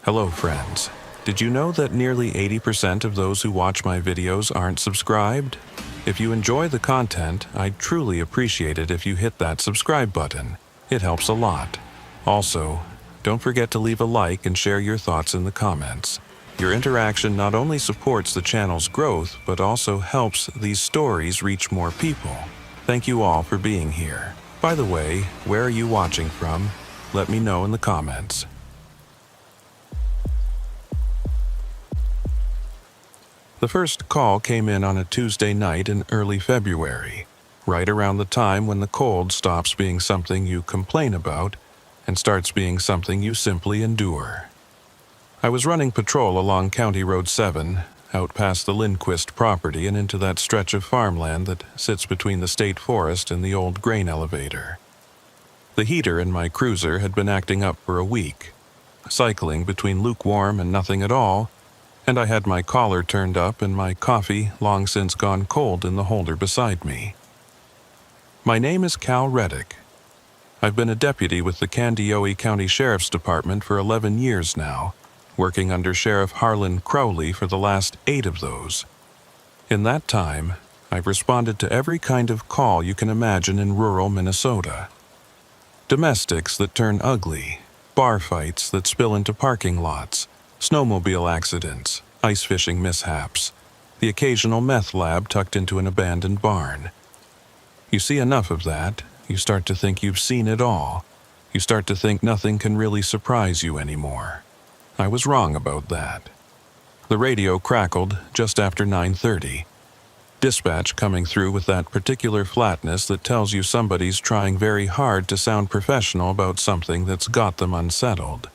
Hello friends. Did you know that nearly 80% of those who watch my videos aren't subscribed? If you enjoy the content, I'd truly appreciate it if you hit that subscribe button. It helps a lot. Also, don't forget to leave a like and share your thoughts in the comments. Your interaction not only supports the channel's growth, but also helps these stories reach more people. Thank you all for being here. By the way, where are you watching from? Let me know in the comments. The first call came in on a Tuesday night in early February, right around the time when the cold stops being something you complain about and starts being something you simply endure. I was running patrol along County Road 7, out past the Lindquist property and into that stretch of farmland that sits between the state forest and the old grain elevator. The heater in my cruiser had been acting up for a week, cycling between lukewarm and nothing at all, and I had my collar turned up and my coffee long since gone cold in the holder beside me. My name is Cal Reddick. I've been a deputy with the Candioi County Sheriff's Department for 11 years now, working under Sheriff Harlan Crowley for the last 8 of those. In that time, I've responded to every kind of call you can imagine in rural Minnesota. Domestics that turn ugly, bar fights that spill into parking lots, snowmobile accidents, ice fishing mishaps, the occasional meth lab tucked into an abandoned barn. You see enough of that, you start to think you've seen it all. You start to think nothing can really surprise you anymore. I was wrong about that. The radio crackled just after 9:30. Dispatch coming through with that particular flatness that tells you somebody's trying very hard to sound professional about something that's got them unsettled.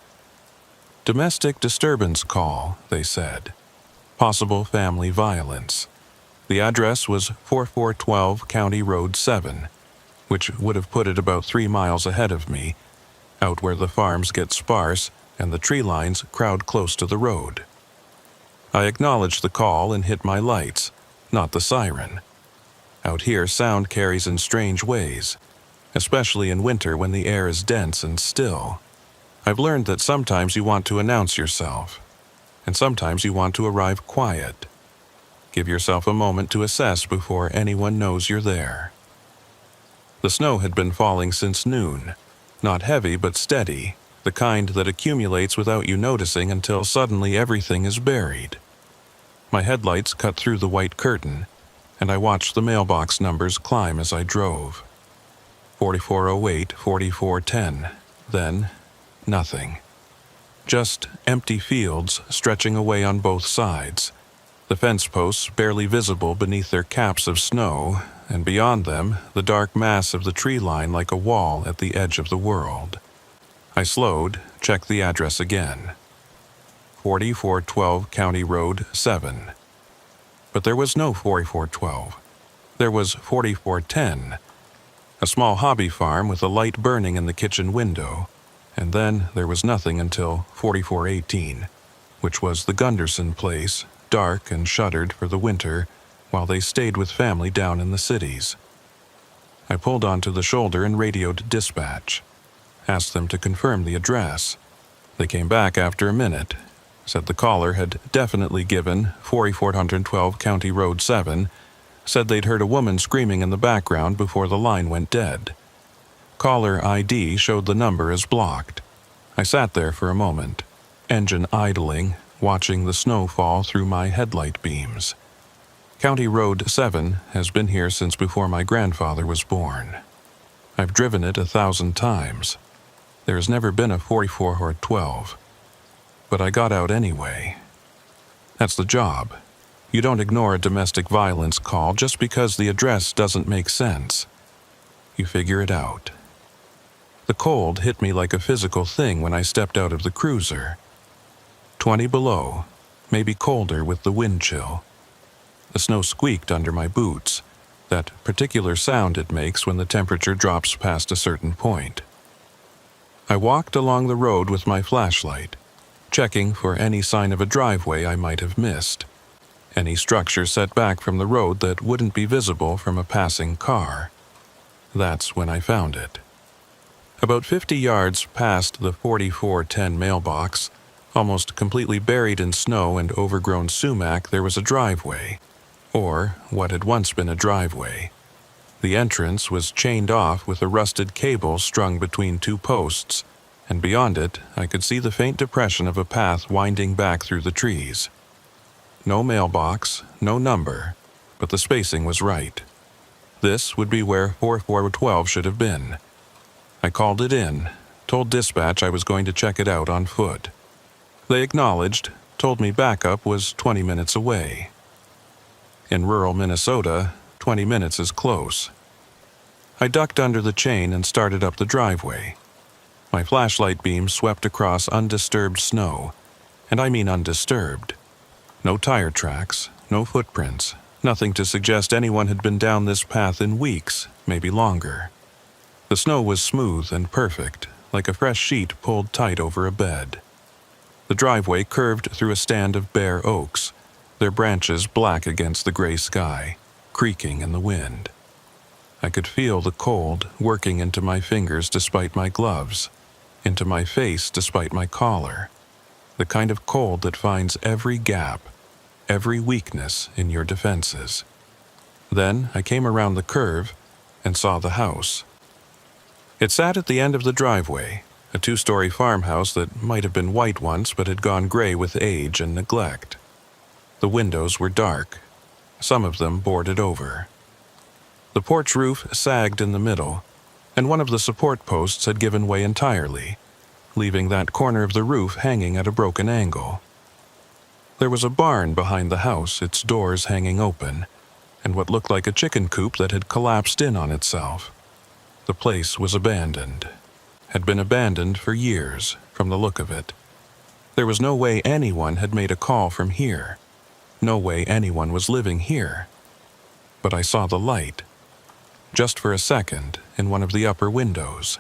Domestic disturbance call, they said. Possible family violence. The address was 4412 County Road 7, which would have put it about 3 miles ahead of me, out where the farms get sparse and the tree lines crowd close to the road. I acknowledged the call and hit my lights, not the siren. Out here, sound carries in strange ways, especially in winter when the air is dense and still. I've learned that sometimes you want to announce yourself, and sometimes you want to arrive quiet. Give yourself a moment to assess before anyone knows you're there. The snow had been falling since noon, not heavy but steady, the kind that accumulates without you noticing until suddenly everything is buried. My headlights cut through the white curtain, and I watched the mailbox numbers climb as I drove. 4408, 4410, then nothing. Just empty fields stretching away on both sides, the fence posts barely visible beneath their caps of snow, and beyond them, the dark mass of the tree line like a wall at the edge of the world. I slowed, checked the address again. 4412 County Road 7. But there was no 4412. There was 4410, a small hobby farm with a light burning in the kitchen window, and then there was nothing until 4418, which was the Gunderson place, dark and shuttered for the winter, while they stayed with family down in the cities. I pulled onto the shoulder and radioed dispatch. Asked them to confirm the address. They came back after a minute, said the caller had definitely given 4412 County Road 7, said they'd heard a woman screaming in the background before the line went dead. Caller ID showed the number as blocked. I sat there for a moment, engine idling, watching the snow fall through my headlight beams. County Road 7 has been here since before my grandfather was born. I've driven it 1,000 times. There has never been a 4412. But I got out anyway. That's the job. You don't ignore a domestic violence call just because the address doesn't make sense. You figure it out. The cold hit me like a physical thing when I stepped out of the cruiser. 20 below, maybe colder with the wind chill. The snow squeaked under my boots, that particular sound it makes when the temperature drops past a certain point. I walked along the road with my flashlight, checking for any sign of a driveway I might have missed, any structure set back from the road that wouldn't be visible from a passing car. That's when I found it. About 50 yards past the 4410 mailbox, Almost completely buried in snow and overgrown sumac, there was a driveway, or what had once been a driveway. The entrance was chained off with a rusted cable strung between two posts, and beyond it I could see the faint depression of a path winding back through the trees. No mailbox, no number, but the spacing was right. This would be where 4412 should have been. I called it in, told dispatch I was going to check it out on foot. They acknowledged, told me backup was 20 minutes away. In rural Minnesota, 20 minutes is close. I ducked under the chain and started up the driveway. My flashlight beam swept across undisturbed snow, and I mean undisturbed. No tire tracks, no footprints, nothing to suggest anyone had been down this path in weeks, maybe longer. The snow was smooth and perfect, like a fresh sheet pulled tight over a bed. The driveway curved through a stand of bare oaks, their branches black against the gray sky, creaking in the wind. I could feel the cold working into my fingers despite my gloves, into my face despite my collar, the kind of cold that finds every gap, every weakness in your defenses. Then I came around the curve and saw the house. It sat at the end of the driveway, a 2-story farmhouse that might have been white once but had gone gray with age and neglect. The windows were dark, some of them boarded over. The porch roof sagged in the middle, and one of the support posts had given way entirely, leaving that corner of the roof hanging at a broken angle. There was a barn behind the house, its doors hanging open, and what looked like a chicken coop that had collapsed in on itself. The place was abandoned. Had been abandoned for years, from the look of it. There was no way anyone had made a call from here. No way anyone was living here. But I saw the light. Just for a second, in one of the upper windows.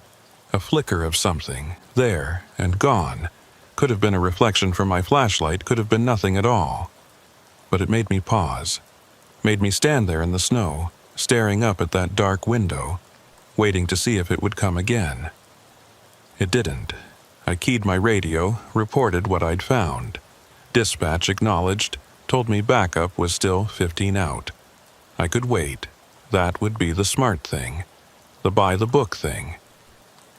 A flicker of something, there and gone. Could have been a reflection from my flashlight, could have been nothing at all. But it made me pause. Made me stand there in the snow, staring up at that dark window, waiting to see if it would come again. It didn't. I keyed my radio, reported what I'd found. Dispatch acknowledged, told me backup was still 15 out. I could wait. That would be the smart thing. The by-the-book thing.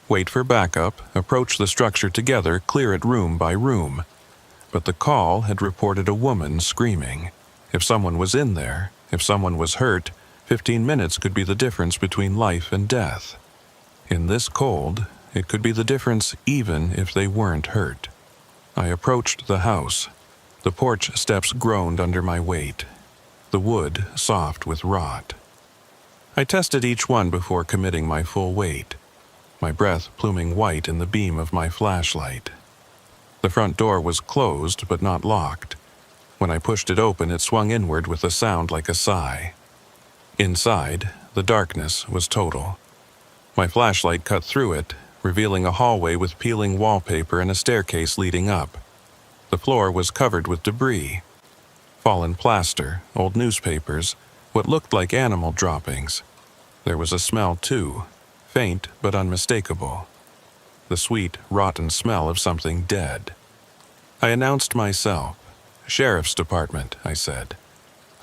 Wait for backup, approach the structure together, clear it room by room. But the call had reported a woman screaming. If someone was in there, if someone was hurt, 15 minutes could be the difference between life and death. In this cold, it could be the difference even if they weren't hurt. I approached the house. The porch steps groaned under my weight. The wood soft with rot. I tested each one before committing my full weight, my breath pluming white in the beam of my flashlight. The front door was closed but not locked. When I pushed it open, it swung inward with a sound like a sigh. Inside, the darkness was total. My flashlight cut through it, revealing a hallway with peeling wallpaper and a staircase leading up. The floor was covered with debris. Fallen plaster, old newspapers, what looked like animal droppings. There was a smell too, faint but unmistakable. The sweet, rotten smell of something dead. I announced myself. "Sheriff's Department," I said.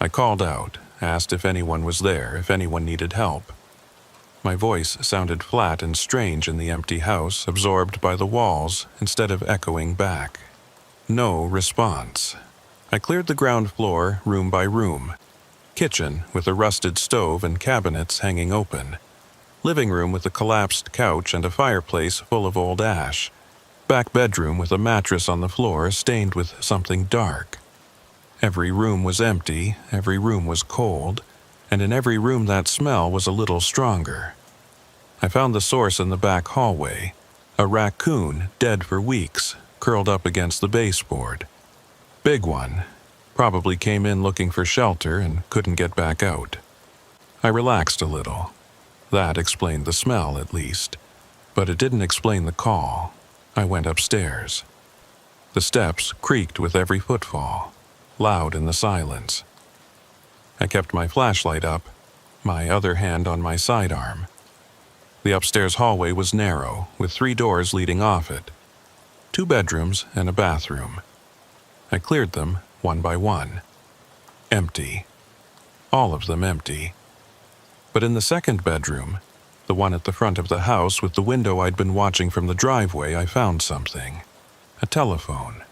I called out, asked if anyone was there, if anyone needed help. My voice sounded flat and strange in the empty house, absorbed by the walls instead of echoing back. No response. I cleared the ground floor, room by room. Kitchen with a rusted stove and cabinets hanging open. Living room with a collapsed couch and a fireplace full of old ash. Back bedroom with a mattress on the floor stained with something dark. Every room was empty, every room was cold, and in every room that smell was a little stronger. I found the source in the back hallway, a raccoon dead for weeks, curled up against the baseboard. Big one, probably came in looking for shelter and couldn't get back out. I relaxed a little. That explained the smell, at least, but it didn't explain the call. I went upstairs. The steps creaked with every footfall, loud in the silence. I kept my flashlight up, my other hand on my sidearm. The upstairs hallway was narrow, with 3 doors leading off it. 2 bedrooms and a bathroom. I cleared them one by one. Empty. All of them empty. But in the second bedroom, the one at the front of the house with the window I'd been watching from the driveway, I found something. A telephone.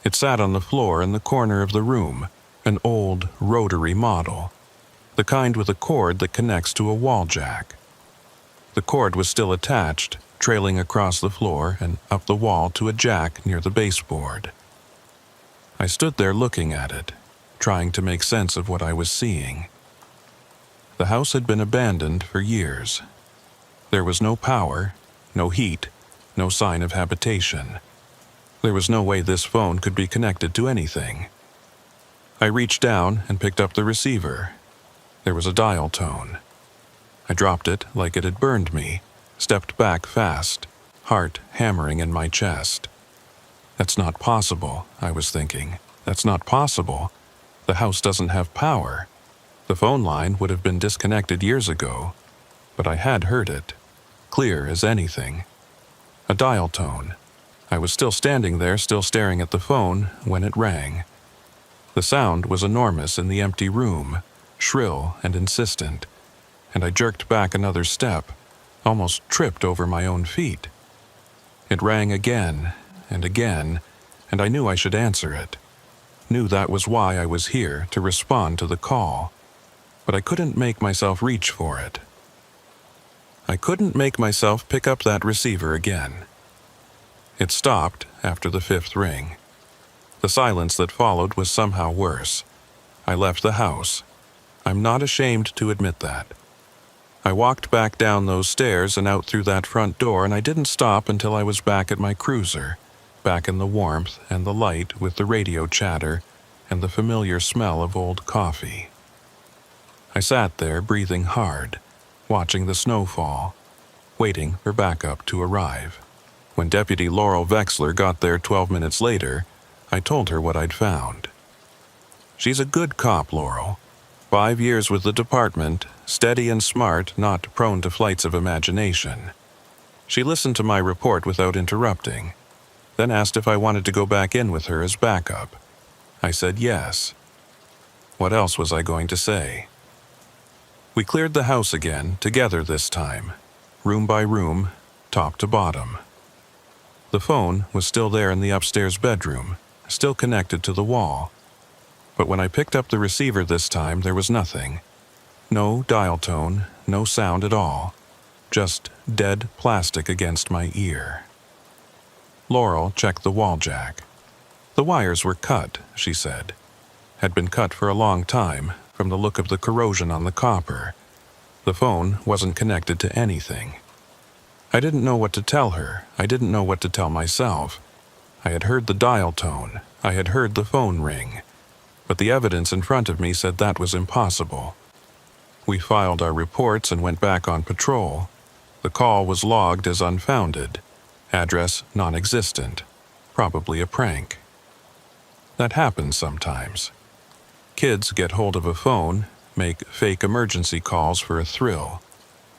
It sat on the floor in the corner of the room, an old rotary model, the kind with a cord that connects to a wall jack. The cord was still attached, trailing across the floor and up the wall to a jack near the baseboard. I stood there looking at it, trying to make sense of what I was seeing. The house had been abandoned for years. There was no power, no heat, no sign of habitation. There was no way this phone could be connected to anything. I reached down and picked up the receiver. There was a dial tone. I dropped it like it had burned me, stepped back fast, heart hammering in my chest. That's not possible, I was thinking. That's not possible. The house doesn't have power. The phone line would have been disconnected years ago, but I had heard it, clear as anything. A dial tone. I was still standing there, still staring at the phone, when it rang. The sound was enormous in the empty room, shrill and insistent, and I jerked back another step, almost tripped over my own feet. It rang again and again, and I knew I should answer it. Knew that was why I was here, to respond to the call. But I couldn't make myself reach for it. I couldn't make myself pick up that receiver again. It stopped after the 5th ring. The silence that followed was somehow worse. I left the house. I'm not ashamed to admit that. I walked back down those stairs and out through that front door, and I didn't stop until I was back at my cruiser, back in the warmth and the light with the radio chatter and the familiar smell of old coffee. I sat there breathing hard, watching the snow fall, waiting for backup to arrive. When Deputy Laurel Vexler got there 12 minutes later, I told her what I'd found. She's a good cop, Laurel. 5 years with the department, steady and smart, not prone to flights of imagination. She listened to my report without interrupting, then asked if I wanted to go back in with her as backup. I said yes. What else was I going to say? We cleared the house again, together this time, room by room, top to bottom. The phone was still there in the upstairs bedroom, still connected to the wall. But when I picked up the receiver this time, there was nothing. No dial tone, no sound at all. Just dead plastic against my ear. Laurel checked the wall jack. The wires were cut, she said. Had been cut for a long time, from the look of the corrosion on the copper. The phone wasn't connected to anything. I didn't know what to tell her. I didn't know what to tell myself. I had heard the dial tone. I had heard the phone ring. But the evidence in front of me said that was impossible. We filed our reports and went back on patrol. The call was logged as unfounded. Address non-existent. Probably a prank. That happens sometimes. Kids get hold of a phone, make fake emergency calls for a thrill.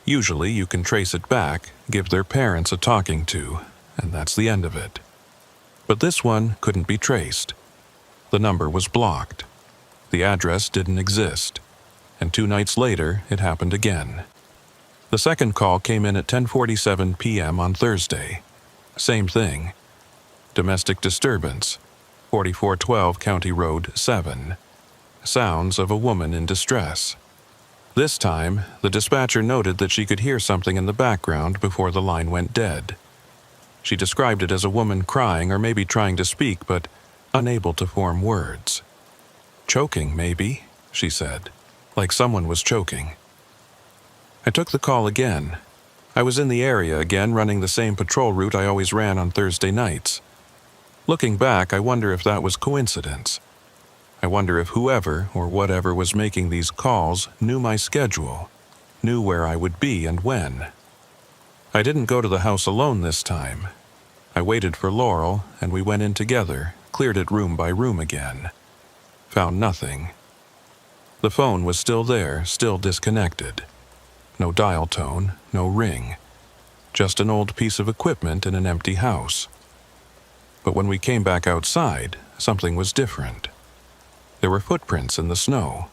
Usually you can trace it back, give their parents a talking to, and that's the end of it. But this one couldn't be traced. The number was blocked. The address didn't exist. And 2 nights later, it happened again. The second call came in at 10:47 p.m. on Thursday. Same thing. Domestic disturbance. 4412 County Road 7. Sounds of a woman in distress. This time, the dispatcher noted that she could hear something in the background before the line went dead. She described it as a woman crying or maybe trying to speak, but unable to form words. Choking, maybe, she said, like someone was choking. I took the call again. I was in the area again, running the same patrol route I always ran on Thursday nights. Looking back, I wonder if that was coincidence. I wonder if whoever or whatever was making these calls knew my schedule, knew where I would be and when. I didn't go to the house alone this time. I waited for Laurel, and we went in together, cleared it room by room again. Found nothing. The phone was still there, still disconnected. No dial tone, no ring. Just an old piece of equipment in an empty house. But when we came back outside, something was different. There were footprints in the snow.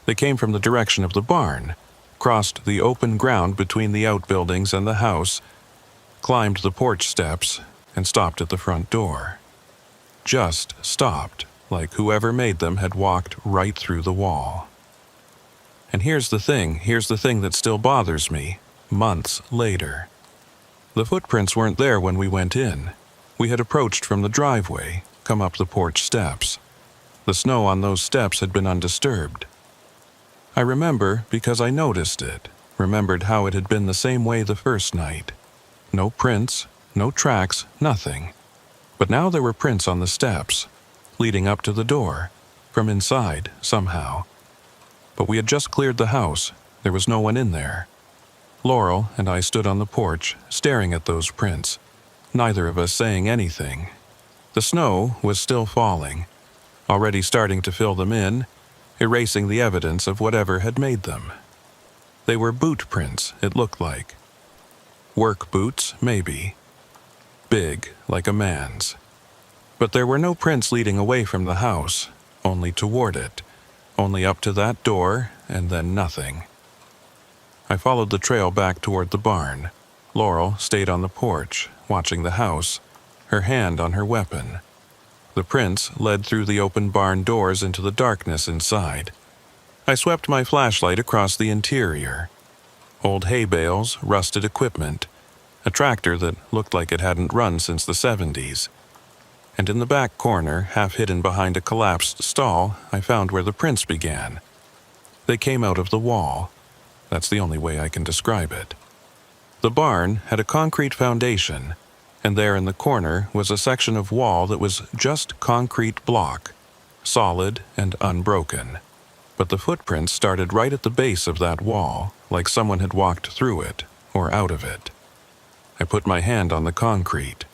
They came from the direction of the barn, crossed the open ground between the outbuildings and the house, climbed the porch steps, and stopped at the front door. Just stopped, like whoever made them had walked right through the wall. And here's the thing that still bothers me, months later. The footprints weren't there when we went in. We had approached from the driveway, come up the porch steps. The snow on those steps had been undisturbed. I remember because I noticed it, remembered how it had been the same way the first night. No prints, no tracks, nothing. But now there were prints on the steps, leading up to the door, from inside, somehow. But we had just cleared the house. There was no one in there. Laurel and I stood on the porch, staring at those prints, neither of us saying anything. The snow was still falling, already starting to fill them in, erasing the evidence of whatever had made them. They were boot prints, it looked like. Work boots, maybe. Big, like a man's. But there were no prints leading away from the house, only toward it, only up to that door, and then nothing. I followed the trail back toward the barn. Laurel stayed on the porch, watching the house, her hand on her weapon. The prints led through the open barn doors into the darkness inside. I swept my flashlight across the interior. Old hay bales, rusted equipment, a tractor that looked like it hadn't run since the 70s. And in the back corner, half hidden behind a collapsed stall, I found where the prints began. They came out of the wall. That's the only way I can describe it. The barn had a concrete foundation, and there in the corner was a section of wall that was just concrete block, solid and unbroken. But the footprints started right at the base of that wall, like someone had walked through it or out of it. I put my hand on the concrete.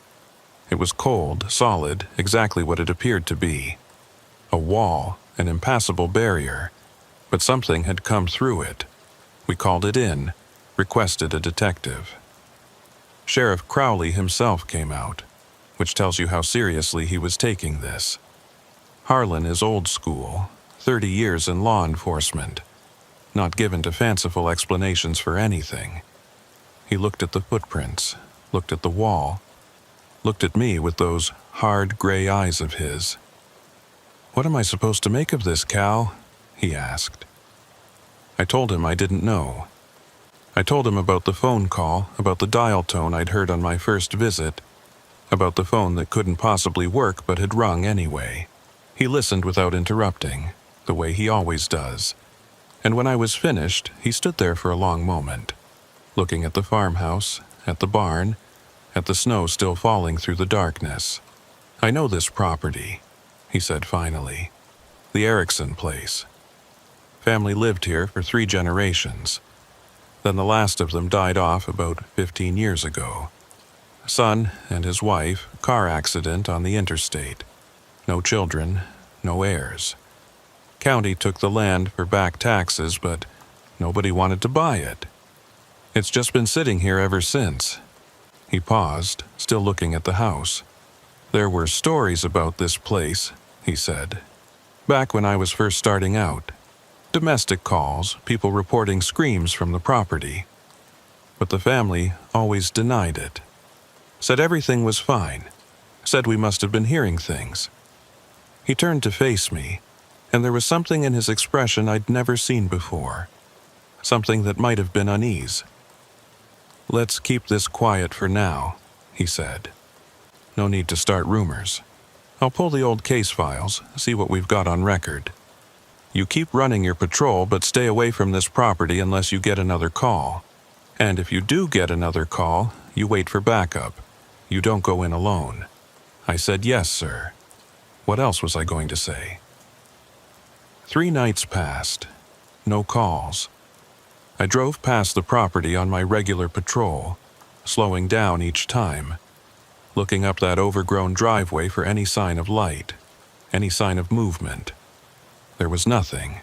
It was cold, solid, exactly what it appeared to be. A wall, an impassable barrier, but something had come through it. We called it in, requested a detective. Sheriff Crowley himself came out, which tells you how seriously he was taking this. Harlan is old school, 30 years in law enforcement, not given to fanciful explanations for anything. He looked at the footprints, looked at the wall, looked at me with those hard gray eyes of his. "What am I supposed to make of this, Cal?" he asked. I told him I didn't know. I told him about the phone call, about the dial tone I'd heard on my first visit, about the phone that couldn't possibly work but had rung anyway. He listened without interrupting, the way he always does. And when I was finished, he stood there for a long moment, looking at the farmhouse, at the barn, at the snow still falling through the darkness. "I know this property," he said finally. "The Erickson place. Family lived here for 3 generations. Then the last of them died off about 15 years ago. Son and his wife, car accident on the interstate. No children, no heirs. County took the land for back taxes, but nobody wanted to buy it. It's just been sitting here ever since." He paused, still looking at the house. "There were stories about this place," he said. "Back when I was first starting out. Domestic calls, people reporting screams from the property. But the family always denied it. Said everything was fine. Said we must have been hearing things." He turned to face me, and there was something in his expression I'd never seen before. Something that might have been unease. "Let's keep this quiet for now," he said. "No need to start rumors. I'll pull the old case files, see what we've got on record. You keep running your patrol, but stay away from this property unless you get another call. And if you do get another call, you wait for backup. You don't go in alone." I said, "Yes, sir." What else was I going to say? 3 nights passed. No calls. I drove past the property on my regular patrol, slowing down each time, looking up that overgrown driveway for any sign of light, any sign of movement. There was nothing,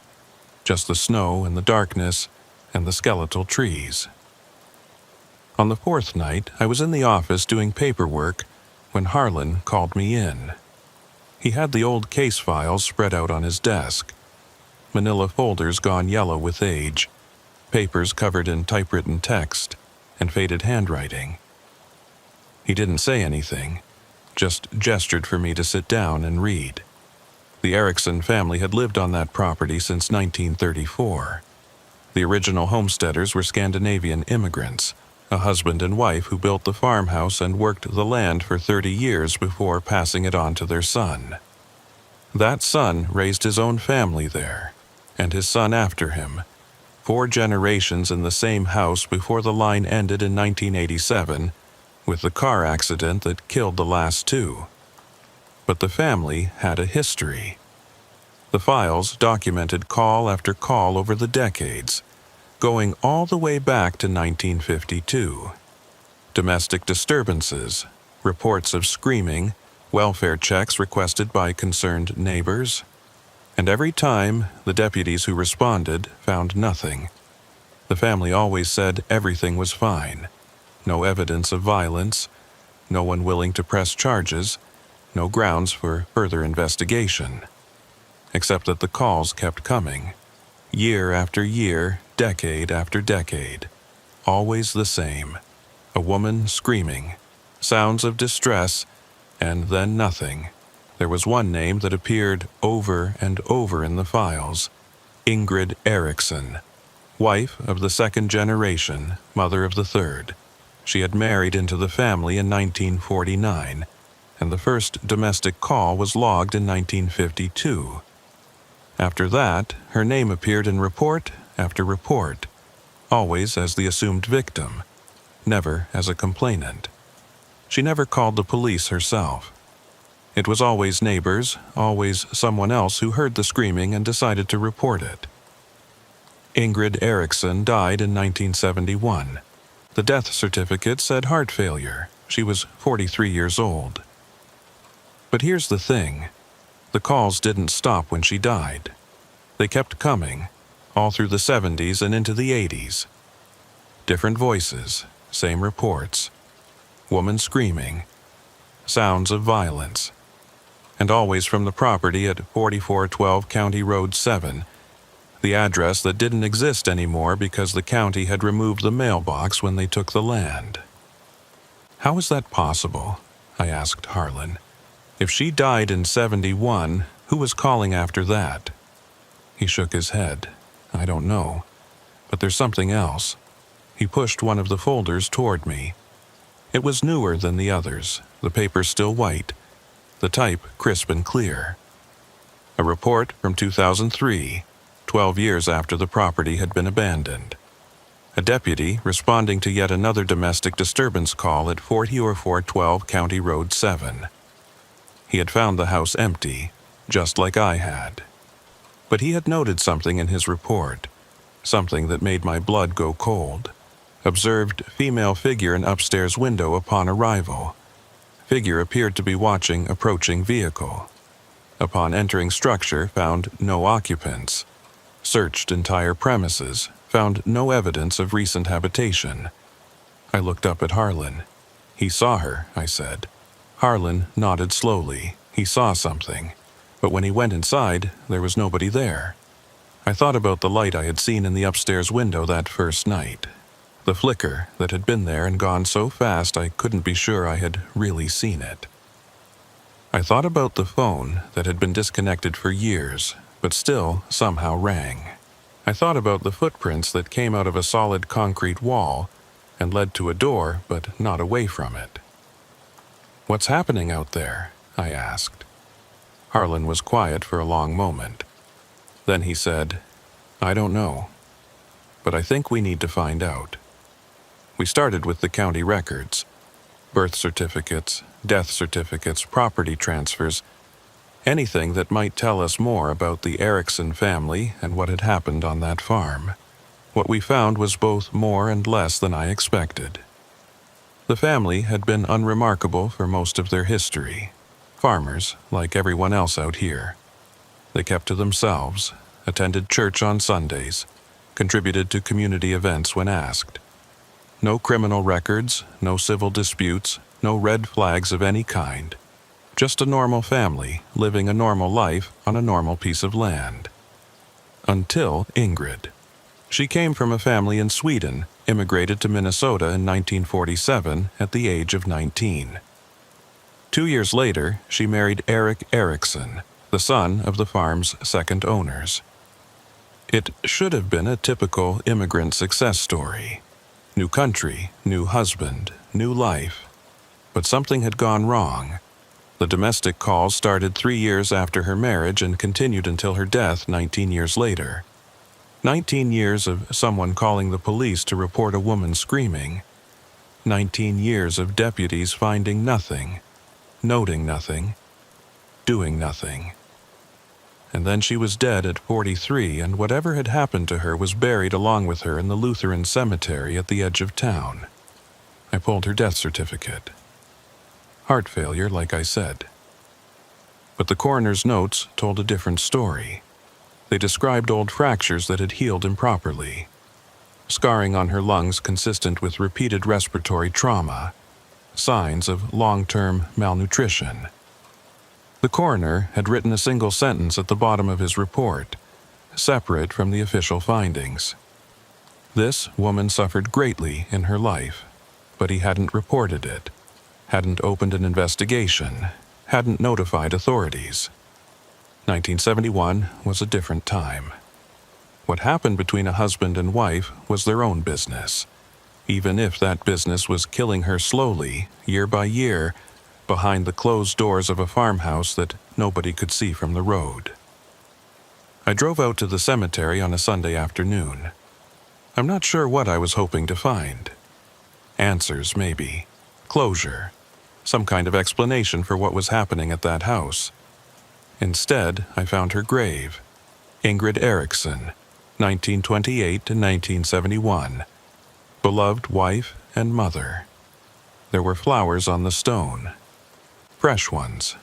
just the snow and the darkness and the skeletal trees. On the 4th night, I was in the office doing paperwork when Harlan called me in. He had the old case files spread out on his desk, manila folders gone yellow with age, papers covered in typewritten text and faded handwriting. He didn't say anything, just gestured for me to sit down and read. The Erickson family had lived on that property since 1934. The original homesteaders were Scandinavian immigrants, a husband and wife who built the farmhouse and worked the land for 30 years before passing it on to their son. That son raised his own family there, and his son after him, 4 generations in the same house before the line ended in 1987 with the car accident that killed the last 2. But the family had a history. The files documented call after call over the decades, going all the way back to 1952. Domestic disturbances, reports of screaming, welfare checks requested by concerned neighbors, and every time the deputies who responded found nothing. The family always said everything was fine. No evidence of violence, no one willing to press charges, no grounds for further investigation. Except that the calls kept coming. Year after year, decade after decade. Always the same. A woman screaming. Sounds of distress, and then nothing. There was one name that appeared over and over in the files. Ingrid Erickson. Wife of the 2nd generation, mother of the 3rd. She had married into the family in 1949, and the first domestic call was logged in 1952. After that, her name appeared in report after report, always as the assumed victim, never as a complainant. She never called the police herself. It was always neighbors, always someone else who heard the screaming and decided to report it. Ingrid Erickson died in 1971. The death certificate said heart failure. She was 43 years old. But here's the thing. The calls didn't stop when she died. They kept coming, all through the 70s and into the 80s. Different voices, same reports. Woman screaming. Sounds of violence. And always from the property at 4412 County Road 7, the address that didn't exist anymore because the county had removed the mailbox when they took the land. How is that possible? I asked Harlan. If she died in 71, who was calling after that? He shook his head. I don't know. But there's something else. He pushed one of the folders toward me. It was newer than the others, the paper still white, the type crisp and clear. A report from 2003, 12 years after the property had been abandoned. A deputy responding to yet another domestic disturbance call at 4412 County Road 7. He had found the house empty, just like I had. But he had noted something in his report, something that made my blood go cold. Observed female figure in upstairs window upon arrival. Figure appeared to be watching approaching vehicle. Upon entering structure, found no occupants. Searched entire premises, found no evidence of recent habitation. I looked up at Harlan. He saw her, I said. Harlan nodded slowly. He saw something. But when he went inside, there was nobody there. I thought about the light I had seen in the upstairs window that first night. The flicker that had been there and gone so fast I couldn't be sure I had really seen it. I thought about the phone that had been disconnected for years, but still somehow rang. I thought about the footprints that came out of a solid concrete wall and led to a door, but not away from it. "What's happening out there?" I asked. Harlan was quiet for a long moment. Then he said, "I don't know, but I think we need to find out." We started with the county records, birth certificates, death certificates, property transfers, anything that might tell us more about the Erickson family and what had happened on that farm. What we found was both more and less than I expected. The family had been unremarkable for most of their history. Farmers, like everyone else out here. They kept to themselves, attended church on Sundays, contributed to community events when asked. No criminal records, no civil disputes, no red flags of any kind. Just a normal family living a normal life on a normal piece of land. Until Ingrid. She came from a family in Sweden, immigrated to Minnesota in 1947 at the age of 19. 2 years later, she married Eric Erickson, the son of the farm's second owners. It should have been a typical immigrant success story. New country, new husband, new life. But something had gone wrong. The domestic calls started 3 years after her marriage and continued until her death 19 years later. 19 years of someone calling the police to report a woman screaming. 19 years of deputies finding nothing, noting nothing, doing nothing. And then she was dead at 43, and whatever had happened to her was buried along with her in the Lutheran cemetery at the edge of town. I pulled her death certificate. Heart failure, like I said. But the coroner's notes told a different story. They described old fractures that had healed improperly, scarring on her lungs consistent with repeated respiratory trauma, signs of long-term malnutrition. The coroner had written a single sentence at the bottom of his report, separate from the official findings. This woman suffered greatly in her life, but he hadn't reported it, hadn't opened an investigation, hadn't notified authorities. 1971 was a different time. What happened between a husband and wife was their own business, even if that business was killing her slowly, year by year, behind the closed doors of a farmhouse that nobody could see from the road. I drove out to the cemetery on a Sunday afternoon. I'm not sure what I was hoping to find. Answers, maybe. Closure. Some kind of explanation for what was happening at that house. Instead, I found her grave. Ingrid Erickson, 1928 to 1971. Beloved wife and mother. There were flowers on the stone. Fresh ones.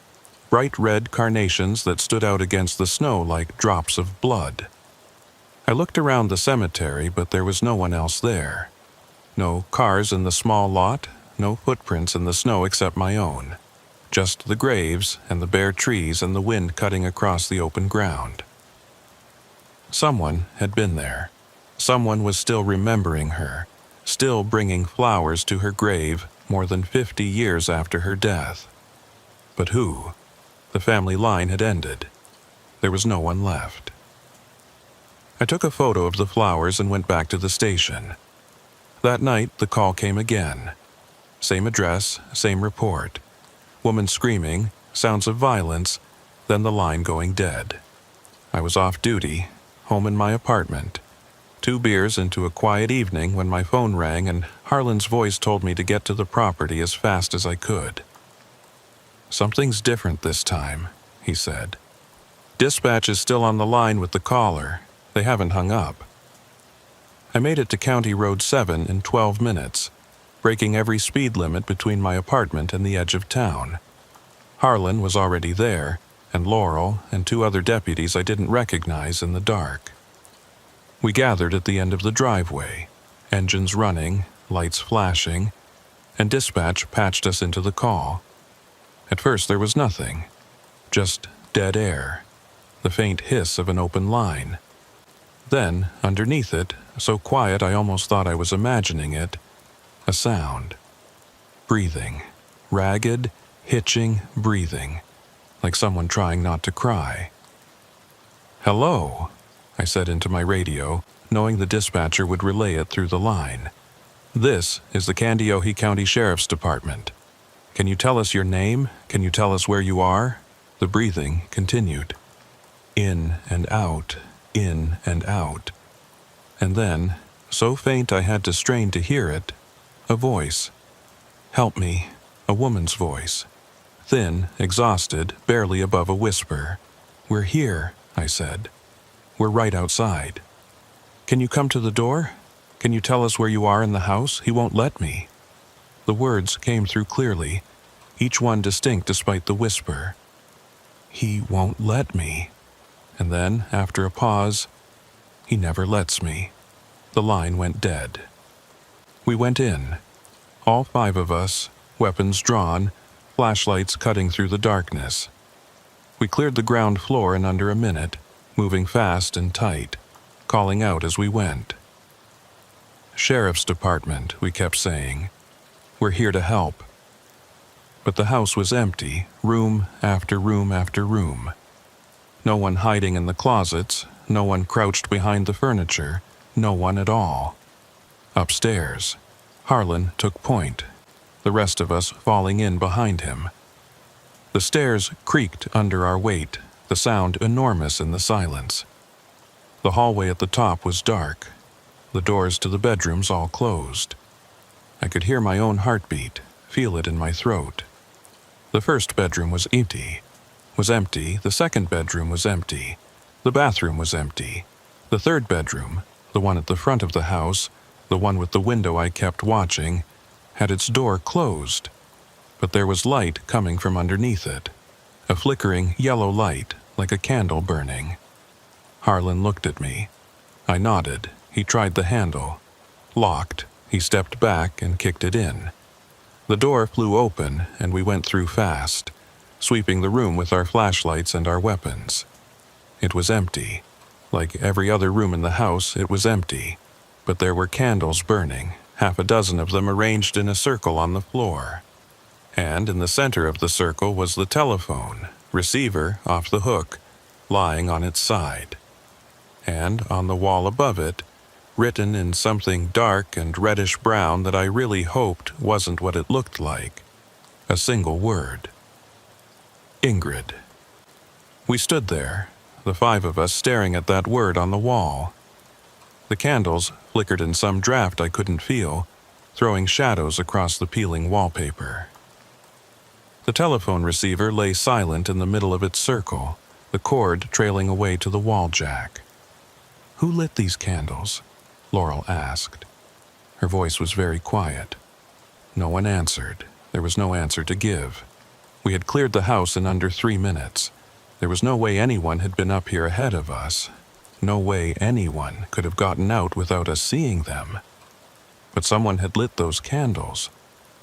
Bright red carnations that stood out against the snow like drops of blood. I looked around the cemetery, but there was no one else there. No cars in the small lot, no footprints in the snow except my own. Just the graves and the bare trees and the wind cutting across the open ground. Someone had been there. Someone was still remembering her, still bringing flowers to her grave more than 50 years after her death. But who? The family line had ended. There was no one left. I took a photo of the flowers and went back to the station. That night, the call came again. Same address, same report. Woman screaming, sounds of violence, then the line going dead. I was off duty, home in my apartment. 2 beers into a quiet evening when my phone rang and Harlan's voice told me to get to the property as fast as I could. "Something's different this time," he said. "Dispatch is still on the line with the caller. They haven't hung up." I made it to County Road 7 in 12 minutes, breaking every speed limit between my apartment and the edge of town. Harlan was already there, and Laurel and 2 other deputies I didn't recognize in the dark. We gathered at the end of the driveway, engines running, lights flashing, and dispatch patched us into the call. At first there was nothing, just dead air, the faint hiss of an open line. Then, underneath it, so quiet I almost thought I was imagining it, a sound. Breathing. Ragged, hitching breathing, like someone trying not to cry. "Hello," I said into my radio, knowing the dispatcher would relay it through the line. "This is the Candiothy County Sheriff's Department. Can you tell us your name? Can you tell us where you are?" The breathing continued. In and out, in and out. And then, so faint I had to strain to hear it, a voice. "Help me," a woman's voice. Thin, exhausted, barely above a whisper. "We're here," I said. "We're right outside. Can you come to the door? Can you tell us where you are in the house? He won't let me." The words came through clearly, each one distinct despite the whisper. "He won't let me." And then, after a pause, "He never lets me." The line went dead. We went in, all 5 of us, weapons drawn, flashlights cutting through the darkness. We cleared the ground floor in under a minute, moving fast and tight, calling out as we went. "Sheriff's Department," we kept saying. "We're here to help." But the house was empty, room after room after room. No one hiding in the closets, no one crouched behind the furniture, no one at all. Upstairs, Harlan took point, the rest of us falling in behind him. The stairs creaked under our weight, the sound enormous in the silence. The hallway at the top was dark, the doors to the bedrooms all closed. I could hear my own heartbeat, feel it in my throat. The first bedroom was empty. The second bedroom was empty. The bathroom was empty. The third bedroom, the one at the front of the house, the one with the window I kept watching, had its door closed. But there was light coming from underneath it, a flickering yellow light like a candle burning. Harlan looked at me. I nodded. He tried the handle. Locked. He stepped back and kicked it in. The door flew open and we went through fast, sweeping the room with our flashlights and our weapons. It was empty. Like every other room in the house, it was empty. But there were candles burning, half a dozen of them arranged in a circle on the floor. And in the center of the circle was the telephone, receiver off the hook, lying on its side. And on the wall above it, written in something dark and reddish-brown that I really hoped wasn't what it looked like, a single word. Ingrid. We stood there, the five of us staring at that word on the wall. The candles flickered in some draft I couldn't feel, throwing shadows across the peeling wallpaper. The telephone receiver lay silent in the middle of its circle, the cord trailing away to the wall jack. "Who lit these candles?" Laurel asked. Her voice was very quiet. No one answered. There was no answer to give. We had cleared the house in under 3 minutes. There was no way anyone had been up here ahead of us. No way anyone could have gotten out without us seeing them. But someone had lit those candles.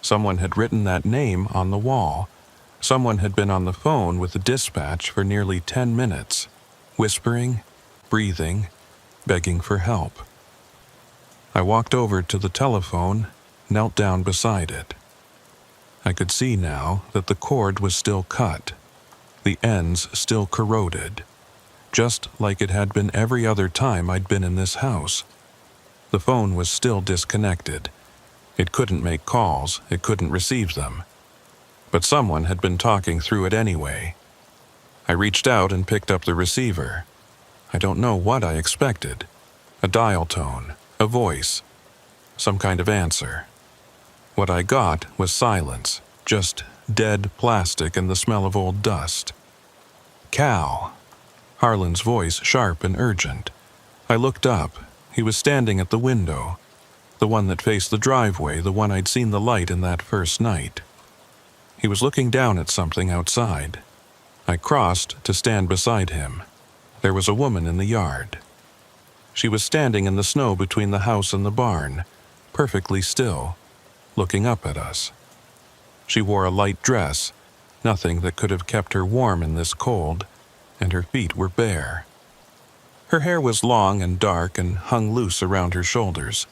Someone had written that name on the wall. Someone had been on the phone with the dispatch for nearly 10 minutes, whispering, breathing, begging for help. I walked over to the telephone, knelt down beside it. I could see now that the cord was still cut, the ends still corroded, just like it had been every other time I'd been in this house. The phone was still disconnected. It couldn't make calls, it couldn't receive them. But someone had been talking through it anyway. I reached out and picked up the receiver. I don't know what I expected. A dial tone, a voice, some kind of answer. What I got was silence, just dead plastic and the smell of old dust. "Cal." Harlan's voice sharp and urgent. I looked up. He was standing at the window, the one that faced the driveway, the one I'd seen the light in that first night. He was looking down at something outside. I crossed to stand beside him. There was a woman in the yard. She was standing in the snow between the house and the barn, perfectly still, looking up at us. She wore a light dress, nothing that could have kept her warm in this cold, and her feet were bare. Her hair was long and dark and hung loose around her shoulders.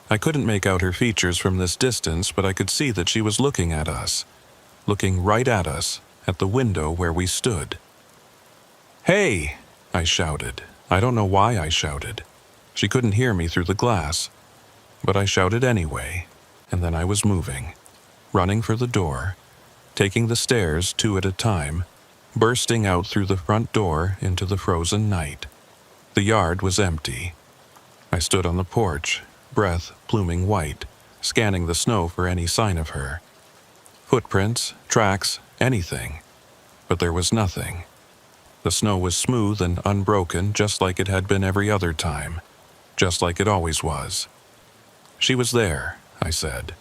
I couldn't make out her features from this distance, but I could see that she was looking at us, looking right at us, at the window where we stood. "Hey!" I shouted. I don't know why I shouted. She couldn't hear me through the glass. But I shouted anyway, and then I was moving, running for the door, taking the stairs 2 at a time, bursting out through the front door into the frozen night. The yard was empty. I stood on the porch, breath pluming white, scanning the snow for any sign of her. Footprints, tracks, anything. But there was nothing. The snow was smooth and unbroken, just like it had been every other time, just like it always was. "She was there," I said.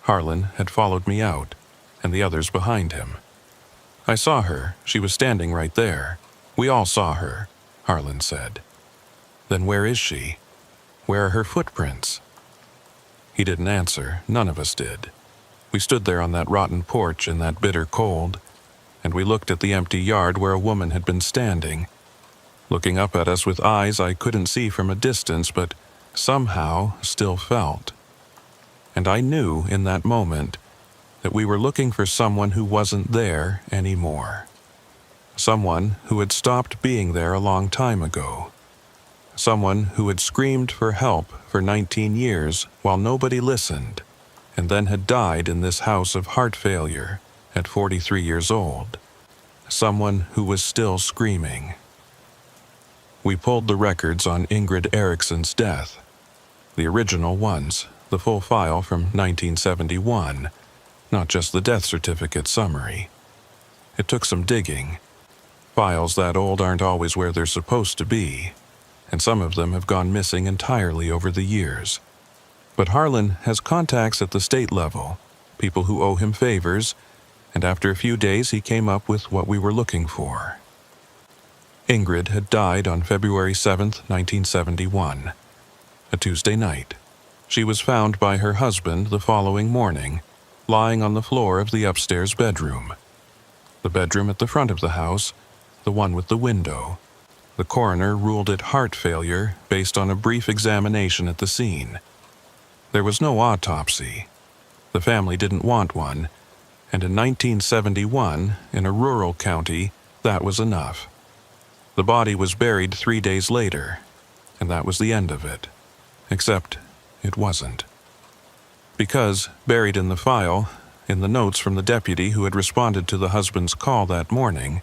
Harlan had followed me out, and the others behind him. "I saw her. She was standing right there. We all saw her," Harlan said. "Then where is she? Where are her footprints?" He didn't answer. None of us did. We stood there on that rotten porch in that bitter cold, and we looked at the empty yard where a woman had been standing, looking up at us with eyes I couldn't see from a distance but somehow still felt. And I knew in that moment that we were looking for someone who wasn't there anymore. Someone who had stopped being there a long time ago. Someone who had screamed for help for 19 years while nobody listened, and then had died in this house of heart failure at 43 years old. Someone who was still screaming. We pulled the records on Ingrid Eriksson's death. The original ones, the full file from 1971, not just the death certificate summary. It took some digging. Files that old aren't always where they're supposed to be, and some of them have gone missing entirely over the years. But Harlan has contacts at the state level, people who owe him favors, and after a few days he came up with what we were looking for. Ingrid had died on February 7th, 1971, a Tuesday night. She was found by her husband the following morning, lying on the floor of the upstairs bedroom. The bedroom at the front of the house, the one with the window. The coroner ruled it heart failure based on a brief examination at the scene. There was no autopsy. The family didn't want one, and in 1971, in a rural county, that was enough. The body was buried 3 days later, and that was the end of it. Except it wasn't. Because, buried in the file, in the notes from the deputy who had responded to the husband's call that morning,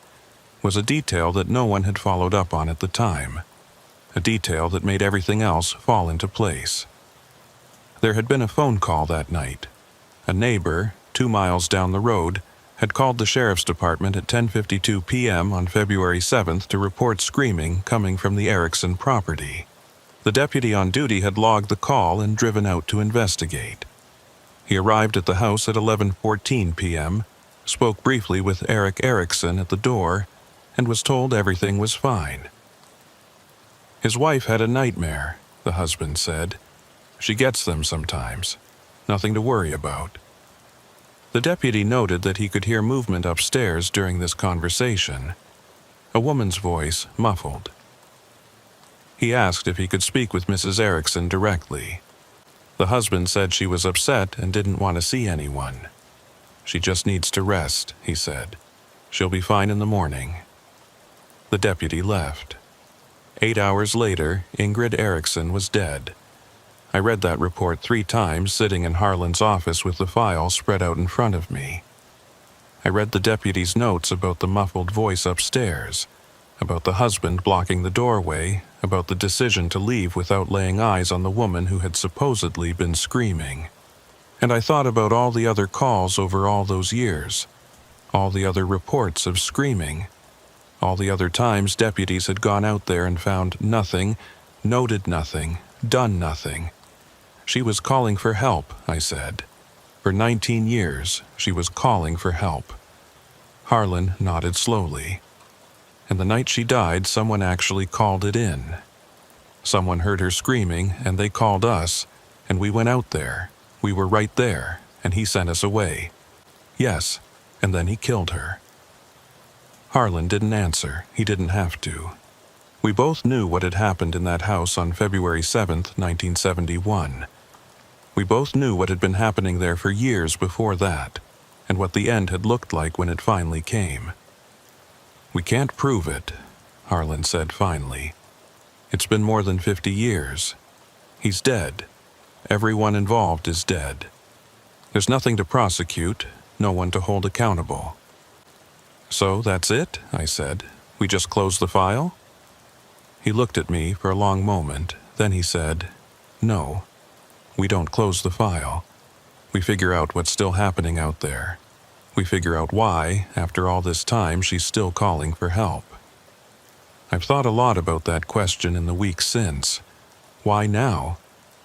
was a detail that no one had followed up on at the time. A detail that made everything else fall into place. There had been a phone call that night. A neighbor, 2 miles down the road, had called the sheriff's department at 10:52 p.m. on February 7th to report screaming coming from the Eriksson property. The deputy on duty had logged the call and driven out to investigate. He arrived at the house at 11:14 p.m., spoke briefly with Eric Eriksson at the door, and was told everything was fine. His wife had a nightmare, the husband said. She gets them sometimes. Nothing to worry about. The deputy noted that he could hear movement upstairs during this conversation. A woman's voice, muffled. He asked if he could speak with Mrs. Eriksson directly. The husband said she was upset and didn't want to see anyone. She just needs to rest, he said. She'll be fine in the morning. The deputy left. 8 hours later, Ingrid Eriksson was dead. I read that report 3 times sitting in Harlan's office with the file spread out in front of me. I read the deputy's notes about the muffled voice upstairs, about the husband blocking the doorway, about the decision to leave without laying eyes on the woman who had supposedly been screaming. And I thought about all the other calls over all those years, all the other reports of screaming, all the other times deputies had gone out there and found nothing, noted nothing, done nothing. She was calling for help, I said. For 19 years, she was calling for help. Harlan nodded slowly. And the night she died, someone actually called it in. Someone heard her screaming, and they called us, and we went out there. We were right there, and he sent us away. Yes, and then he killed her. Harlan didn't answer. He didn't have to. We both knew what had happened in that house on February 7th, 1971. We both knew what had been happening there for years before that, and what the end had looked like when it finally came. We can't prove it, Harlan said finally. It's been more than 50 years. He's dead. Everyone involved is dead. There's nothing to prosecute, no one to hold accountable. So that's it, I said. We just close the file? He looked at me for a long moment, then he said, No, we don't close the file. We figure out what's still happening out there. We figure out why, after all this time, she's still calling for help. I've thought a lot about that question in the weeks since. Why now?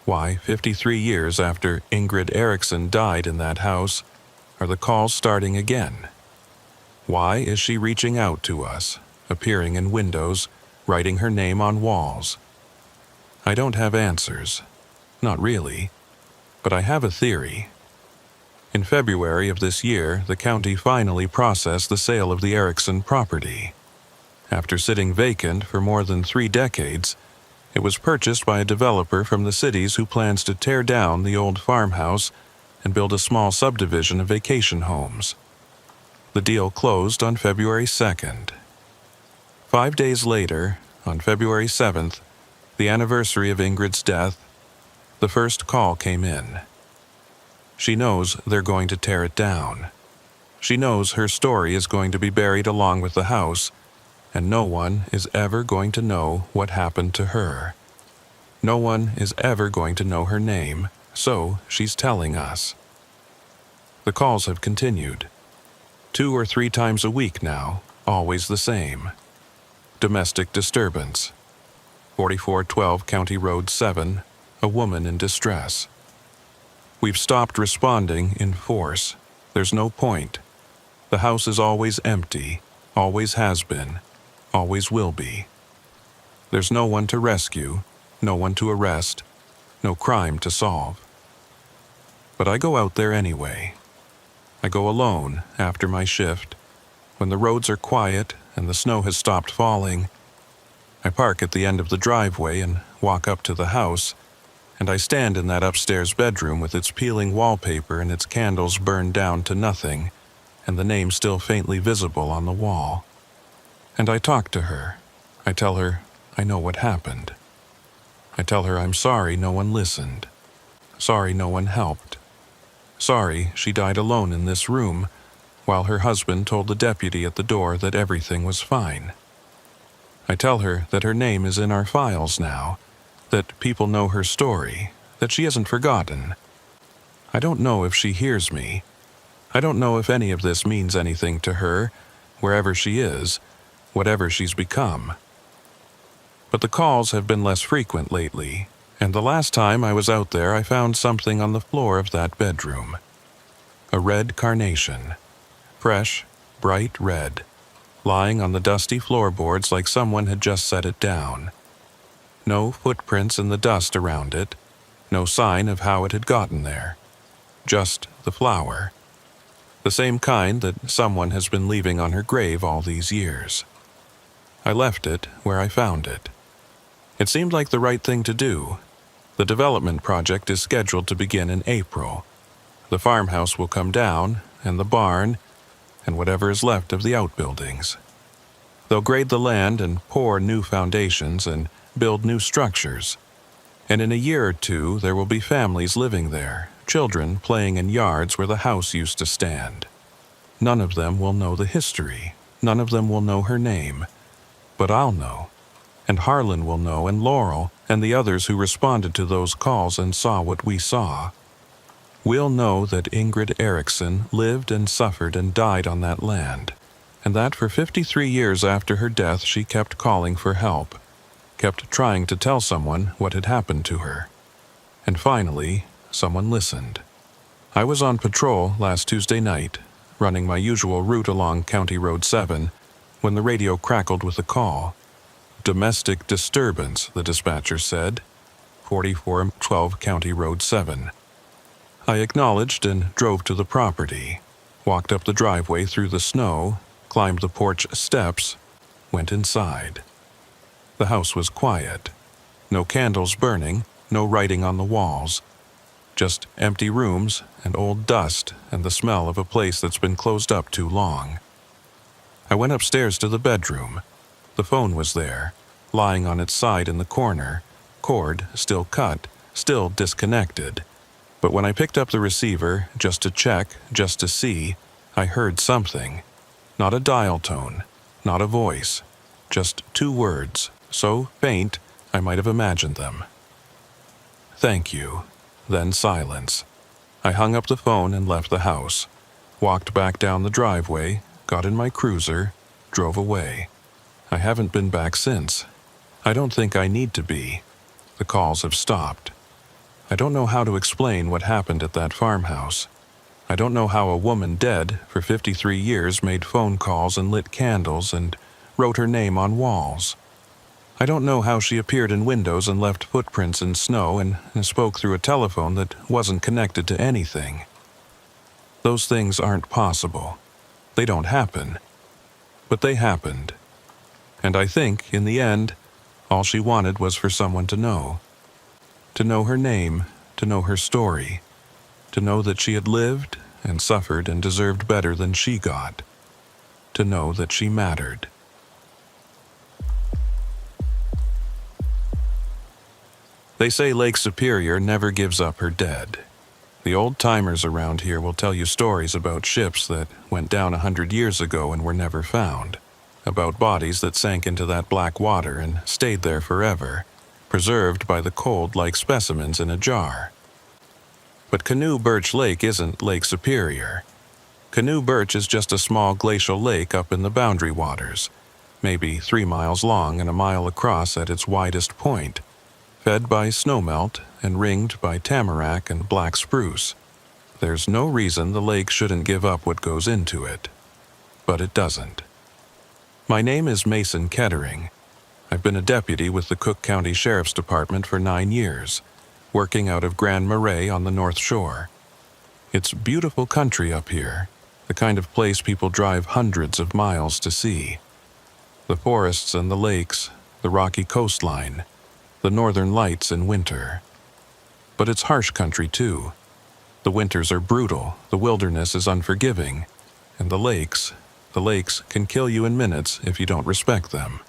Why, 53 years after Ingrid Eriksson died in that house, are the calls starting again? Why is she reaching out to us, appearing in windows, writing her name on walls? I don't have answers. Not really. But I have a theory. In February of this year, the county finally processed the sale of the Erickson property. After sitting vacant for more than 3 decades, it was purchased by a developer from the cities who plans to tear down the old farmhouse and build a small subdivision of vacation homes. The deal closed on February 2nd. 5 days later, on February 7th, the anniversary of Ingrid's death, the first call came in. She knows they're going to tear it down. She knows her story is going to be buried along with the house, and no one is ever going to know what happened to her. No one is ever going to know her name, so she's telling us. The calls have continued. 2 or 3 times a week now, always the same. Domestic disturbance. 4412 County Road 7, a woman in distress. We've stopped responding in force. There's no point. The house is always empty, always has been, always will be. There's no one to rescue, no one to arrest, no crime to solve. But I go out there anyway. I go alone after my shift, when the roads are quiet and the snow has stopped falling. I park at the end of the driveway and walk up to the house, and I stand in that upstairs bedroom with its peeling wallpaper and its candles burned down to nothing, and the name still faintly visible on the wall. And I talk to her. I tell her I know what happened. I tell her I'm sorry no one listened. Sorry no one helped. Sorry she died alone in this room, while her husband told the deputy at the door that everything was fine. I tell her that her name is in our files now, that people know her story, that she hasn't forgotten. I don't know if she hears me. I don't know if any of this means anything to her, wherever she is, whatever she's become. But the calls have been less frequent lately, and the last time I was out there I found something on the floor of that bedroom. A red carnation. Fresh, bright red, lying on the dusty floorboards like someone had just set it down. No footprints in the dust around it, no sign of how it had gotten there. Just the flower. The same kind that someone has been leaving on her grave all these years. I left it where I found it. It seemed like the right thing to do. The development project is scheduled to begin in April. The farmhouse will come down, and the barn, and whatever is left of the outbuildings. They'll grade the land and pour new foundations and build new structures. And in a year or 2, there will be families living there, children playing in yards where the house used to stand. None of them will know the history. None of them will know her name. But I'll know. And Harlan will know, and Laurel, and the others who responded to those calls and saw what we saw. We'll know that Ingrid Erickson lived and suffered and died on that land, and that for 53 years after her death she kept calling for help, kept trying to tell someone what had happened to her. And finally, someone listened. I was on patrol last Tuesday night, running my usual route along County Road 7, when the radio crackled with a call. Domestic disturbance, the dispatcher said. 4412 County Road 7. I acknowledged and drove to the property, walked up the driveway through the snow, climbed the porch steps, went inside. The house was quiet. No candles burning, no writing on the walls. Just empty rooms and old dust and the smell of a place that's been closed up too long. I went upstairs to the bedroom. The phone was there, lying on its side in the corner, cord still cut, still disconnected. But when I picked up the receiver, just to check, just to see, I heard something. Not a dial tone, not a voice, just 2 words, so faint I might have imagined them. Thank you. Then silence. I hung up the phone and left the house, walked back down the driveway, got in my cruiser, drove away. I haven't been back since. I don't think I need to be. The calls have stopped. I don't know how to explain what happened at that farmhouse. I don't know how a woman dead for 53 years made phone calls and lit candles and wrote her name on walls. I don't know how she appeared in windows and left footprints in snow and spoke through a telephone that wasn't connected to anything. Those things aren't possible. They don't happen. But they happened. And I think, in the end, all she wanted was for someone to know. To know her name, to know her story, to know that she had lived and suffered and deserved better than she got. To know that she mattered. They say Lake Superior never gives up her dead. The old-timers around here will tell you stories about ships that went down 100 years ago and were never found, about bodies that sank into that black water and stayed there forever, preserved by the cold like specimens in a jar. But Canoe Birch Lake isn't Lake Superior. Canoe Birch is just a small glacial lake up in the boundary waters, maybe 3 miles long and a mile across at its widest point, fed by snowmelt and ringed by tamarack and black spruce. There's no reason the lake shouldn't give up what goes into it. But it doesn't. My name is Mason Kettering. I've been a deputy with the Cook County Sheriff's Department for 9 years, working out of Grand Marais on the North Shore. It's beautiful country up here, the kind of place people drive hundreds of miles to see. The forests and the lakes, the rocky coastline, the northern lights in winter. But it's harsh country too. The winters are brutal, the wilderness is unforgiving, and the lakes can kill you in minutes if you don't respect them.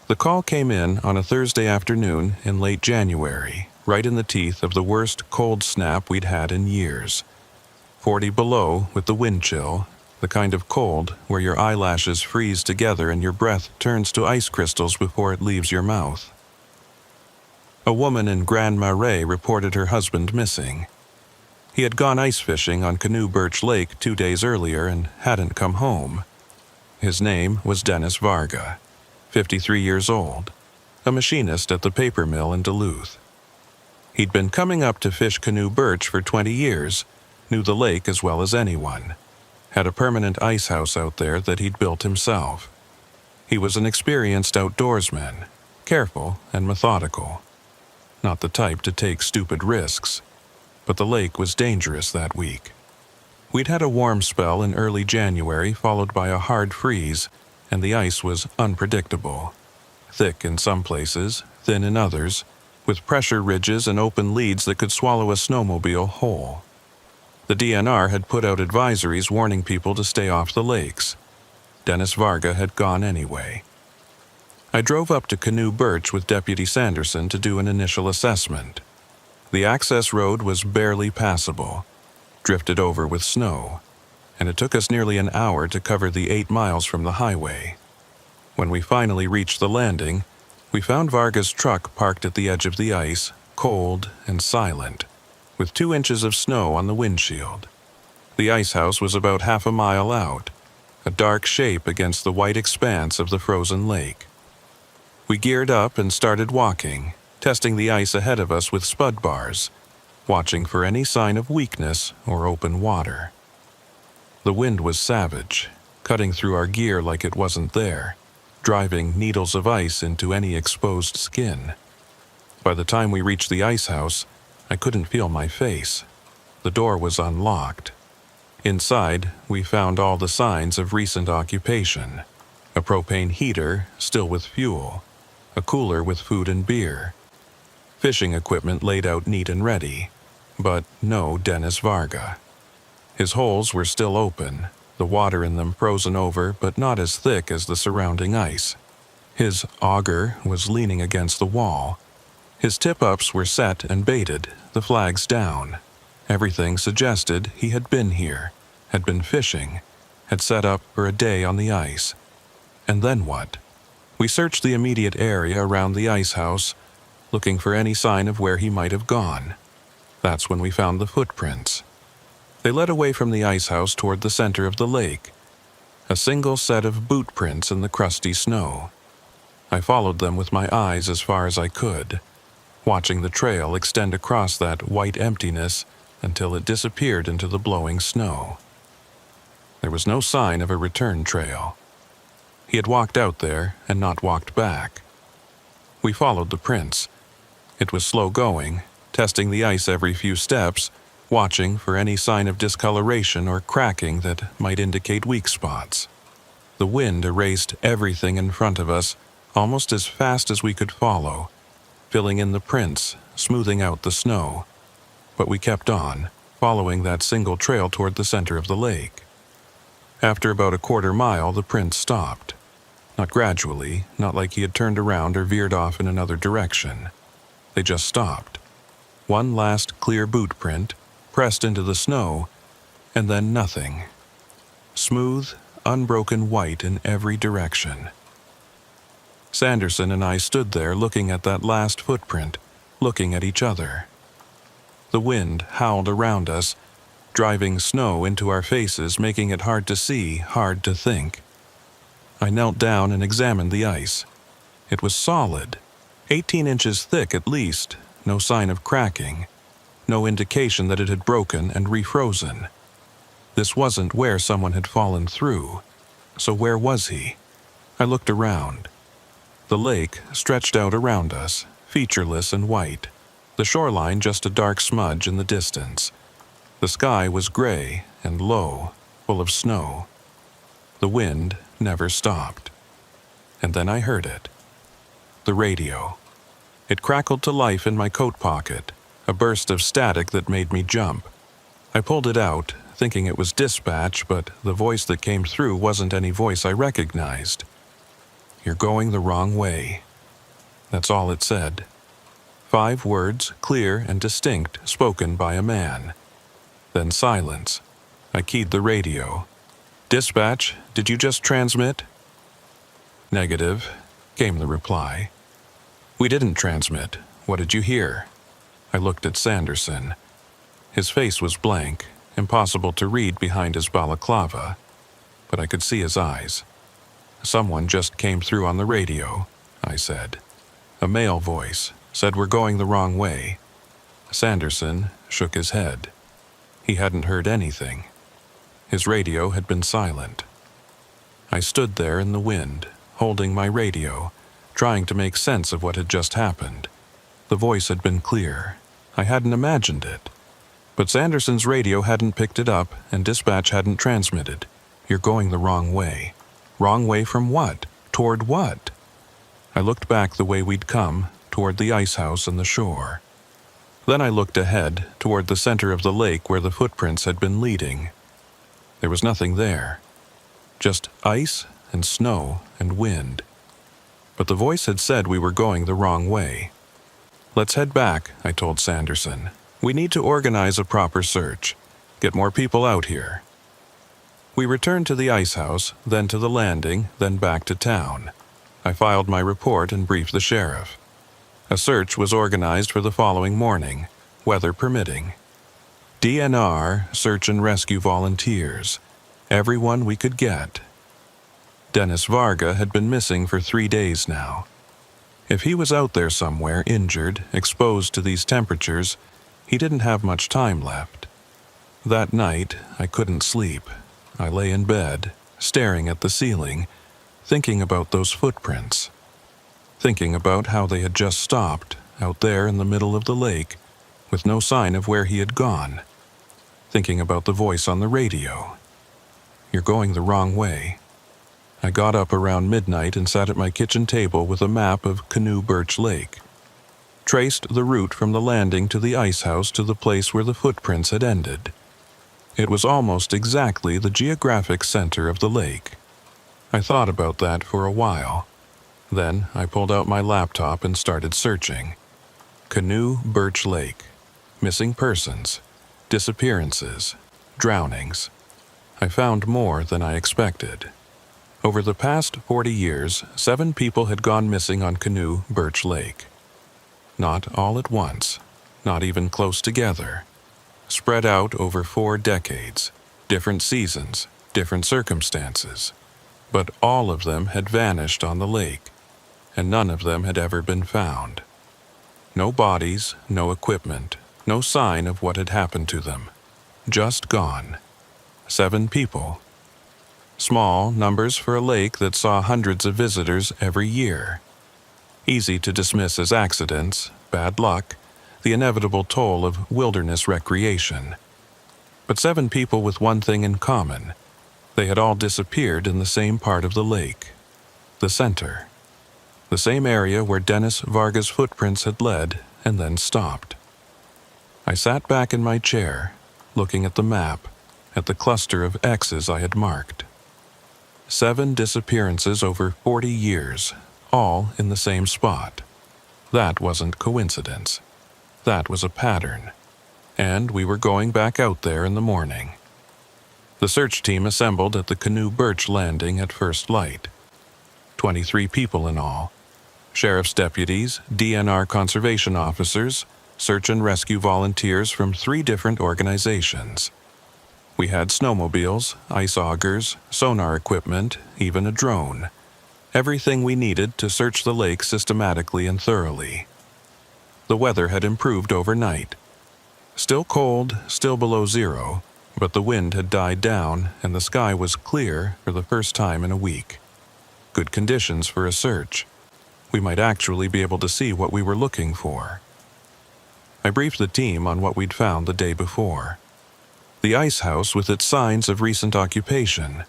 The call came in on a Thursday afternoon in late January, right in the teeth of the worst cold snap we'd had in years. 40 below with the wind chill, the kind of cold where your eyelashes freeze together and your breath turns to ice crystals before it leaves your mouth. A woman in Grand Marais reported her husband missing. He had gone ice fishing on Canoe Birch Lake 2 days earlier and hadn't come home. His name was Dennis Varga, 53 years old, a machinist at the paper mill in Duluth. He'd been coming up to fish Canoe Birch for 20 years, knew the lake as well as anyone, had a permanent ice house out there that he'd built himself. He was an experienced outdoorsman, careful and methodical. Not the type to take stupid risks, but the lake was dangerous that week. We'd had a warm spell in early January followed by a hard freeze, and the ice was unpredictable. Thick in some places, thin in others, with pressure ridges and open leads that could swallow a snowmobile whole. The DNR had put out advisories warning people to stay off the lakes. Dennis Varga had gone anyway. I drove up to Canoe Birch with Deputy Sanderson to do an initial assessment. The access road was barely passable, drifted over with snow, and it took us nearly an hour to cover the 8 miles from the highway. When we finally reached the landing, we found Varga's truck parked at the edge of the ice, cold and silent, with 2 inches of snow on the windshield. The ice house was about half a mile out, a dark shape against the white expanse of the frozen lake. We geared up and started walking, testing the ice ahead of us with spud bars, watching for any sign of weakness or open water. The wind was savage, cutting through our gear like it wasn't there, driving needles of ice into any exposed skin. By the time we reached the ice house, I couldn't feel my face. The door was unlocked. Inside, we found all the signs of recent occupation. A propane heater, still with fuel. A cooler with food and beer. Fishing equipment laid out neat and ready. But no Dennis Varga. His holes were still open, the water in them frozen over but not as thick as the surrounding ice. His auger was leaning against the wall. His tip-ups were set and baited, the flags down. Everything suggested he had been here, had been fishing, had set up for a day on the ice. And then what? We searched the immediate area around the ice house, looking for any sign of where he might have gone. That's when we found the footprints. They led away from the ice house toward the center of the lake. A single set of boot prints in the crusty snow. I followed them with my eyes as far as I could, watching the trail extend across that white emptiness until it disappeared into the blowing snow. There was no sign of a return trail. He had walked out there and not walked back. We followed the prints. It was slow going, testing the ice every few steps, watching for any sign of discoloration or cracking that might indicate weak spots. The wind erased everything in front of us almost as fast as we could follow, filling in the prints, smoothing out the snow. But we kept on, following that single trail toward the center of the lake. After about a quarter mile, the prints stopped. Not gradually, not like he had turned around or veered off in another direction. They just stopped. One last clear boot print, pressed into the snow, and then nothing. Smooth, unbroken white in every direction. Sanderson and I stood there looking at that last footprint, looking at each other. The wind howled around us, driving snow into our faces, making it hard to see, hard to think. I knelt down and examined the ice. It was solid, 18 inches thick at least, no sign of cracking, no indication that it had broken and refrozen. This wasn't where someone had fallen through. So where was he? I looked around. The lake stretched out around us, featureless and white. The shoreline just a dark smudge in the distance. The sky was gray and low, full of snow. The wind never stopped. And then I heard it. The radio. It crackled to life in my coat pocket, a burst of static that made me jump. I pulled it out, thinking it was dispatch, but the voice that came through wasn't any voice I recognized. "You're going the wrong way." That's all it said. 5 words, clear and distinct, spoken by a man. Then silence. I keyed the radio. "Dispatch, did you just transmit?" "Negative," came the reply. "We didn't transmit. What did you hear?" I looked at Sanderson. His face was blank, impossible to read behind his balaclava, but I could see his eyes. "Someone just came through on the radio," I said. A male voice said we're going the wrong way. Sanderson shook his head. He hadn't heard anything. His radio had been silent. I stood there in the wind, holding my radio, trying to make sense of what had just happened. The voice had been clear. I hadn't imagined it. But Sanderson's radio hadn't picked it up, and dispatch hadn't transmitted. "You're going the wrong way." Wrong way from what? Toward what? I looked back the way we'd come, toward the ice house and the shore. Then I looked ahead, toward the center of the lake where the footprints had been leading. There was nothing there. Just ice and snow and wind. But the voice had said we were going the wrong way. "Let's head back," I told Sanderson. "We need to organize a proper search. Get more people out here." We returned to the ice house, then to the landing, then back to town. I filed my report and briefed the sheriff. A search was organized for the following morning, weather permitting. DNR, search and rescue volunteers. Everyone we could get. Dennis Varga had been missing for 3 days now. If he was out there somewhere, injured, exposed to these temperatures, he didn't have much time left. That night, I couldn't sleep. I lay in bed, staring at the ceiling, thinking about those footprints. Thinking about how they had just stopped, out there in the middle of the lake, with no sign of where he had gone. Thinking about the voice on the radio. "You're going the wrong way." I got up around midnight and sat at my kitchen table with a map of Canoe Birch Lake. Traced the route from the landing to the ice house to the place where the footprints had ended. It was almost exactly the geographic center of the lake. I thought about that for a while. Then I pulled out my laptop and started searching. Canoe Birch Lake. Missing persons. Disappearances. Drownings. I found more than I expected. Over the past 40 years, 7 people had gone missing on Canoe Birch Lake. Not all at once. Not even close together. Spread out over 4 decades, different seasons, different circumstances. But all of them had vanished on the lake, and none of them had ever been found. No bodies, no equipment, no sign of what had happened to them. Just gone. 7 people. Small numbers for a lake that saw hundreds of visitors every year. Easy to dismiss as accidents, bad luck, the inevitable toll of wilderness recreation. But 7 people with one thing in common. They had all disappeared in the same part of the lake. The center. The same area where Dennis Varga's footprints had led and then stopped. I sat back in my chair, looking at the map, at the cluster of X's I had marked. 7 disappearances over 40 years, all in the same spot. That wasn't coincidence. That was a pattern. And we were going back out there in the morning. The search team assembled at the Canoe Birch landing at first light. 23 people in all. Sheriff's deputies, DNR conservation officers, search and rescue volunteers from 3 different organizations. We had snowmobiles, ice augers, sonar equipment, even a drone. Everything we needed to search the lake systematically and thoroughly. The weather had improved overnight. Still cold, still below zero, but the wind had died down and the sky was clear for the first time in a week. Good conditions for a search. We might actually be able to see what we were looking for. I briefed the team on what we'd found the day before. The ice house with its signs of recent occupation.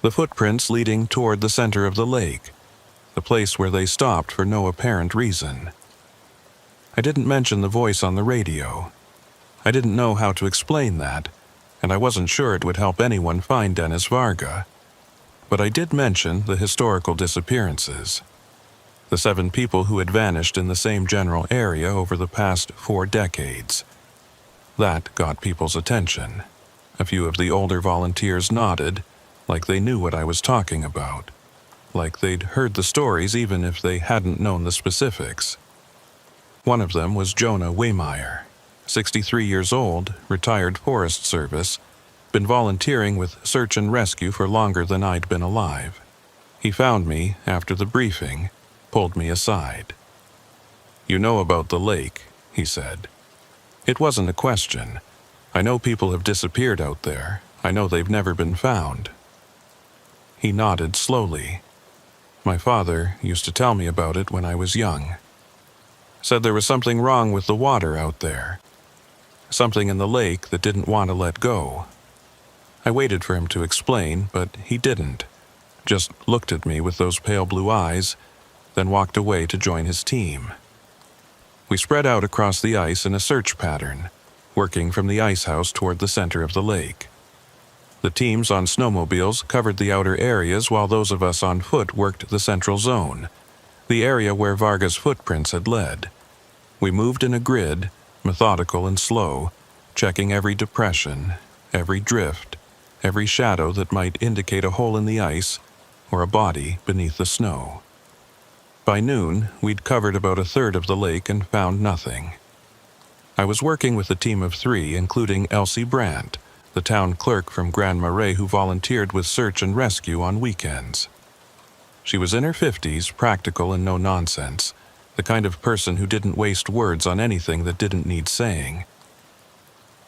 The footprints leading toward the center of the lake. The place where they stopped for no apparent reason. I didn't mention the voice on the radio. I didn't know how to explain that, and I wasn't sure it would help anyone find Dennis Varga. But I did mention the historical disappearances. The 7 people who had vanished in the same general area over the past 4 decades. That got people's attention. A few of the older volunteers nodded, like they knew what I was talking about. Like they'd heard the stories even if they hadn't known the specifics. One of them was Jonah Waymeyer, 63 years old, retired Forest Service, been volunteering with search and rescue for longer than I'd been alive. He found me after the briefing, pulled me aside. "You know about the lake," he said. It wasn't a question. I know people have disappeared out there. I know they've never been found. He nodded slowly. My father used to tell me about it when I was young. Said there was something wrong with the water out there. Something in the lake that didn't want to let go. I waited for him to explain, but he didn't. Just looked at me with those pale blue eyes, then walked away to join his team. We spread out across the ice in a search pattern, working from the ice house toward the center of the lake. The teams on snowmobiles covered the outer areas while those of us on foot worked the central zone, the area where Varga's footprints had led. We moved in a grid, methodical and slow, checking every depression, every drift, every shadow that might indicate a hole in the ice or a body beneath the snow. By noon, we'd covered about a third of the lake and found nothing. I was working with a team of 3, including Elsie Brandt, the town clerk from Grand Marais who volunteered with search and rescue on weekends. She was in her 50s, practical and no nonsense, the kind of person who didn't waste words on anything that didn't need saying.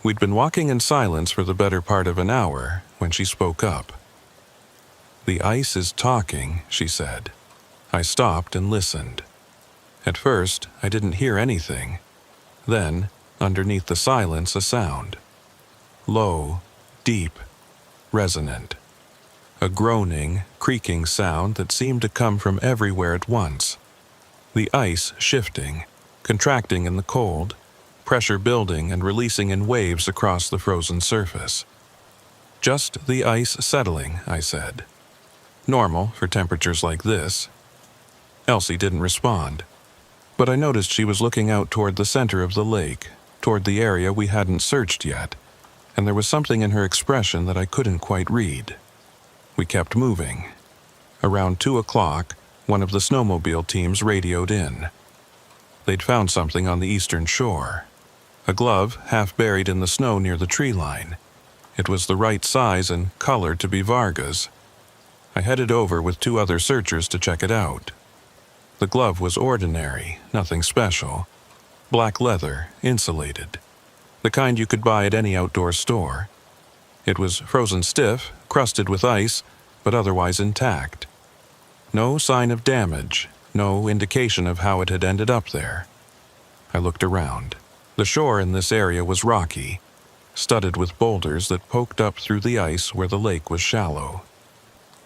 We'd been walking in silence for the better part of an hour when she spoke up. "The ice is talking," she said. I stopped and listened. At first, I didn't hear anything. Then, underneath the silence, a sound. Low, deep, resonant. A groaning, creaking sound that seemed to come from everywhere at once. The ice shifting, contracting in the cold, pressure building and releasing in waves across the frozen surface. "Just the ice settling," I said. "Normal for temperatures like this." Elsie didn't respond, but I noticed she was looking out toward the center of the lake, toward the area we hadn't searched yet, and there was something in her expression that I couldn't quite read. We kept moving. Around 2 o'clock, one of the snowmobile teams radioed in. They'd found something on the eastern shore. A glove half buried in the snow near the tree line. It was the right size and color to be Varga's. I headed over with 2 other searchers to check it out. The glove was ordinary, nothing special. Black leather, insulated. The kind you could buy at any outdoor store. It was frozen stiff, crusted with ice, but otherwise intact. No sign of damage, no indication of how it had ended up there. I looked around. The shore in this area was rocky, studded with boulders that poked up through the ice where the lake was shallow.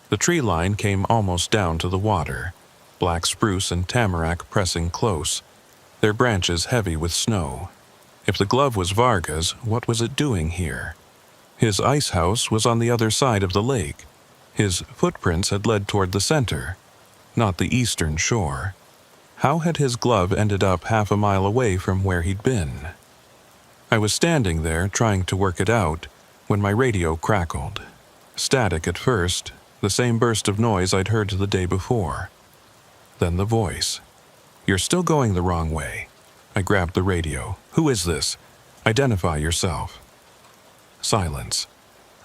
The tree line came almost down to the water, black spruce and tamarack pressing close, their branches heavy with snow. If the glove was Varga's, what was it doing here? His ice house was on the other side of the lake. His footprints had led toward the center, not the eastern shore. How had his glove ended up half a mile away from where he'd been? I was standing there trying to work it out when my radio crackled. Static at first, the same burst of noise I'd heard the day before. Then the voice. "You're still going the wrong way." I grabbed the radio. "Who is this? Identify yourself." Silence.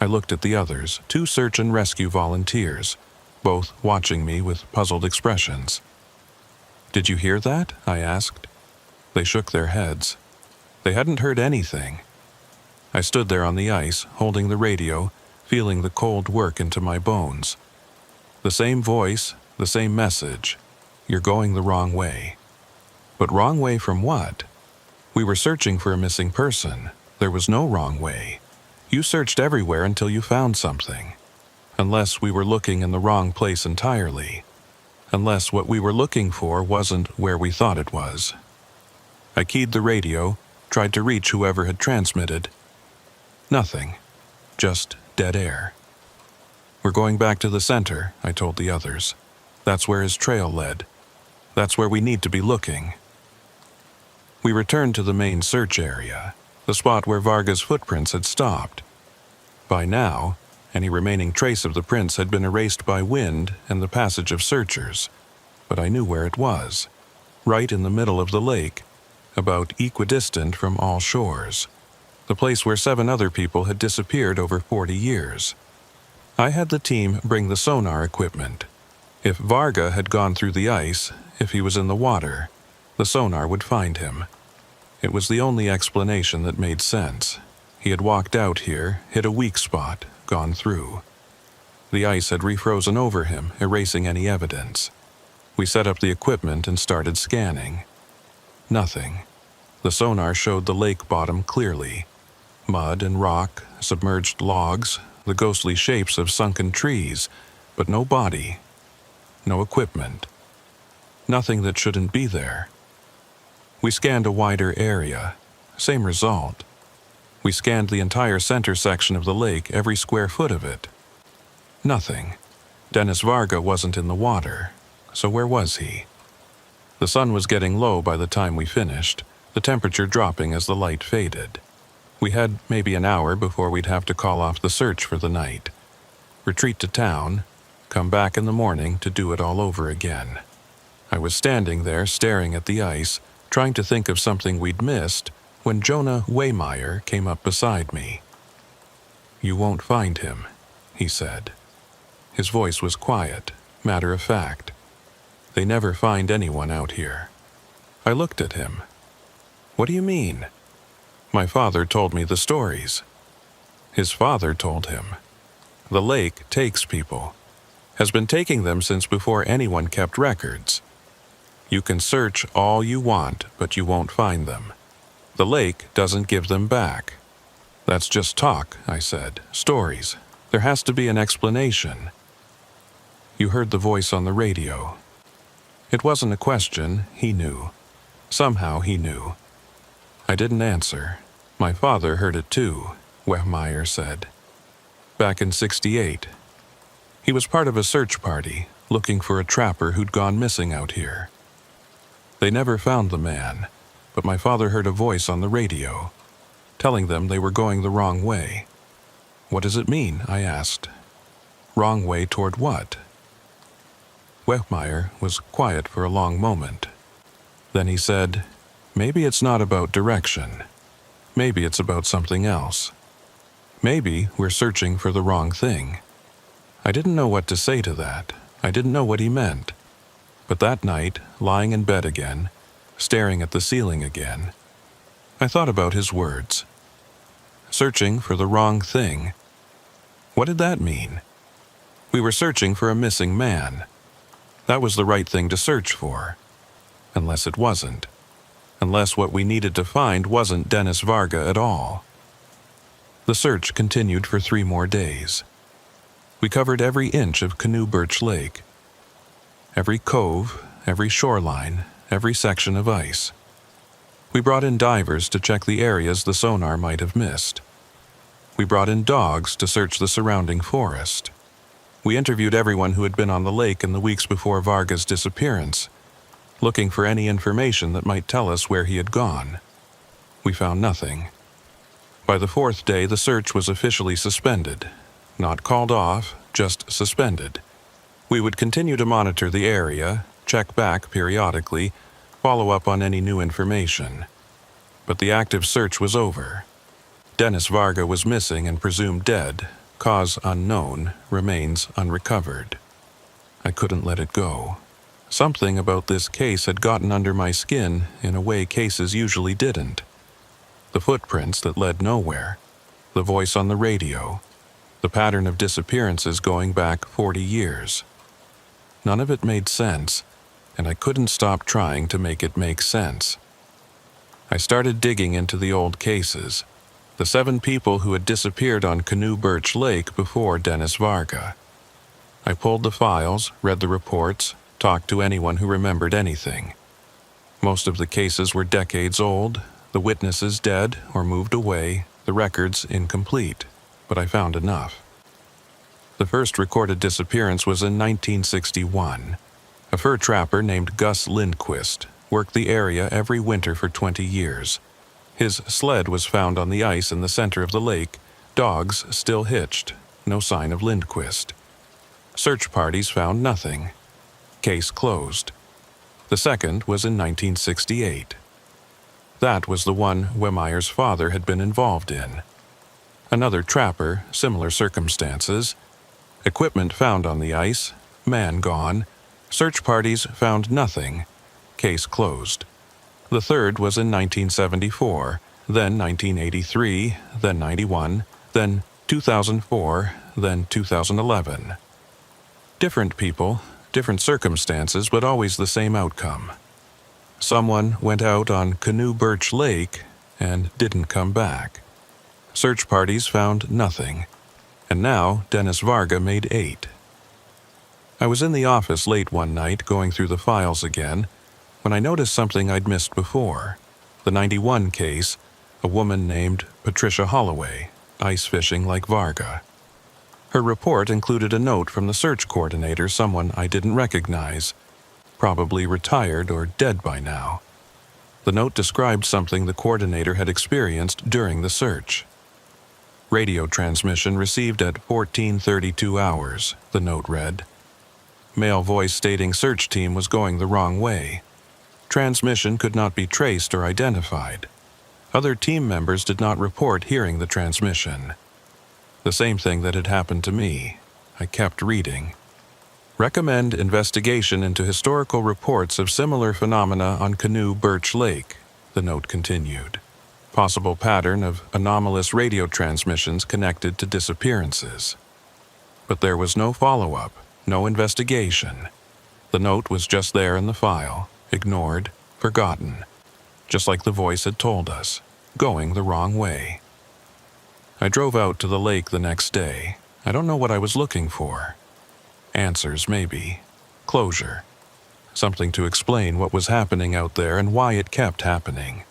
I looked at the others, 2 search and rescue volunteers, both watching me with puzzled expressions. "Did you hear that?" I asked. They shook their heads. They hadn't heard anything. I stood there on the ice, holding the radio, feeling the cold work into my bones. The same voice, the same message. "You're going the wrong way." But wrong way from what? We were searching for a missing person. There was no wrong way. You searched everywhere until you found something. Unless we were looking in the wrong place entirely. Unless what we were looking for wasn't where we thought it was. I keyed the radio, tried to reach whoever had transmitted. Nothing. Just dead air. "We're going back to the center," I told the others. "That's where his trail led. That's where we need to be looking." We returned to the main search area, the spot where Varga's footprints had stopped. By now, any remaining trace of the prints had been erased by wind and the passage of searchers, but I knew where it was, right in the middle of the lake, about equidistant from all shores, the place where 7 other people had disappeared over 40 years. I had the team bring the sonar equipment. If Varga had gone through the ice, if he was in the water, the sonar would find him. It was the only explanation that made sense. He had walked out here, hit a weak spot, gone through. The ice had refrozen over him, erasing any evidence. We set up the equipment and started scanning. Nothing. The sonar showed the lake bottom clearly. Mud and rock, submerged logs, the ghostly shapes of sunken trees, but no body. No equipment. Nothing that shouldn't be there. We scanned a wider area. Same result. We scanned the entire center section of the lake, every square foot of it. Nothing. Dennis Varga wasn't in the water. So where was he? The sun was getting low by the time we finished, the temperature dropping as the light faded. We had maybe an hour before we'd have to call off the search for the night. Retreat to town, come back in the morning to do it all over again. I was standing there staring at the ice, trying to think of something we'd missed, when Jonah Waymeyer came up beside me. "You won't find him," he said. His voice was quiet, matter of fact. "They never find anyone out here." I looked at him. "What do you mean?" My father told me the stories. His father told him. The lake takes people, has been taking them since before anyone kept records. You can search all you want, but you won't find them. The lake doesn't give them back. "That's just talk," I said. "Stories. There has to be an explanation." You heard the voice on the radio. It wasn't a question, he knew. Somehow he knew. I didn't answer. My father heard it too, Wehmeyer said. Back in '68. He was part of a search party, looking for a trapper who'd gone missing out here. They never found the man, but my father heard a voice on the radio, telling them they were going the wrong way. "What does it mean?" I asked. "Wrong way toward what?" Wehmeyer was quiet for a long moment. Then he said, "Maybe it's not about direction. Maybe it's about something else. Maybe we're searching for the wrong thing." I didn't know what to say to that. I didn't know what he meant. But that night, lying in bed again, staring at the ceiling again, I thought about his words. Searching for the wrong thing. What did that mean? We were searching for a missing man. That was the right thing to search for. Unless it wasn't. unless what we needed to find wasn't Dennis Varga at all. The search continued for 3 more days. We covered every inch of Canoe Birch Lake, every cove, every shoreline, every section of ice. We brought in divers to check the areas the sonar might have missed. We brought in dogs to search the surrounding forest. We interviewed everyone who had been on the lake in the weeks before Varga's disappearance, looking for any information that might tell us where he had gone. We found nothing. By the 4th day, the search was officially suspended. Not called off, just suspended. We would continue to monitor the area, check back periodically, follow up on any new information. But the active search was over. Dennis Varga was missing and presumed dead, cause unknown, remains unrecovered. I couldn't let it go. Something about this case had gotten under my skin in a way cases usually didn't. The footprints that led nowhere, the voice on the radio, the pattern of disappearances going back 40 years. None of it made sense, and I couldn't stop trying to make it make sense. I started digging into the old cases, the 7 people who had disappeared on Canoe Birch Lake before Dennis Varga. I pulled the files, read the reports, talked to anyone who remembered anything. Most of the cases were decades old, the witnesses dead or moved away, the records incomplete, but I found enough. The first recorded disappearance was in 1961. A fur trapper named Gus Lindquist worked the area every winter for 20 years. His sled was found on the ice in the center of the lake, dogs still hitched, no sign of Lindquist. Search parties found nothing. Case closed. The second was in 1968. That was the one Wemeyer's father had been involved in. Another trapper, similar circumstances. Equipment found on the ice, man gone. Search parties found nothing. Case closed. The third was in 1974, then 1983, then 91, then 2004, then 2011. Different people, different circumstances, but always the same outcome. Someone went out on Canoe Birch Lake and didn't come back. Search parties found nothing, and now Dennis Varga made 8. I was in the office late one night going through the files again when I noticed something I'd missed before. The 91 case, a woman named Patricia Holloway, ice fishing like Varga. Her report included a note from the search coordinator, someone I didn't recognize, probably retired or dead by now. The note described something the coordinator had experienced during the search. Radio transmission received at 14:32 hours, the note read. Male voice stating search team was going the wrong way. Transmission could not be traced or identified. Other team members did not report hearing the transmission. The same thing that had happened to me. I kept reading. Recommend investigation into historical reports of similar phenomena on Canoe Birch Lake, the note continued. Possible pattern of anomalous radio transmissions connected to disappearances. But there was no follow-up, no investigation. The note was just there in the file, ignored, forgotten, just like the voice had told us, going the wrong way. I drove out to the lake the next day. I don't know what I was looking for. Answers, maybe. Closure. Something to explain what was happening out there and why it kept happening.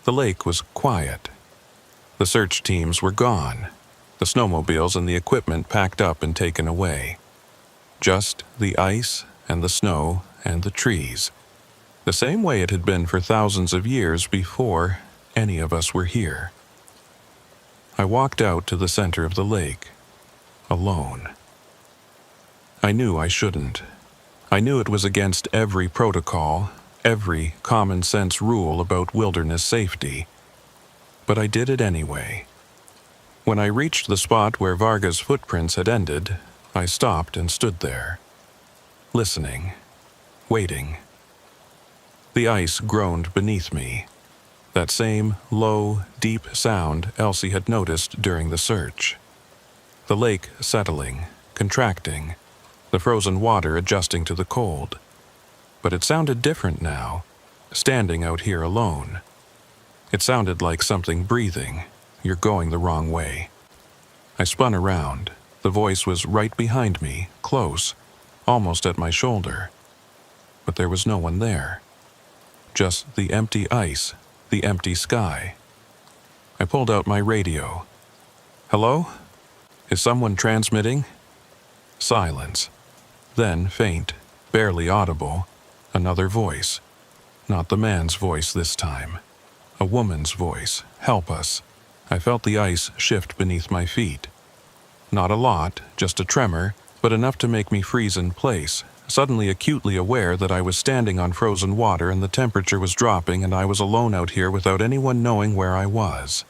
The lake was quiet. The search teams were gone. The snowmobiles and the equipment packed up and taken away. Just the ice and the snow and the trees. The same way it had been for thousands of years before any of us were here. I walked out to the center of the lake, alone. I knew I shouldn't. I knew it was against every protocol, every common sense rule about wilderness safety. But I did it anyway. When I reached the spot where Varga's footprints had ended, I stopped and stood there, listening, waiting. The ice groaned beneath me, that same low, deep sound Elsie had noticed during the search. The lake settling, contracting, the frozen water adjusting to the cold. But it sounded different now, standing out here alone. It sounded like something breathing. You're going the wrong way. I spun around. The voice was right behind me, close, almost at my shoulder. But there was no one there. Just the empty ice, the empty sky. I pulled out my radio. Hello? Is someone transmitting? Silence. Then faint, barely audible, another voice. Not the man's voice this time. A woman's voice. Help us. I felt the ice shift beneath my feet. Not a lot, just a tremor, but enough to make me freeze in place, suddenly acutely aware that I was standing on frozen water and the temperature was dropping and I was alone out here without anyone knowing where I was.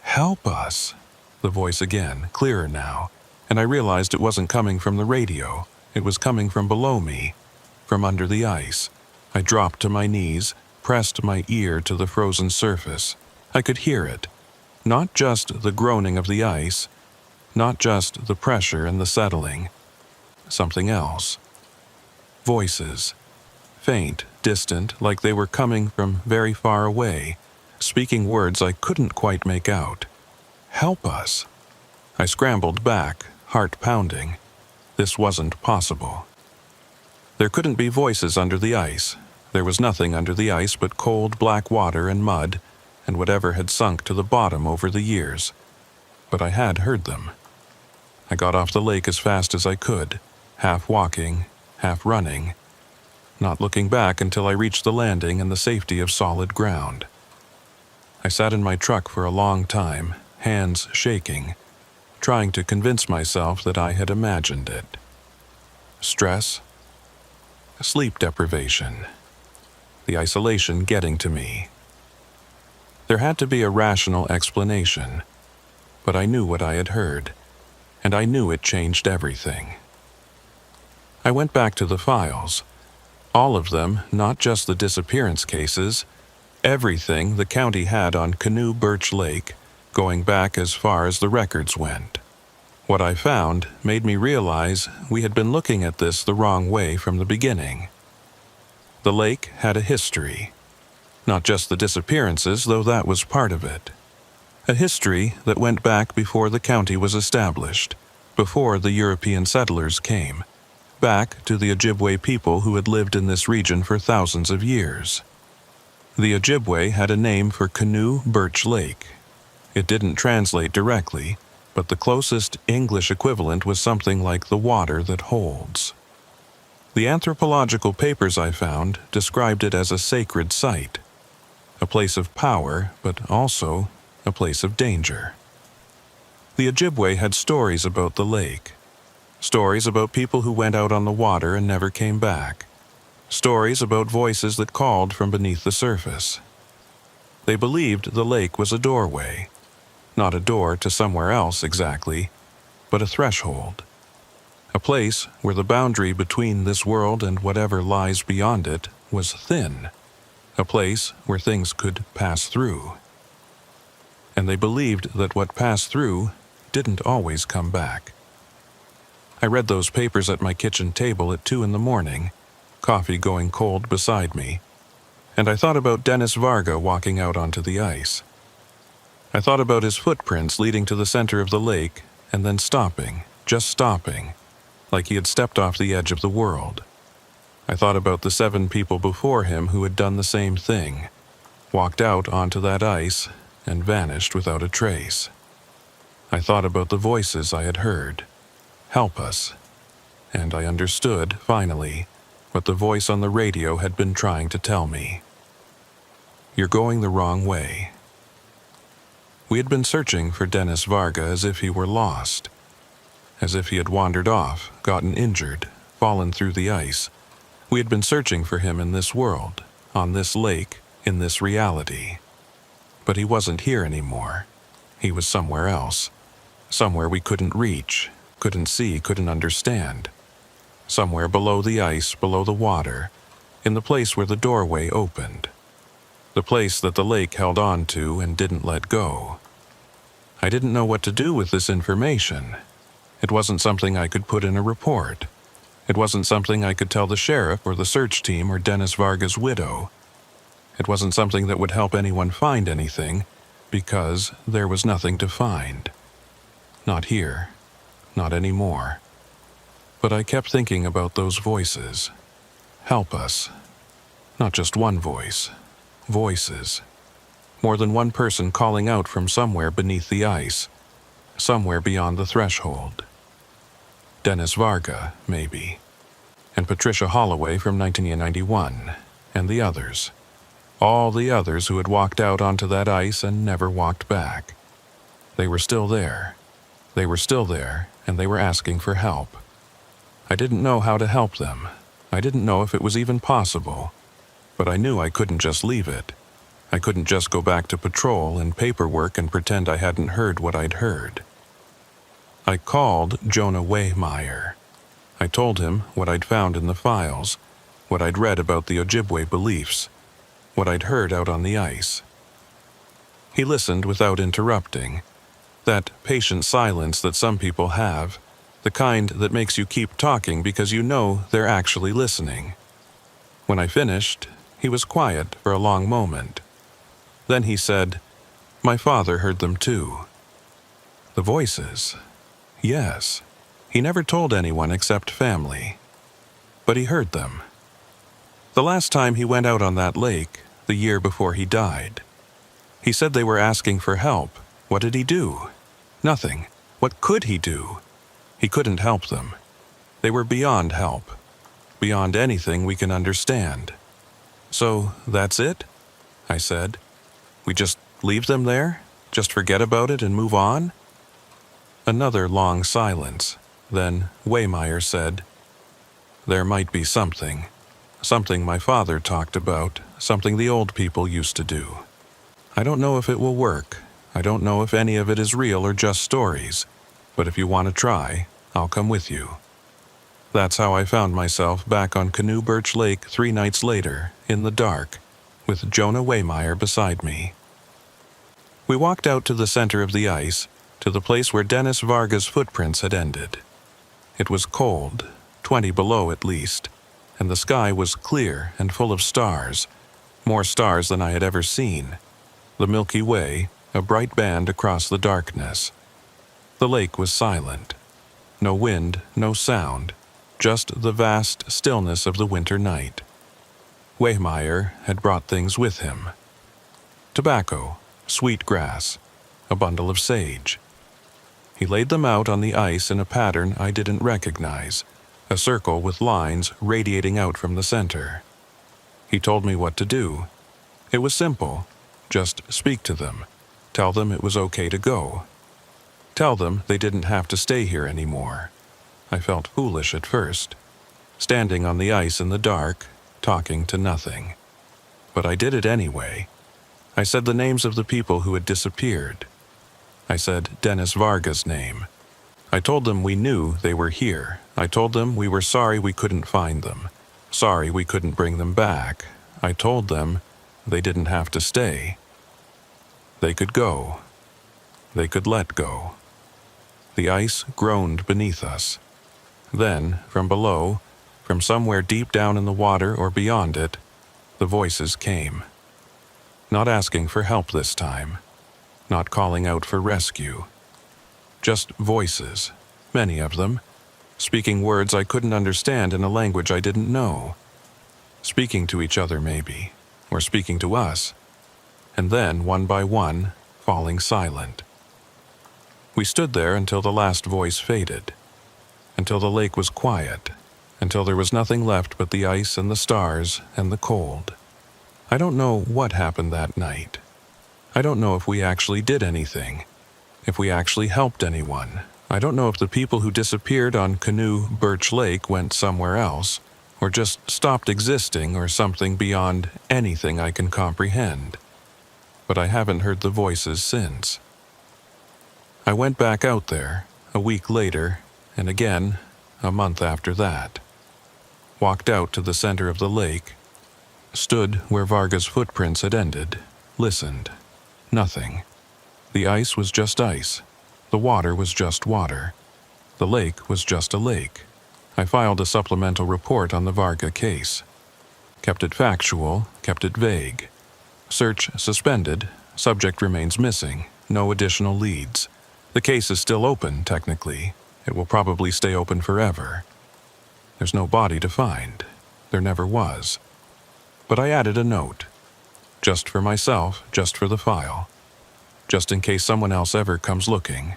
Help us. The voice again, clearer now, and I realized it wasn't coming from the radio. It was coming from below me, from under the ice. I dropped to my knees, pressed my ear to the frozen surface. I could hear it. Not just the groaning of the ice, not just the pressure and the settling. Something else. Voices. Faint, distant, like they were coming from very far away, speaking words I couldn't quite make out. Help us. I scrambled back, heart pounding. This wasn't possible. There couldn't be voices under the ice. There was nothing under the ice but cold black water and mud, and whatever had sunk to the bottom over the years. But I had heard them. I got off the lake as fast as I could, half walking, half running, not looking back until I reached the landing and the safety of solid ground. I sat in my truck for a long time, hands shaking, trying to convince myself that I had imagined it. Stress, sleep deprivation, the isolation getting to me. There had to be a rational explanation, but I knew what I had heard, and I knew it changed everything. I went back to the files. All of them, not just the disappearance cases, everything the county had on Canoe Birch Lake, going back as far as the records went. What I found made me realize we had been looking at this the wrong way from the beginning. The lake had a history. Not just the disappearances, though that was part of it. A history that went back before the county was established, before the European settlers came, back to the Ojibwe people who had lived in this region for thousands of years. The Ojibwe had a name for Canoe Birch Lake. It didn't translate directly, but the closest English equivalent was something like the water that holds. The anthropological papers I found described it as a sacred site, a place of power, but also a place of danger. The Ojibwe had stories about the lake, stories about people who went out on the water and never came back, stories about voices that called from beneath the surface. They believed the lake was a doorway, not a door to somewhere else exactly, but a threshold, a place where the boundary between this world and whatever lies beyond it was thin, a place where things could pass through. And they believed that what passed through didn't always come back. I read those papers at my kitchen table at 2 a.m, coffee going cold beside me, and I thought about Dennis Varga walking out onto the ice. I thought about his footprints leading to the center of the lake and then stopping, just stopping, like he had stepped off the edge of the world. I thought about the 7 people before him who had done the same thing, walked out onto that ice and vanished without a trace. I thought about the voices I had heard. Help us. And I understood, finally, what the voice on the radio had been trying to tell me. You're going the wrong way. We had been searching for Dennis Varga as if he were lost, as if he had wandered off, gotten injured, fallen through the ice. We had been searching for him in this world, on this lake, in this reality. But he wasn't here anymore. He was somewhere else. Somewhere we couldn't reach, couldn't see, couldn't understand. Somewhere below the ice, below the water, in the place where the doorway opened. The place that the lake held on to and didn't let go. I didn't know what to do with this information. It wasn't something I could put in a report. It wasn't something I could tell the sheriff or the search team or Dennis Varga's widow. It wasn't something that would help anyone find anything, because there was nothing to find. Not here. Not anymore. But I kept thinking about those voices. Help us. Not just one voice. Voices. More than one person calling out from somewhere beneath the ice. Somewhere beyond the threshold. Dennis Varga, maybe. And Patricia Holloway from 1991. And the others. All the others who had walked out onto that ice and never walked back. They were still there. They were still there, and they were asking for help. I didn't know how to help them. I didn't know if it was even possible. But I knew I couldn't just leave it. I couldn't just go back to patrol and paperwork and pretend I hadn't heard what I'd heard. I called Jonah Waymeyer. I told him what I'd found in the files, what I'd read about the Ojibwe beliefs, what I'd heard out on the ice. He listened without interrupting. That patient silence that some people have, the kind that makes you keep talking because you know they're actually listening. When I finished, he was quiet for a long moment. Then he said, "My father heard them too." The voices. Yes. He never told anyone except family. But he heard them. The last time he went out on that lake, the year before he died, he said they were asking for help. What did he do? Nothing. What could he do? He couldn't help them. They were beyond help. Beyond anything we can understand. "So, that's it?" I said. "We just leave them there? Just forget about it and move on?" Another long silence. Then Waymeyer said, "There might be something. Something my father talked about, something the old people used to do. I don't know if it will work. I don't know if any of it is real or just stories. But if you want to try, I'll come with you." That's how I found myself back on Canoe Birch Lake 3 nights later, in the dark, with Jonah Waymeyer beside me. We walked out to the center of the ice, to the place where Dennis Varga's footprints had ended. It was cold, 20 below at least, and the sky was clear and full of stars, more stars than I had ever seen. The Milky Way, a bright band across the darkness. The lake was silent. No wind, no sound, just the vast stillness of the winter night. Waymeyer had brought things with him. Tobacco, sweet grass, a bundle of sage. He laid them out on the ice in a pattern I didn't recognize, a circle with lines radiating out from the center. He told me what to do. It was simple. Just speak to them. Tell them it was okay to go. Tell them they didn't have to stay here anymore. I felt foolish at first, standing on the ice in the dark, talking to nothing. But I did it anyway. I said the names of the people who had disappeared. I said Dennis Varga's name. I told them we knew they were here. I told them we were sorry we couldn't find them. Sorry we couldn't bring them back. I told them they didn't have to stay. They could go. They could let go. The ice groaned beneath us. Then, from below, from somewhere deep down in the water or beyond it, the voices came. Not asking for help this time. Not calling out for rescue. Just voices, many of them, speaking words I couldn't understand in a language I didn't know. Speaking to each other maybe, or speaking to us. And then, one by one, falling silent. We stood there until the last voice faded, until the lake was quiet, until there was nothing left but the ice and the stars and the cold. I don't know what happened that night. I don't know if we actually did anything, if we actually helped anyone. I don't know if the people who disappeared on Canoe Birch Lake went somewhere else, or just stopped existing or something beyond anything I can comprehend. But I haven't heard the voices since. I went back out there, a week later, and again, a month after that. Walked out to the center of the lake, stood where Varga's footprints had ended, listened. Nothing. The ice was just ice. The water was just water. The lake was just a lake. I filed a supplemental report on the Varga case. Kept it factual, kept it vague. Search suspended. Subject remains missing. No additional leads. The case is still open, technically. It will probably stay open forever. There's no body to find. There never was. But I added a note. Just for myself, just for the file. Just in case someone else ever comes looking.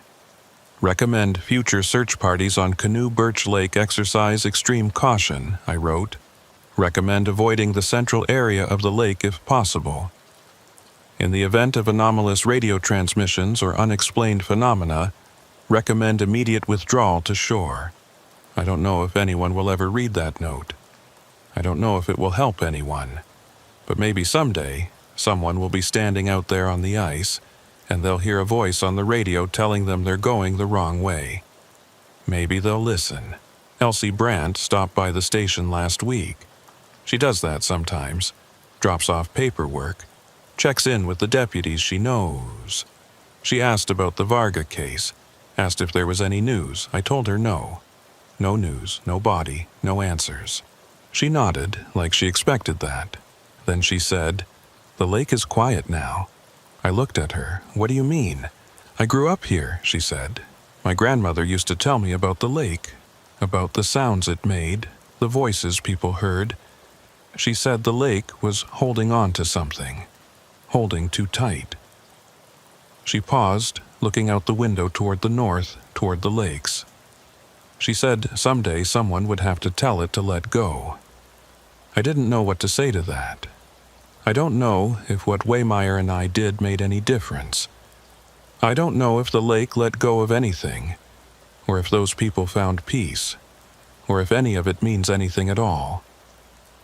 Recommend future search parties on Canoe Birch Lake exercise extreme caution, I wrote. Recommend avoiding the central area of the lake if possible. In the event of anomalous radio transmissions or unexplained phenomena, recommend immediate withdrawal to shore. I don't know if anyone will ever read that note. I don't know if it will help anyone. But maybe someday, someone will be standing out there on the ice, and they'll hear a voice on the radio telling them they're going the wrong way. Maybe they'll listen. Elsie Brandt stopped by the station last week. She does that sometimes, drops off paperwork, checks in with the deputies she knows. She asked about the Varga case, asked if there was any news. I told her no. No news, no body, no answers. She nodded, like she expected that. Then she said, "The lake is quiet now." I looked at her. "What do you mean?" "I grew up here," she said. "My grandmother used to tell me about the lake, about the sounds it made, the voices people heard. She said the lake was holding on to something, holding too tight." She paused, looking out the window toward the north, toward the lakes. She said someday someone would have to tell it to let go. I didn't know what to say to that. I don't know if what Waymeyer and I did made any difference. I don't know if the lake let go of anything, or if those people found peace, or if any of it means anything at all.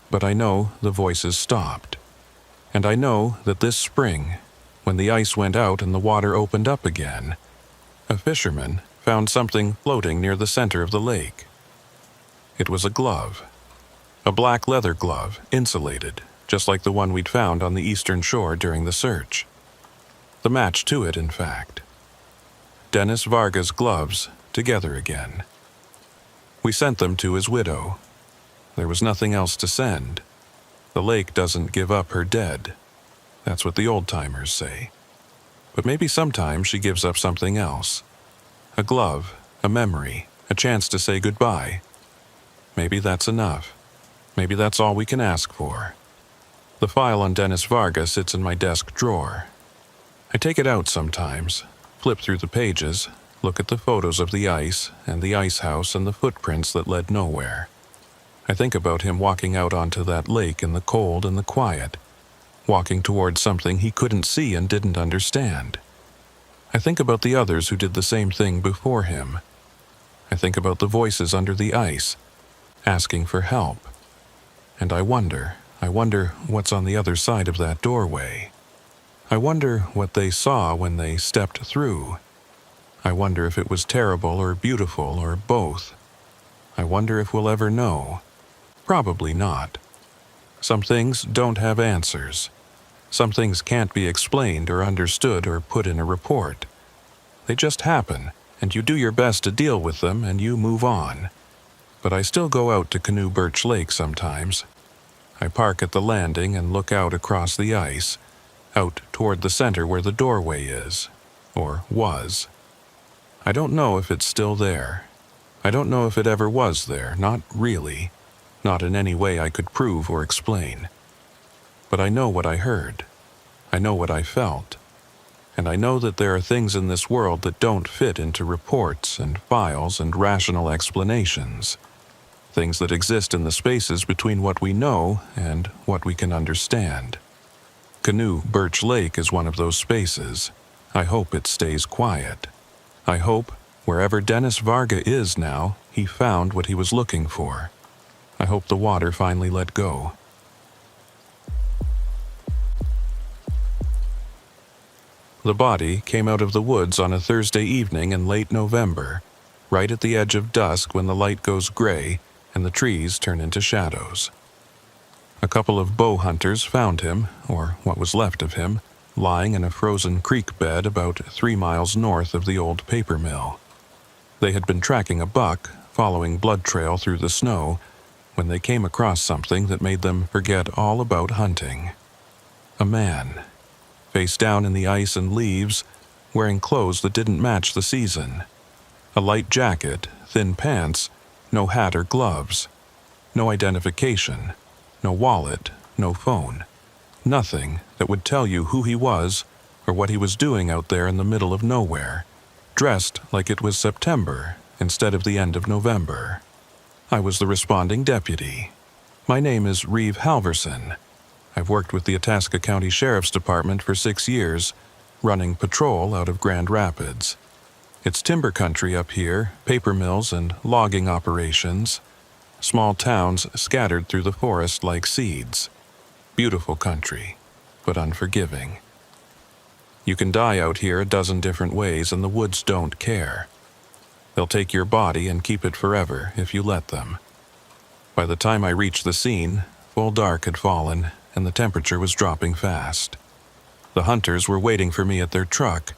But I know the voices stopped. And I know that this spring, when the ice went out and the water opened up again, a fisherman found something floating near the center of the lake. It was a glove. A black leather glove, insulated, just like the one we'd found on the eastern shore during the search. The match to it, in fact. Dennis Varga's gloves, together again. We sent them to his widow. There was nothing else to send. The lake doesn't give up her dead. That's what the old-timers say. But maybe sometimes she gives up something else. A glove, a memory, a chance to say goodbye. Maybe that's enough. Maybe that's all we can ask for. The file on Dennis Varga sits in my desk drawer. I take it out sometimes, flip through the pages, look at the photos of the ice and the ice house and the footprints that led nowhere. I think about him walking out onto that lake in the cold and the quiet, walking towards something he couldn't see and didn't understand. I think about the others who did the same thing before him. I think about the voices under the ice, asking for help. And I wonder what's on the other side of that doorway. I wonder what they saw when they stepped through. I wonder if it was terrible or beautiful or both. I wonder if we'll ever know. Probably not. Some things don't have answers. Some things can't be explained or understood or put in a report. They just happen, and you do your best to deal with them and you move on. But I still go out to Canoe Birch Lake sometimes. I park at the landing and look out across the ice, out toward the center where the doorway is, or was. I don't know if it's still there. I don't know if it ever was there, not really, not in any way I could prove or explain. But I know what I heard. I know what I felt. And I know that there are things in this world that don't fit into reports and files and rational explanations. Things that exist in the spaces between what we know and what we can understand. Canoe Birch Lake is one of those spaces. I hope it stays quiet. I hope, wherever Dennis Varga is now, he found what he was looking for. I hope the water finally let go. The body came out of the woods on a Thursday evening in late November, right at the edge of dusk when the light goes gray and the trees turn into shadows. A couple of bow hunters found him, or what was left of him, lying in a frozen creek bed about 3 miles north of the old paper mill. They had been tracking a buck, following blood trail through the snow, when they came across something that made them forget all about hunting. A man, face down in the ice and leaves, wearing clothes that didn't match the season. A light jacket, thin pants, no hat or gloves. No identification, no wallet, no phone. Nothing that would tell you who he was or what he was doing out there in the middle of nowhere, dressed like it was September instead of the end of November. I was the responding deputy. My name is Reeve Halverson. I've worked with the Itasca County Sheriff's Department for 6 years, running patrol out of Grand Rapids. It's timber country up here, paper mills and logging operations. Small towns scattered through the forest like seeds. Beautiful country, but unforgiving. You can die out here a dozen different ways and the woods don't care. They'll take your body and keep it forever if you let them. By the time I reached the scene, full dark had fallen and the temperature was dropping fast. The hunters were waiting for me at their truck.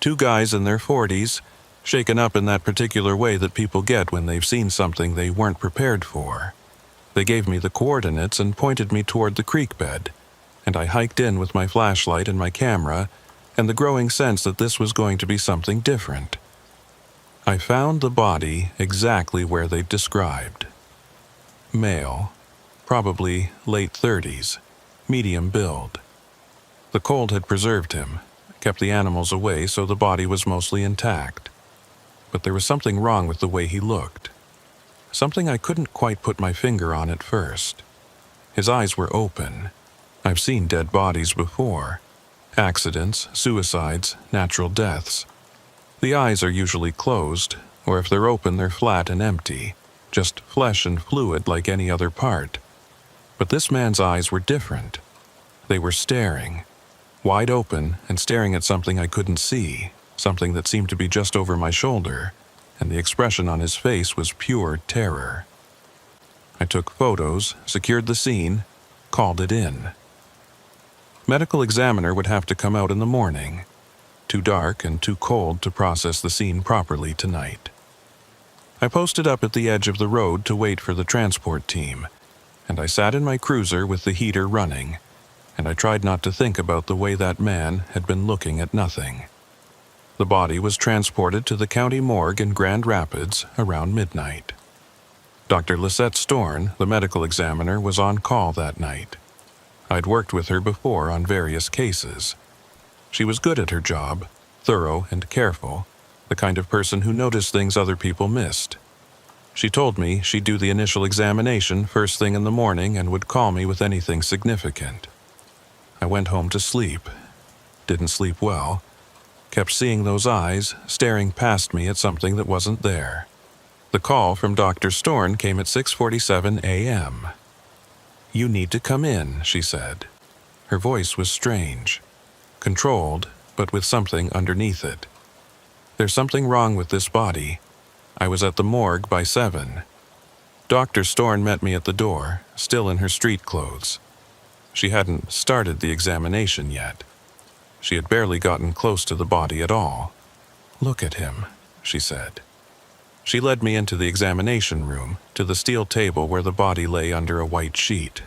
2 guys in their 40s, shaken up in that particular way that people get when they've seen something they weren't prepared for. They gave me the coordinates and pointed me toward the creek bed, and I hiked in with my flashlight and my camera and the growing sense that this was going to be something different. I found the body exactly where they'd described. Male, probably late 30s, medium build. The cold had preserved him, kept the animals away so the body was mostly intact. But there was something wrong with the way he looked. Something I couldn't quite put my finger on at first. His eyes were open. I've seen dead bodies before. Accidents, suicides, natural deaths. The eyes are usually closed, or if they're open they're flat and empty, just flesh and fluid like any other part. But this man's eyes were different. They were staring, wide open and staring at something I couldn't see, something that seemed to be just over my shoulder, and the expression on his face was pure terror. I took photos, secured the scene, called it in. Medical examiner would have to come out in the morning. Too dark and too cold to process the scene properly tonight. I posted up at the edge of the road to wait for the transport team, and I sat in my cruiser with the heater running, and I tried not to think about the way that man had been looking at nothing. The body was transported to the county morgue in Grand Rapids around midnight. Dr. Lisette Storn, the medical examiner, was on call that night. I'd worked with her before on various cases. She was good at her job, thorough and careful, the kind of person who noticed things other people missed. She told me she'd do the initial examination first thing in the morning and would call me with anything significant. I went home to sleep. Didn't sleep well. Kept seeing those eyes staring past me at something that wasn't there. The call from Dr. Storn came at 6:47 a.m. "You need to come in," she said. Her voice was strange, controlled, but with something underneath it. "There's something wrong with this body." I was at the morgue by 7. Dr. Storn met me at the door, still in her street clothes. She hadn't started the examination yet. She had barely gotten close to the body at all. "Look at him," she said. She led me into the examination room, to the steel table where the body lay under a white sheet.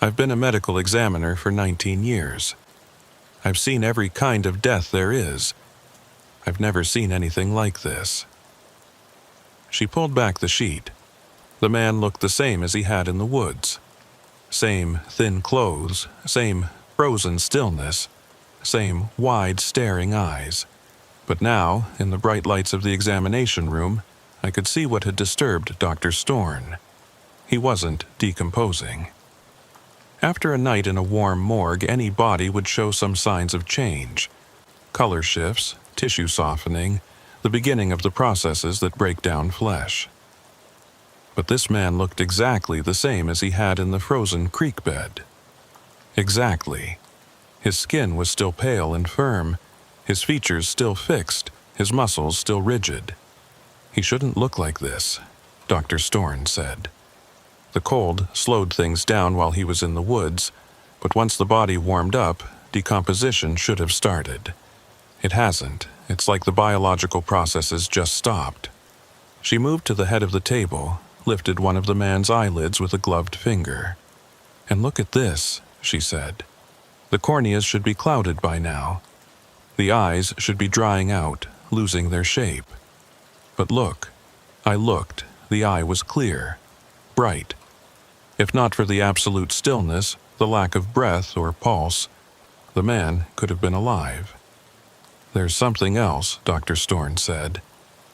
I've been a medical examiner for 19 years. I've seen every kind of death there is. I've never seen anything like this. She pulled back the sheet. The man looked the same as he had in the woods. Same thin clothes, same frozen stillness, same wide staring eyes. But now, in the bright lights of the examination room, I could see what had disturbed Dr. Storn. He wasn't decomposing. After a night in a warm morgue, any body would show some signs of change. Color shifts, tissue softening, the beginning of the processes that break down flesh. But this man looked exactly the same as he had in the frozen creek bed. Exactly. His skin was still pale and firm, his features still fixed, his muscles still rigid. He shouldn't look like this, Dr. Storn said. The cold slowed things down while he was in the woods, but once the body warmed up, decomposition should have started. It hasn't. It's like the biological processes just stopped. She moved to the head of the table, lifted one of the man's eyelids with a gloved finger. "And look at this," she said. The corneas should be clouded by now. The eyes should be drying out, losing their shape. But look, I looked, the eye was clear, bright. If not for the absolute stillness, the lack of breath or pulse, the man could have been alive. There's something else, Dr. Storn said.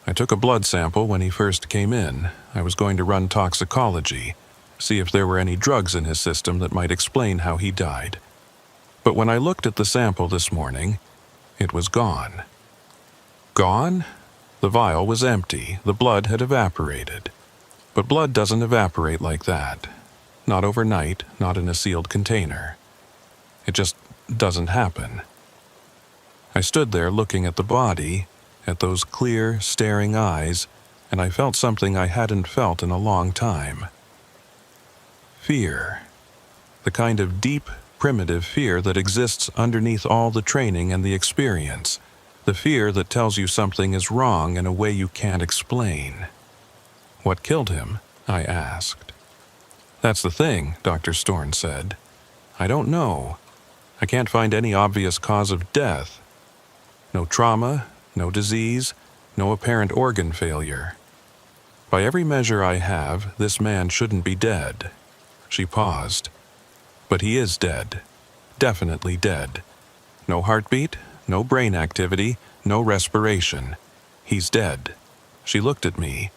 I took a blood sample when he first came in. I was going to run toxicology, see if there were any drugs in his system that might explain how he died. But when I looked at the sample this morning, it was gone. Gone? The vial was empty, the blood had evaporated. But blood doesn't evaporate like that. Not overnight, not in a sealed container. It just doesn't happen. I stood there looking at the body, at those clear, staring eyes, and I felt something I hadn't felt in a long time. Fear. The kind of deep, primitive fear that exists underneath all the training and the experience. The fear that tells you something is wrong in a way you can't explain. What killed him? I asked. That's the thing, Dr. Storn said. I don't know. I can't find any obvious cause of death. No trauma, no disease, no apparent organ failure. By every measure I have, this man shouldn't be dead. She paused. But he is dead. Definitely dead. No heartbeat, no brain activity, no respiration. He's dead. She looked at me,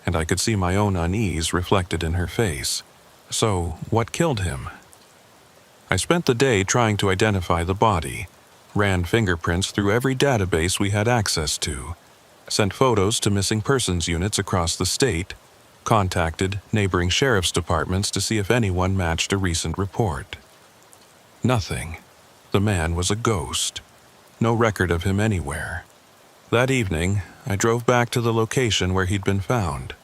and I could see my own unease reflected in her face. So, what killed him? I spent the day trying to identify the body, ran fingerprints through every database we had access to, sent photos to missing persons units across the state, contacted neighboring sheriff's departments to see if anyone matched a recent report. Nothing. The man was a ghost. No record of him anywhere. That evening, I drove back to the location where he'd been found.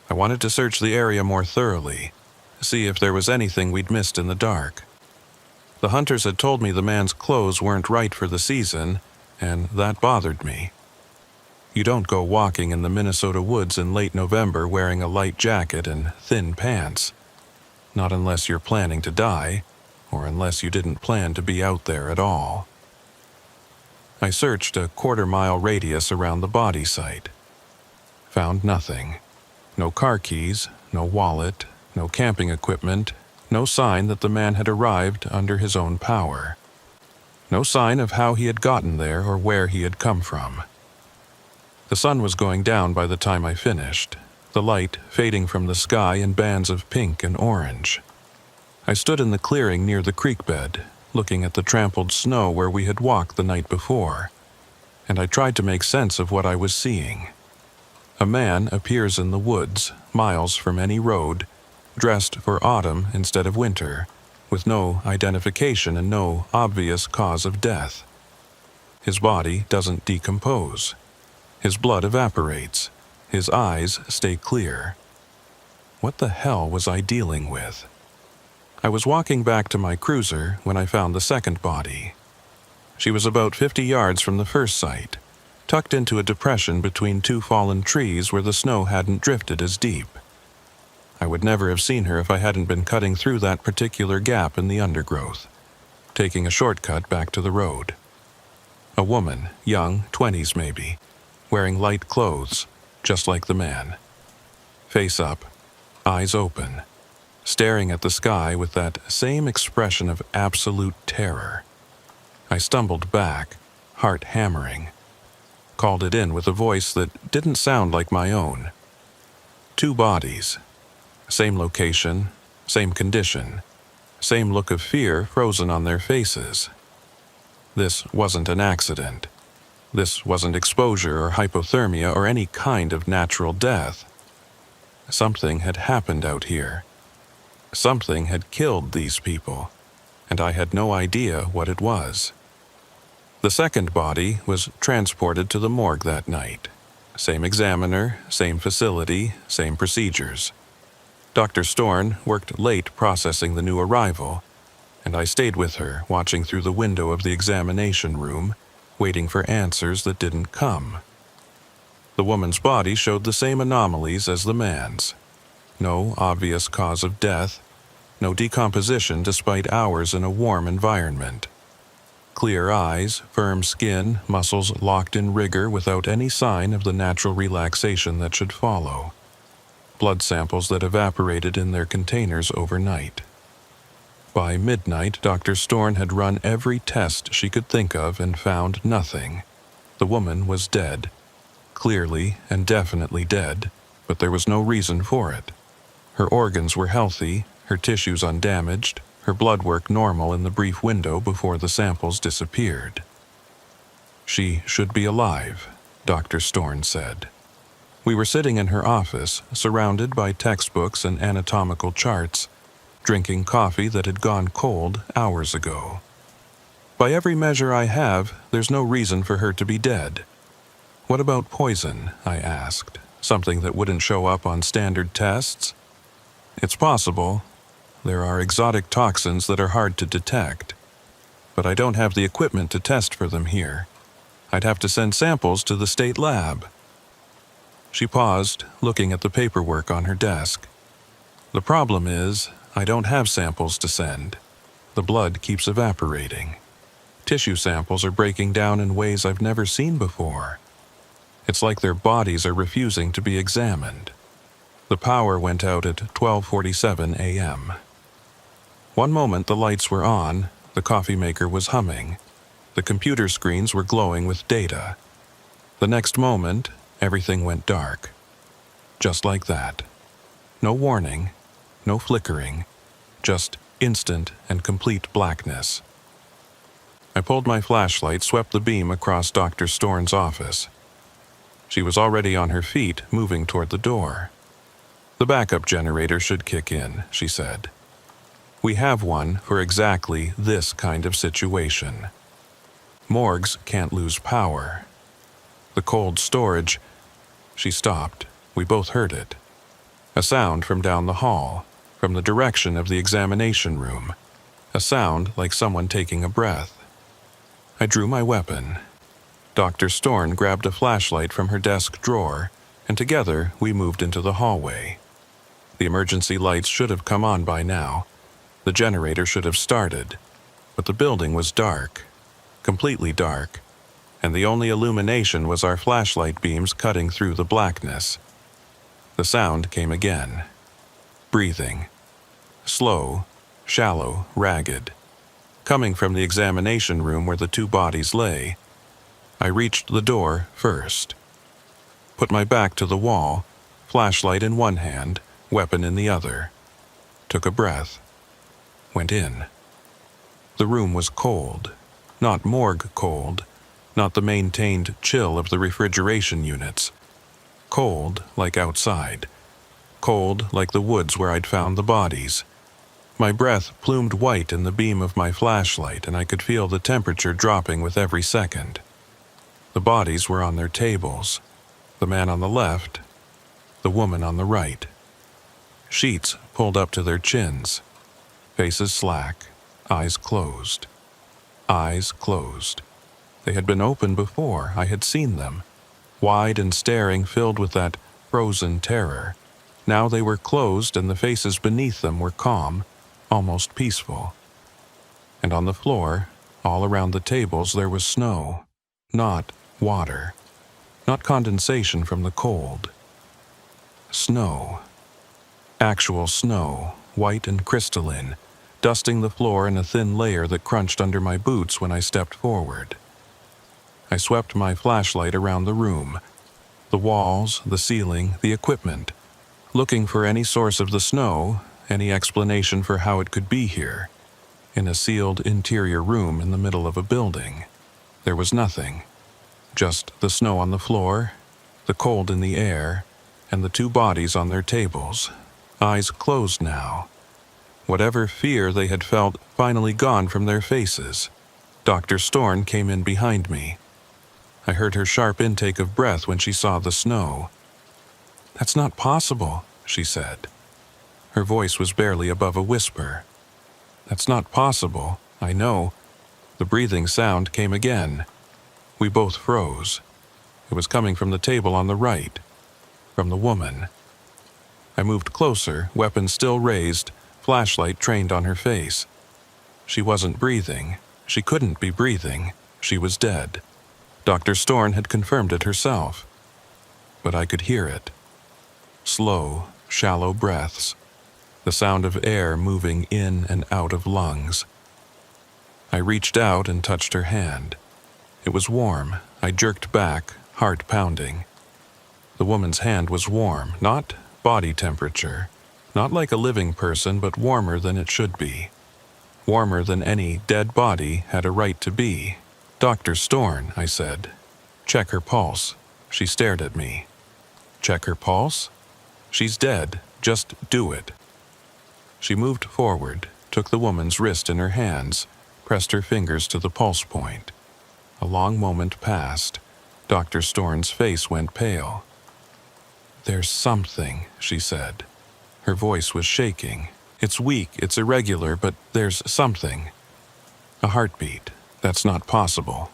I wanted to search the area more thoroughly, see if there was anything we'd missed in the dark. The hunters had told me the man's clothes weren't right for the season, and that bothered me. You don't go walking in the Minnesota woods in late November wearing a light jacket and thin pants. Not unless you're planning to die, or unless you didn't plan to be out there at all. I searched a quarter-mile radius around the body site. Found nothing. No car keys, no wallet, no camping equipment, no sign that the man had arrived under his own power. No sign of how he had gotten there or where he had come from. The sun was going down by the time I finished, the light fading from the sky in bands of pink and orange. I stood in the clearing near the creek bed, looking at the trampled snow where we had walked the night before, and I tried to make sense of what I was seeing. A man appears in the woods, miles from any road, dressed for autumn instead of winter, with no identification and no obvious cause of death. His body doesn't decompose. His blood evaporates. His eyes stay clear. What the hell was I dealing with? I was walking back to my cruiser when I found the second body. She was about 50 yards from the first site, tucked into a depression between two fallen trees where the snow hadn't drifted as deep. I would never have seen her if I hadn't been cutting through that particular gap in the undergrowth, taking a shortcut back to the road. A woman, young, 20s maybe, wearing light clothes, just like the man. Face up, eyes open, staring at the sky with that same expression of absolute terror. I stumbled back, heart hammering, called it in with a voice that didn't sound like my own. Two bodies. Same location, same condition, same look of fear frozen on their faces. This wasn't an accident. This wasn't exposure or hypothermia or any kind of natural death. Something had happened out here. Something had killed these people, and I had no idea what it was. The second body was transported to the morgue that night. Same examiner, same facility, same procedures. Dr. Storn worked late processing the new arrival, and I stayed with her, watching through the window of the examination room, waiting for answers that didn't come. The woman's body showed the same anomalies as the man's. No obvious cause of death, No decomposition despite hours in a warm environment. Clear eyes, firm skin, muscles locked in rigor without any sign of the natural relaxation that should follow. Blood samples that evaporated in their containers overnight. By midnight, Dr. Storn had run every test she could think of and found nothing. The woman was dead. Clearly and definitely dead, but there was no reason for it. Her organs were healthy, her tissues undamaged, her blood work normal in the brief window before the samples disappeared. She should be alive, Dr. Storn said. We were sitting in her office, surrounded by textbooks and anatomical charts, drinking coffee that had gone cold hours ago. By every measure I have, there's no reason for her to be dead. What about poison? I asked. Something that wouldn't show up on standard tests? It's possible. There are exotic toxins that are hard to detect. But I don't have the equipment to test for them here. I'd have to send samples to the state lab. She paused, looking at the paperwork on her desk. The problem is, I don't have samples to send. The blood keeps evaporating. Tissue samples are breaking down in ways I've never seen before. It's like their bodies are refusing to be examined. The power went out at 12:47 a.m. One moment the lights were on, the coffee maker was humming. The computer screens were glowing with data. The next moment, everything went dark. Just like that. No warning, no flickering, just instant and complete blackness. I pulled my flashlight, swept the beam across Dr. Storn's office. She was already on her feet, moving toward the door. The backup generator should kick in, she said. We have one for exactly this kind of situation. Morgues can't lose power. The cold storage... She stopped. We both heard it. A sound from down the hall, from the direction of the examination room. A sound like someone taking a breath. I drew my weapon. Dr. Storn grabbed a flashlight from her desk drawer, and together we moved into the hallway. The emergency lights should have come on by now. The generator should have started, but the building was dark, completely dark, and the only illumination was our flashlight beams cutting through the blackness. The sound came again. Breathing. Slow, shallow, ragged. Coming from the examination room where the two bodies lay. I reached the door first. Put my back to the wall, flashlight in one hand, weapon in the other. Took a breath. Went in. The room was cold. Not morgue cold. Not the maintained chill of the refrigeration units. Cold like outside. Cold like the woods where I'd found the bodies. My breath plumed white in the beam of my flashlight, and I could feel the temperature dropping with every second. The bodies were on their tables. The man on the left, the woman on the right. Sheets pulled up to their chins. Faces slack, eyes closed. Eyes closed. They had been open before, I had seen them. Wide and staring, filled with that frozen terror. Now they were closed and the faces beneath them were calm, almost peaceful. And on the floor, all around the tables, there was snow. Not water. Not condensation from the cold. Snow. Actual snow, white and crystalline, dusting the floor in a thin layer that crunched under my boots when I stepped forward. I swept my flashlight around the room, the walls, the ceiling, the equipment, looking for any source of the snow, any explanation for how it could be here, in a sealed interior room in the middle of a building. There was nothing, just the snow on the floor, the cold in the air, and the two bodies on their tables, eyes closed now. Whatever fear they had felt finally gone from their faces. Dr. Storn came in behind me. I heard her sharp intake of breath when she saw the snow. "That's not possible," she said. Her voice was barely above a whisper. "That's not possible, I know." The breathing sound came again. We both froze. It was coming from the table on the right, from the woman. I moved closer, weapon still raised, flashlight trained on her face. She wasn't breathing. She couldn't be breathing. She was dead. Dr. Storn had confirmed it herself. But I could hear it. Slow, shallow breaths. The sound of air moving in and out of lungs. I reached out and touched her hand. It was warm. I jerked back, heart pounding. The woman's hand was warm, not body temperature. Not like a living person, but warmer than it should be. Warmer than any dead body had a right to be. "Dr. Storn," I said. "Check her pulse." She stared at me. "Check her pulse? She's dead. Just do it." She moved forward, took the woman's wrist in her hands, pressed her fingers to the pulse point. A long moment passed. Dr. Storn's face went pale. "There's something," she said. Her voice was shaking. "It's weak, it's irregular, but there's something." "A heartbeat. That's not possible."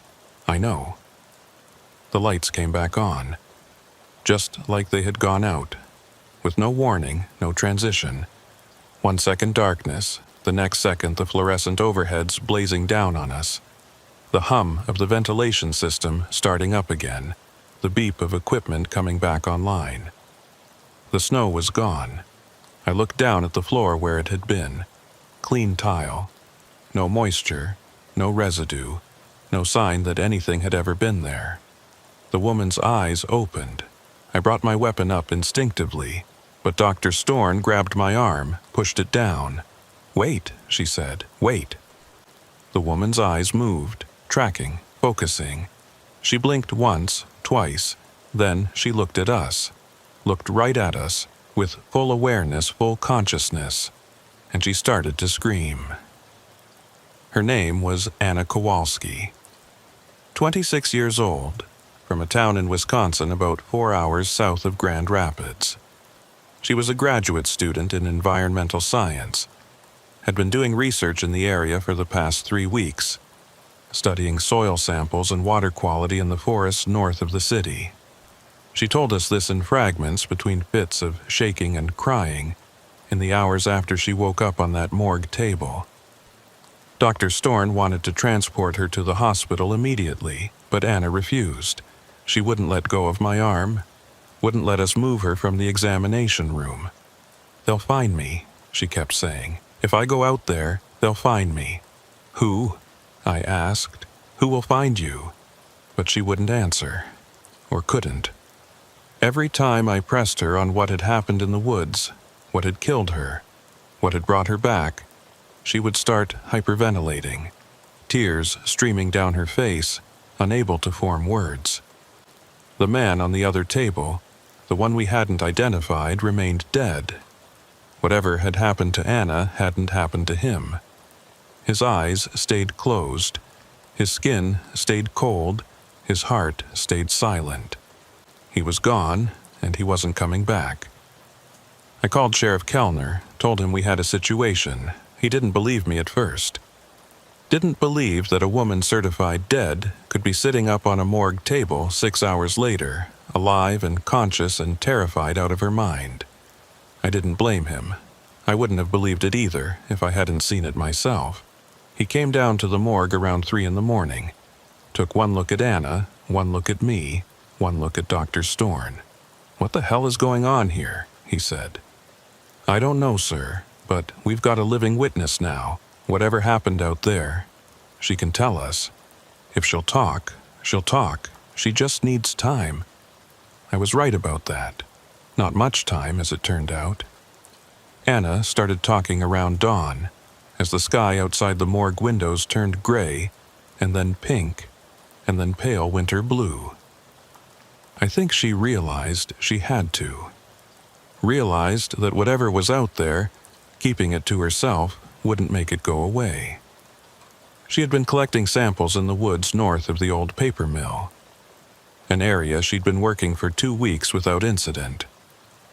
"I know." The lights came back on, just like they had gone out, with no warning, no transition. 1 second darkness, the next second the fluorescent overheads blazing down on us. The hum of the ventilation system starting up again, the beep of equipment coming back online. The snow was gone. I looked down at the floor where it had been. Clean tile. No moisture, no residue, no sign that anything had ever been there. The woman's eyes opened. I brought my weapon up instinctively, but Dr. Storn grabbed my arm, pushed it down. "Wait," she said, "wait." The woman's eyes moved, tracking, focusing. She blinked once, twice, then she looked at us. Looked right at us, with full awareness, full consciousness, and she started to scream. Her name was Anna Kowalski. 26 years old, from a town in Wisconsin about 4 hours south of Grand Rapids. She was a graduate student in environmental science, had been doing research in the area for the past 3 weeks, studying soil samples and water quality in the forests north of the city. She told us this in fragments between fits of shaking and crying in the hours after she woke up on that morgue table. Dr. Storn wanted to transport her to the hospital immediately, but Anna refused. She wouldn't let go of my arm, wouldn't let us move her from the examination room. "They'll find me," she kept saying. "If I go out there, they'll find me." "Who?" I asked. "Who will find you?" But she wouldn't answer, or couldn't. Every time I pressed her on what had happened in the woods, what had killed her, what had brought her back, she would start hyperventilating, tears streaming down her face, unable to form words. The man on the other table, the one we hadn't identified, remained dead. Whatever had happened to Anna hadn't happened to him. His eyes stayed closed, his skin stayed cold, his heart stayed silent. He was gone, and he wasn't coming back. I called Sheriff Kellner, told him we had a situation. He didn't believe me at first. Didn't believe that a woman certified dead could be sitting up on a morgue table 6 hours later, alive and conscious and terrified out of her mind. I didn't blame him. I wouldn't have believed it either if I hadn't seen it myself. He came down to the morgue around 3 in the morning, took one look at Anna, one look at me, one look at Dr. Storn. "What the hell is going on here?" he said. "I don't know, sir, but we've got a living witness now. Whatever happened out there, she can tell us. If she'll talk, she'll talk. She just needs time." I was right about that. Not much time, as it turned out. Anna started talking around dawn, as the sky outside the morgue windows turned gray, and then pink, and then pale winter blue. I think she realized she had to. Realized that whatever was out there, keeping it to herself wouldn't make it go away. She had been collecting samples in the woods north of the old paper mill, an area she'd been working for 2 weeks without incident.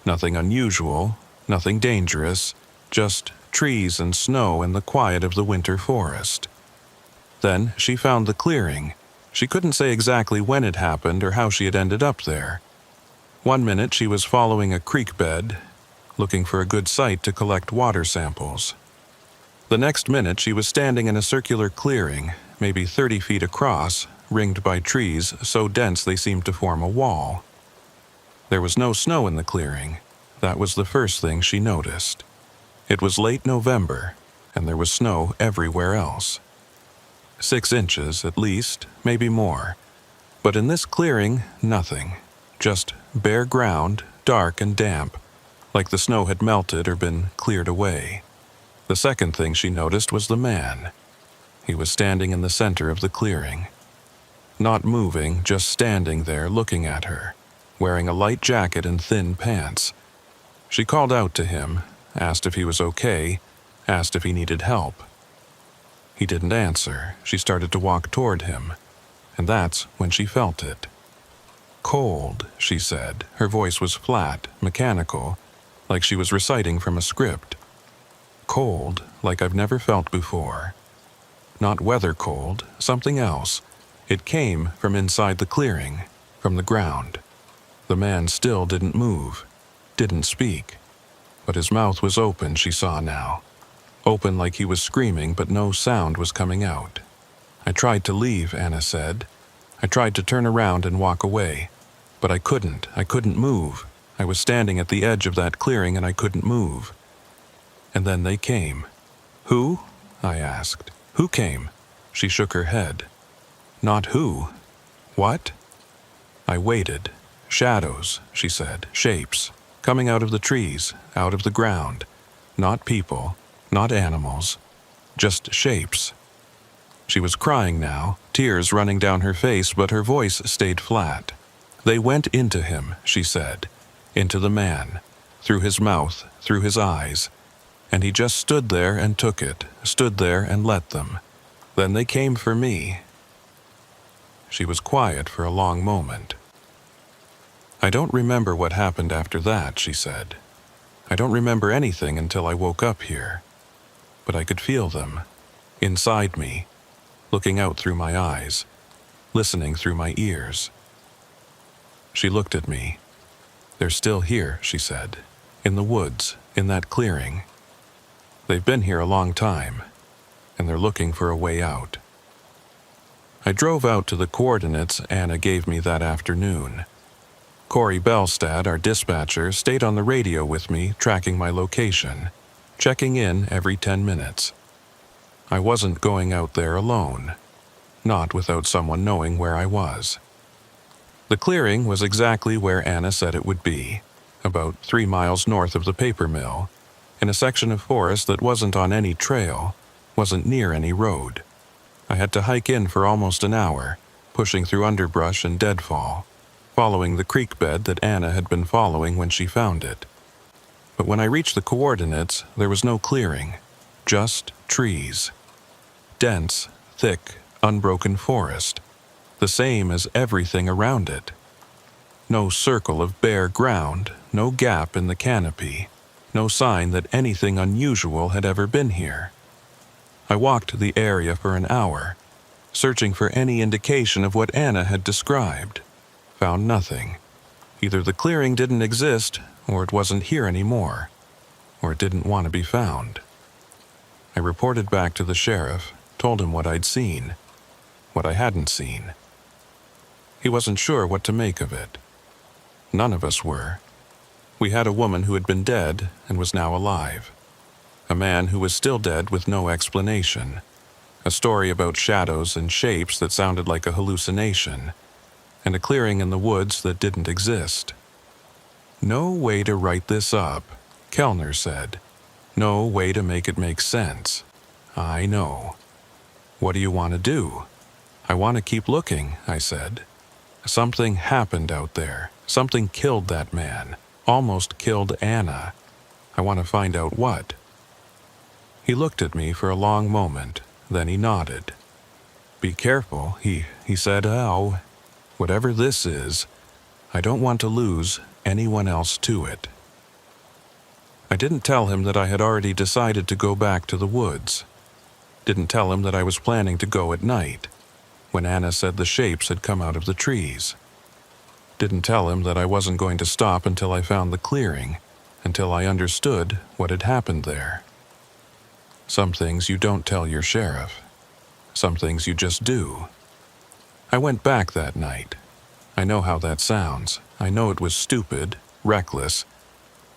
Nothing unusual, nothing dangerous, just trees and snow and the quiet of the winter forest. Then she found the clearing. She couldn't say exactly when it happened or how she had ended up there. 1 minute she was following a creek bed, looking for a good site to collect water samples. The next minute, she was standing in a circular clearing, maybe 30 feet across, ringed by trees so dense they seemed to form a wall. There was no snow in the clearing. That was the first thing she noticed. It was late November, and there was snow everywhere else. 6 inches at least, maybe more. But in this clearing, nothing. Just bare ground, dark and damp, like the snow had melted or been cleared away. The second thing she noticed was the man. He was standing in the center of the clearing. Not moving, just standing there looking at her, wearing a light jacket and thin pants. She called out to him, asked if he was okay, asked if he needed help. He didn't answer. She started to walk toward him, and that's when she felt it. Cold, she said. Her voice was flat, mechanical, like she was reciting from a script. Cold, like I've never felt before. Not weather cold, something else. It came from inside the clearing, from the ground. The man still didn't move, didn't speak. But his mouth was open, she saw now. Open like he was screaming, but no sound was coming out. I tried to leave, Anna said. I tried to turn around and walk away. But I couldn't move. I was standing at the edge of that clearing and I couldn't move. And then they came. Who? I asked. Who came? She shook her head. Not who. What? I waited. Shadows, she said. Shapes. Coming out of the trees, out of the ground. Not people, not animals. Just shapes. She was crying now, tears running down her face, but her voice stayed flat. They went into him, she said. Into the man. Through his mouth, through his eyes. And he just stood there and took it, stood there and let them. Then they came for me. She was quiet for a long moment. I don't remember what happened after that, she said. I don't remember anything until I woke up here. But I could feel them, inside me, looking out through my eyes, listening through my ears. She looked at me. They're still here, she said, in the woods, in that clearing. They've been here a long time, and they're looking for a way out. I drove out to the coordinates Anna gave me that afternoon. Corey Belstad, our dispatcher, stayed on the radio with me, tracking my location, checking in every 10 minutes. I wasn't going out there alone, not without someone knowing where I was. The clearing was exactly where Anna said it would be, about 3 miles north of the paper mill, in a section of forest that wasn't on any trail, wasn't near any road. I had to hike in for almost an hour, pushing through underbrush and deadfall, following the creek bed that Anna had been following when she found it. But when I reached the coordinates, there was no clearing, just trees. Dense, thick, unbroken forest, the same as everything around it. No circle of bare ground, no gap in the canopy, no sign that anything unusual had ever been here. I walked the area for an hour, searching for any indication of what Anna had described. Found nothing. Either the clearing didn't exist, or it wasn't here anymore, or it didn't want to be found. I reported back to the sheriff, told him what I'd seen, what I hadn't seen. He wasn't sure what to make of it. None of us were. We had a woman who had been dead and was now alive. A man who was still dead with no explanation. A story about shadows and shapes that sounded like a hallucination. And a clearing in the woods that didn't exist. No way to write this up, Kellner said. No way to make it make sense. I know. What do you want to do? I want to keep looking, I said. Something happened out there. Something killed that man. Almost killed Anna. I want to find out what. He looked at me for a long moment, then he nodded. Be careful, he said. Oh, whatever this is, I don't want to lose anyone else to it. I didn't tell him that I had already decided to go back to the woods. Didn't tell him that I was planning to go at night, when Anna said the shapes had come out of the trees. Didn't tell him that I wasn't going to stop until I found the clearing, until I understood what had happened there. Some things you don't tell your sheriff. Some things you just do. I went back that night. I know how that sounds. I know it was stupid, reckless,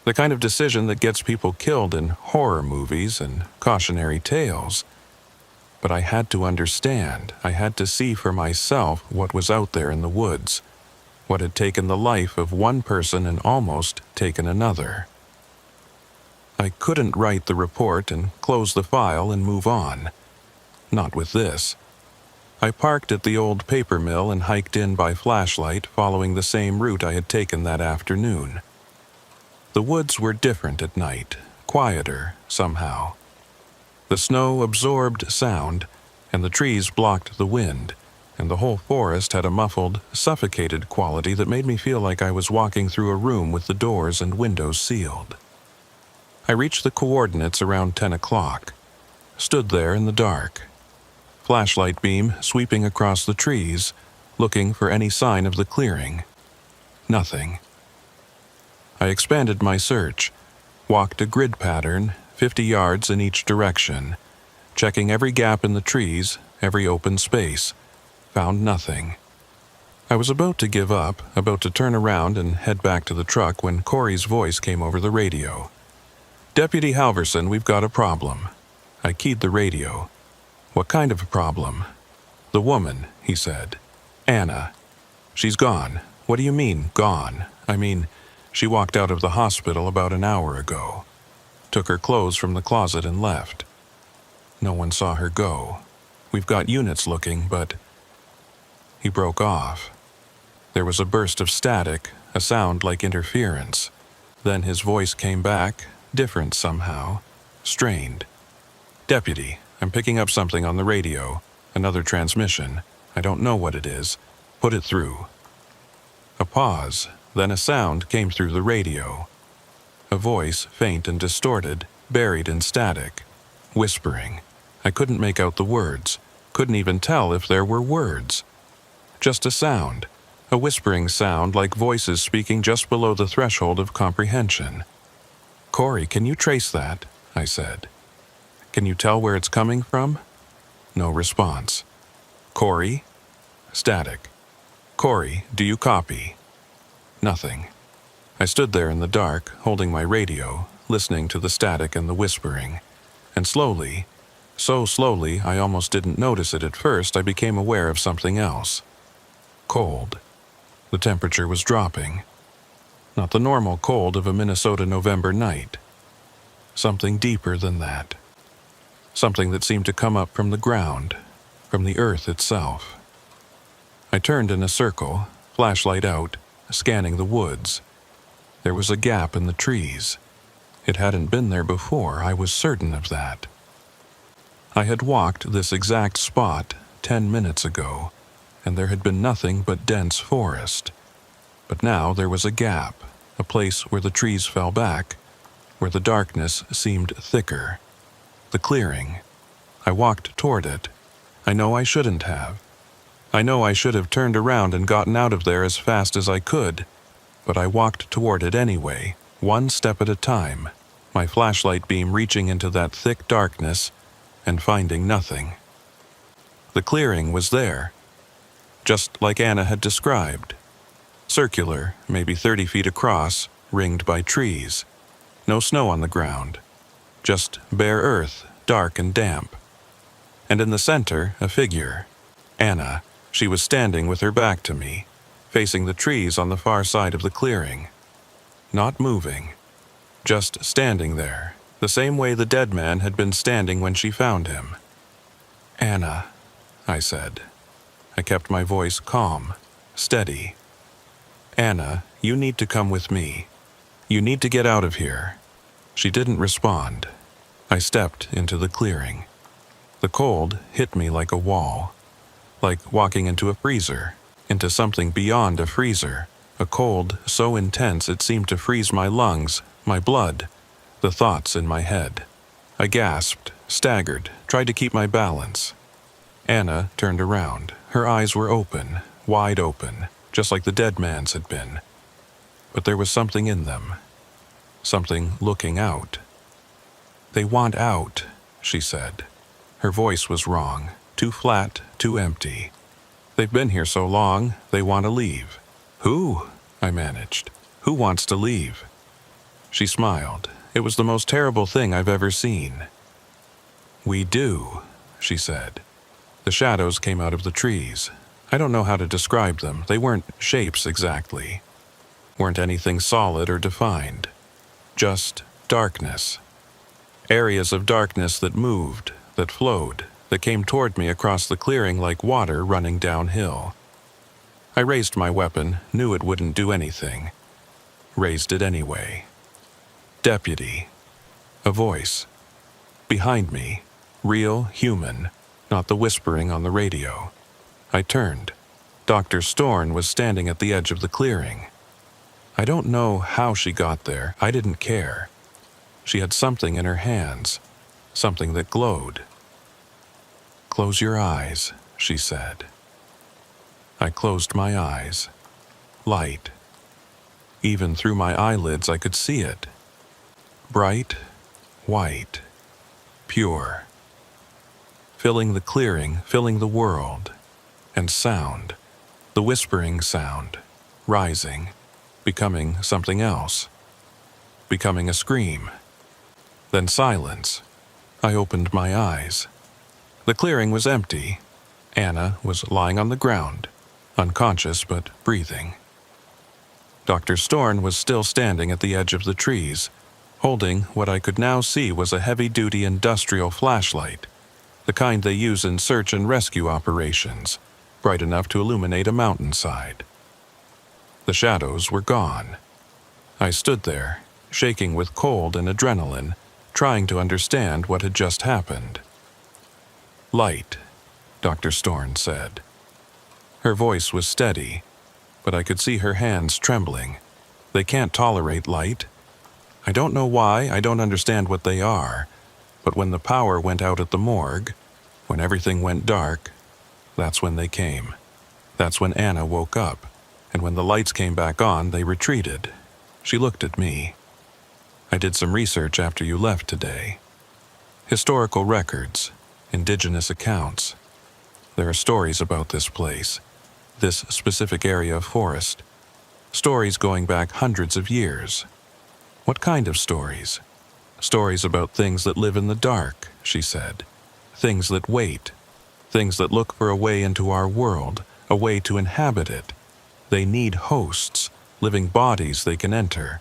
the kind of decision that gets people killed in horror movies and cautionary tales. But I had to understand. I had to see for myself what was out there in the woods, what had taken the life of one person and almost taken another. I couldn't write the report and close the file and move on. Not with this. I parked at the old paper mill and hiked in by flashlight, following the same route I had taken that afternoon. The woods were different at night, quieter somehow. The snow absorbed sound, and the trees blocked the wind, and the whole forest had a muffled, suffocated quality that made me feel like I was walking through a room with the doors and windows sealed. I reached the coordinates around 10 o'clock, stood there in the dark, flashlight beam sweeping across the trees, looking for any sign of the clearing. Nothing. I expanded my search, walked a grid pattern, 50 yards in each direction, checking every gap in the trees, every open space. Found nothing. I was about to give up, about to turn around and head back to the truck when Corey's voice came over the radio. "Deputy Halverson, we've got a problem." I keyed the radio. "What kind of a problem?" "The woman," he said. "Anna. She's gone." "What do you mean, gone?" "I mean, she walked out of the hospital about an hour ago. Took her clothes from the closet and left. No one saw her go. We've got units looking, but..." He broke off. There was a burst of static, a sound like interference. Then his voice came back, different somehow, strained. "Deputy, I'm picking up something on the radio. Another transmission. I don't know what it is. Put it through." A pause, then a sound came through the radio. A voice, faint and distorted, buried in static. Whispering. I couldn't make out the words. Couldn't even tell if there were words. Just a sound. A whispering sound like voices speaking just below the threshold of comprehension. "Corey, can you trace that?" I said. "Can you tell where it's coming from?" No response. "Corey?" Static. "Corey, do you copy?" Nothing. I stood there in the dark, holding my radio, listening to the static and the whispering. And slowly, so slowly I almost didn't notice it at first, I became aware of something else. Cold. The temperature was dropping. Not the normal cold of a Minnesota November night. Something deeper than that. Something that seemed to come up from the ground, from the earth itself. I turned in a circle, flashlight out, scanning the woods. There was a gap in the trees. It hadn't been there before, I was certain of that. I had walked this exact spot 10 minutes ago, and there had been nothing but dense forest. But now there was a gap, a place where the trees fell back, where the darkness seemed thicker. The clearing. I walked toward it. I know I shouldn't have. I know I should have turned around and gotten out of there as fast as I could, but I walked toward it anyway, one step at a time, my flashlight beam reaching into that thick darkness and finding nothing. The clearing was there, just like Anna had described. Circular, maybe 30 feet across, ringed by trees. No snow on the ground. Just bare earth, dark and damp. And in the center, a figure. Anna. She was standing with her back to me, facing the trees on the far side of the clearing. Not moving. Just standing there, the same way the dead man had been standing when she found him. "Anna," I said. I kept my voice calm, steady. "Anna, you need to come with me. You need to get out of here." She didn't respond. I stepped into the clearing. The cold hit me like a wall, like walking into a freezer, into something beyond a freezer, a cold so intense it seemed to freeze my lungs, my blood, the thoughts in my head. I gasped, staggered, tried to keep my balance. Anna turned around. Her eyes were open, wide open, just like the dead man's had been. But there was something in them. something looking out. "They want out," she said. Her voice was wrong, too flat, too empty. "They've been here so long, they want to leave." "Who?" I managed. "Who wants to leave?" She smiled. It was the most terrible thing I've ever seen. "We do," she said. The shadows came out of the trees. I don't know how to describe them. They weren't shapes exactly. Weren't anything solid or defined. Just darkness. Areas of darkness that moved, that flowed, that came toward me across the clearing like water running downhill. I raised my weapon, knew it wouldn't do anything. Raised it anyway. "Deputy." A voice. Behind me. Real, human, not the whispering on the radio. I turned. Dr. Storn was standing at the edge of the clearing. I don't know how she got there. I didn't care. She had something in her hands, something that glowed. "Close your eyes," she said. I closed my eyes. Light. Even through my eyelids I could see it. Bright, white, pure. Filling the clearing, filling the world. And sound, the whispering sound, rising, becoming something else. Becoming a scream. Then silence. I opened my eyes. The clearing was empty. Anna was lying on the ground, unconscious but breathing. Dr. Storn was still standing at the edge of the trees, holding what I could now see was a heavy-duty industrial flashlight, the kind they use in search and rescue operations, bright enough to illuminate a mountainside. The shadows were gone. I stood there, shaking with cold and adrenaline, trying to understand what had just happened. "Light," Dr. Storn said. Her voice was steady, but I could see her hands trembling. "They can't tolerate light. I don't know why, I don't understand what they are, but when the power went out at the morgue, when everything went dark, that's when they came. That's when Anna woke up, and when the lights came back on, they retreated." She looked at me. "I did some research after you left today. Historical records, indigenous accounts. There are stories about this place, this specific area of forest. Stories going back hundreds of years." "What kind of stories?" "Stories about things that live in the dark," she said. "Things that wait. Things that look for a way into our world, a way to inhabit it. They need hosts, living bodies they can enter.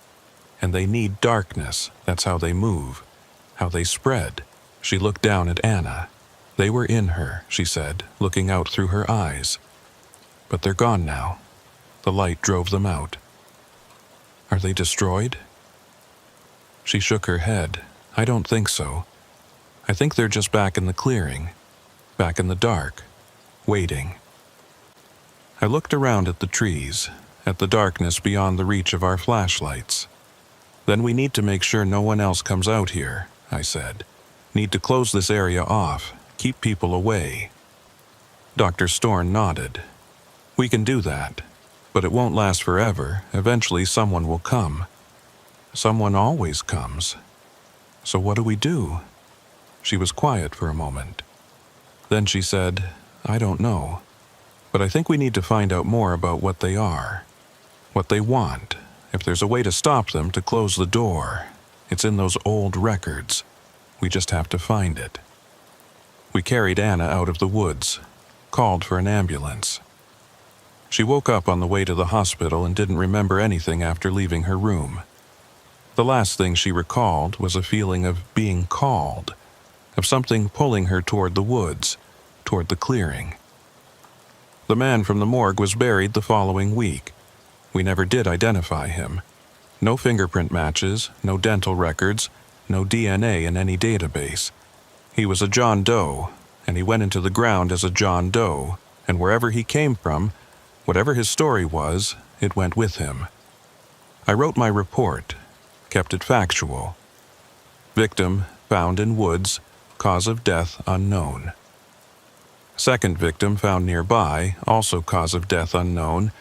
And they need darkness. That's how they move, how they spread." She looked down at Anna. "They were in her," she said, looking out through her eyes. "But they're gone now. The light drove them out." "Are they destroyed?" She shook her head. "I don't think so. I think they're just back in the clearing, back in the dark, waiting." I looked around at the trees, at the darkness beyond the reach of our flashlights. "Then we need to make sure no one else comes out here," I said. "Need to close this area off, keep people away." Dr. Storn nodded. "We can do that, but it won't last forever. Eventually someone will come. Someone always comes. So what do we do?" She was quiet for a moment. Then she said, "I don't know, but I think we need to find out more about what they are, what they want. If there's a way to stop them, to close the door. It's in those old records. We just have to find it." We carried Anna out of the woods, called for an ambulance. She woke up on the way to the hospital and didn't remember anything after leaving her room. The last thing she recalled was a feeling of being called, of something pulling her toward the woods, toward the clearing. The man from the morgue was buried the following week. We never did identify him. No fingerprint matches, no dental records, no DNA in any database. He was a John Doe, and he went into the ground as a John Doe, and wherever he came from, whatever his story was, it went with him. I wrote my report, kept it factual. Victim found in woods, cause of death unknown. Second victim found nearby, also cause of death unknown.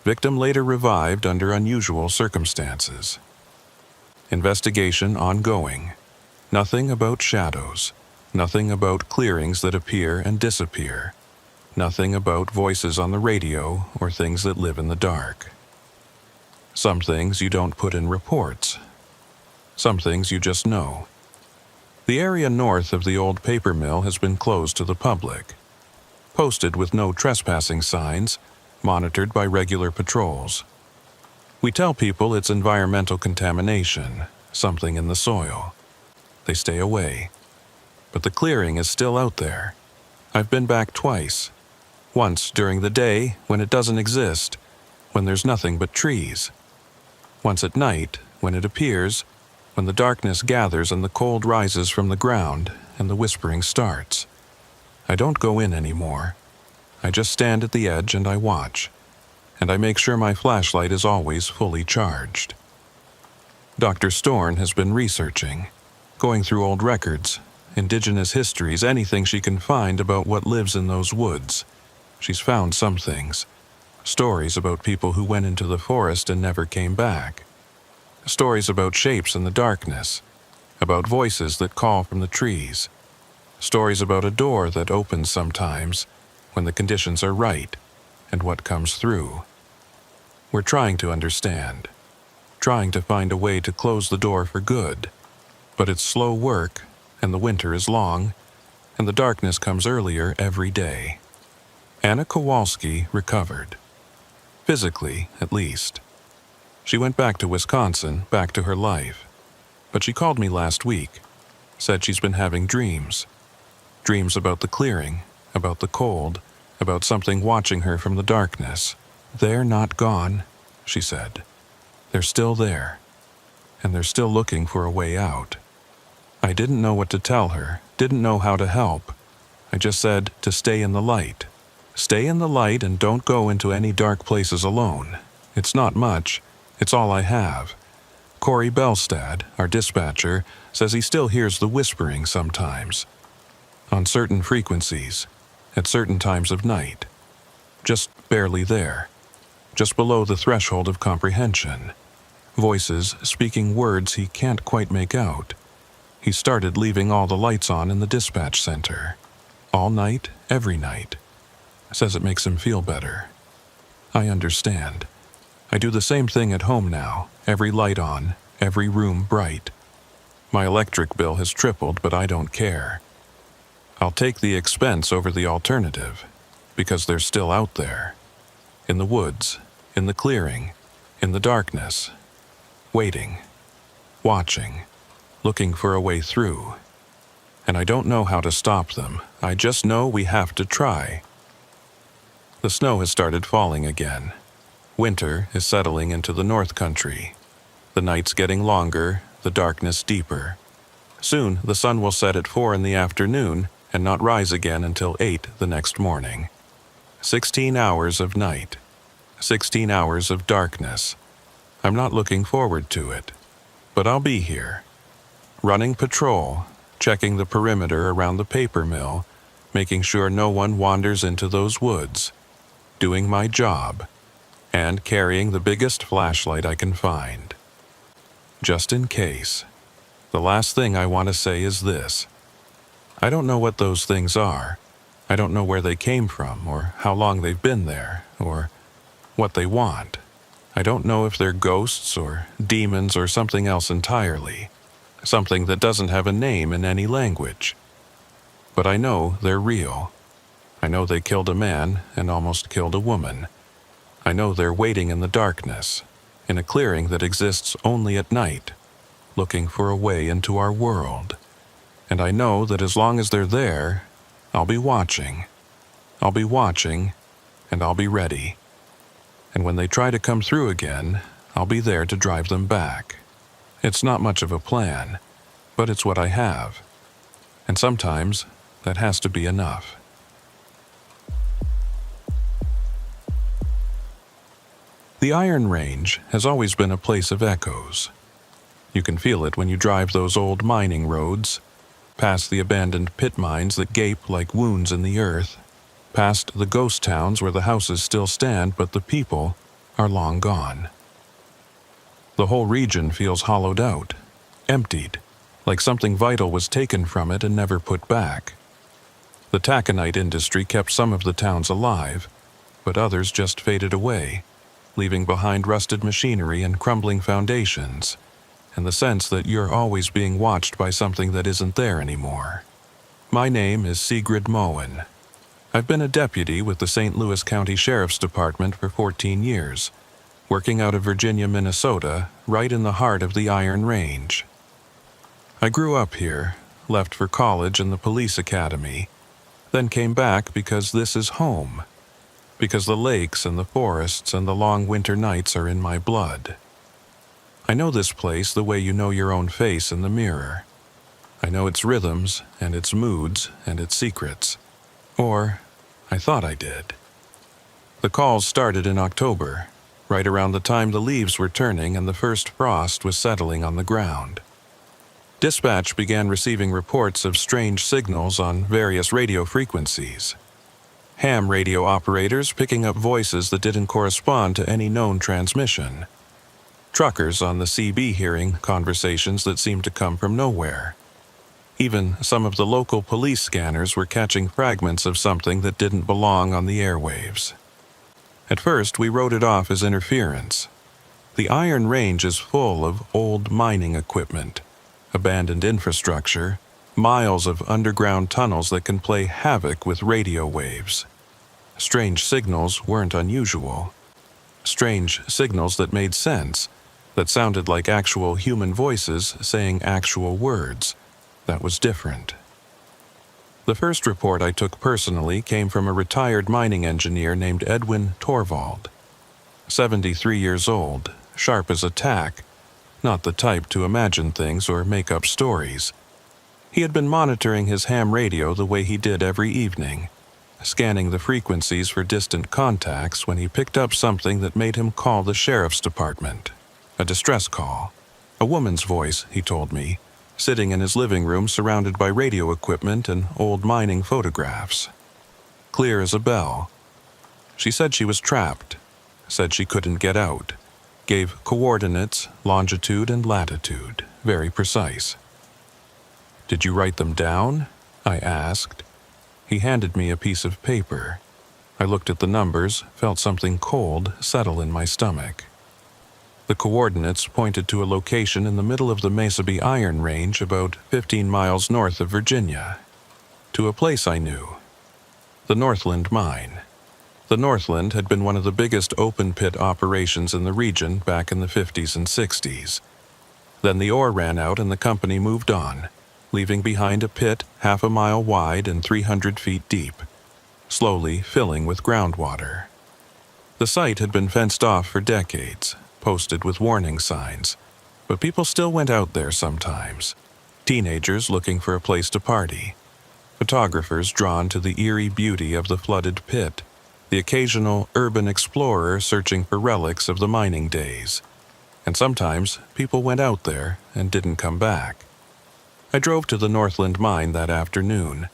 Victim later revived under unusual circumstances. Investigation ongoing. Nothing about shadows. Nothing about clearings that appear and disappear. Nothing about voices on the radio or things that live in the dark. Some things you don't put in reports. Some things you just know. The area north of the old paper mill has been closed to the public. Posted with no trespassing signs, monitored by regular patrols. We tell people it's environmental contamination, something in the soil. They stay away. But the clearing is still out there. I've been back twice. Once during the day, when it doesn't exist, when there's nothing but trees. Once at night, when it appears, when the darkness gathers and the cold rises from the ground and the whispering starts. I don't go in anymore. I just stand at the edge and I watch. And I make sure my flashlight is always fully charged. Dr. Storn has been researching, going through old records, indigenous histories, anything she can find about what lives in those woods. She's found some things. Stories about people who went into the forest and never came back. Stories about shapes in the darkness, about voices that call from the trees. Stories about a door that opens sometimes when the conditions are right and what comes through. We're trying to understand, trying to find a way to close the door for good, but it's slow work and the winter is long and the darkness comes earlier every day. Anna Kowalski recovered. Physically, at least. She went back to Wisconsin, back to her life. But she called me last week, said she's been having dreams. Dreams about the clearing, about the cold, about something watching her from the darkness. They're not gone, she said. They're still there. And they're still looking for a way out. I didn't know what to tell her, didn't know how to help. I just said to stay in the light. Stay in the light and don't go into any dark places alone. It's not much. It's all I have. Corey Belstad, our dispatcher, says he still hears the whispering sometimes. On certain frequencies, at certain times of night. Just barely there. Just below the threshold of comprehension. Voices speaking words he can't quite make out. He started leaving all the lights on in the dispatch center. All night, every night. Says it makes him feel better. I understand. I do the same thing at home now, every light on, every room bright. My electric bill has tripled, but I don't care. I'll take the expense over the alternative, because they're still out there. In the woods, in the clearing, in the darkness. Waiting, watching, looking for a way through. And I don't know how to stop them. I just know we have to try. The snow has started falling again. Winter is settling into the North Country. The nights getting longer, the darkness deeper. Soon the sun will set at 4 in the afternoon and not rise again until 8 the next morning. 16 hours of night. 16 hours of darkness. I'm not looking forward to it, but I'll be here. Running patrol, checking the perimeter around the paper mill, making sure no one wanders into those woods. Doing my job, and carrying the biggest flashlight I can find. Just in case. The last thing I want to say is this. I don't know what those things are. I don't know where they came from, or how long they've been there, or what they want. I don't know if they're ghosts, or demons, or something else entirely. Something that doesn't have a name in any language. But I know they're real. I know they killed a man and almost killed a woman. I know they're waiting in the darkness, in a clearing that exists only at night, looking for a way into our world. And I know that as long as they're there, I'll be watching. I'll be watching, and I'll be ready. And when they try to come through again, I'll be there to drive them back. It's not much of a plan, but it's what I have. And sometimes that has to be enough. The Iron Range has always been a place of echoes. You can feel it when you drive those old mining roads, past the abandoned pit mines that gape like wounds in the earth, past the ghost towns where the houses still stand but the people are long gone. The whole region feels hollowed out, emptied, like something vital was taken from it and never put back. The taconite industry kept some of the towns alive, but others just faded away, leaving behind rusted machinery and crumbling foundations, and the sense that you're always being watched by something that isn't there anymore. My name is Sigrid Moen. I've been a deputy with the St. Louis County Sheriff's Department for 14 years, working out of Virginia, Minnesota, right in the heart of the Iron Range. I grew up here, left for college and the police academy, then came back because this is home, because the lakes and the forests and the long winter nights are in my blood. I know this place the way you know your own face in the mirror. I know its rhythms and its moods and its secrets. Or, I thought I did. The calls started in October, right around the time the leaves were turning and the first frost was settling on the ground. Dispatch began receiving reports of strange signals on various radio frequencies. Ham radio operators picking up voices that didn't correspond to any known transmission. Truckers on the CB hearing conversations that seemed to come from nowhere. Even some of the local police scanners were catching fragments of something that didn't belong on the airwaves. At first, we wrote it off as interference. The Iron Range is full of old mining equipment, abandoned infrastructure, miles of underground tunnels that can play havoc with radio waves. Strange signals weren't unusual. Strange signals that made sense, that sounded like actual human voices saying actual words. That was different. The first report I took personally came from a retired mining engineer named Edwin Torvald. 73 years old, sharp as a tack, not the type to imagine things or make up stories. He had been monitoring his ham radio the way he did every evening, scanning the frequencies for distant contacts when he picked up something that made him call the sheriff's department. A distress call. A woman's voice, he told me, sitting in his living room surrounded by radio equipment and old mining photographs. Clear as a bell. She said she was trapped, said she couldn't get out, gave coordinates, longitude and latitude, very precise. "Did you write them down?" I asked. He handed me a piece of paper. I looked at the numbers, felt something cold settle in my stomach. The coordinates pointed to a location in the middle of the Mesabee Iron Range about 15 miles north of Virginia, to a place I knew, the Northland Mine. The Northland had been one of the biggest open-pit operations in the region back in the 50s and 60s. Then the ore ran out and the company moved on, leaving behind a pit half a mile wide and 300 feet deep, slowly filling with groundwater. The site had been fenced off for decades, posted with warning signs, but people still went out there sometimes. Teenagers looking for a place to party, photographers drawn to the eerie beauty of the flooded pit, the occasional urban explorer searching for relics of the mining days. And sometimes people went out there and didn't come back. I drove to the Northland Mine that afternoon.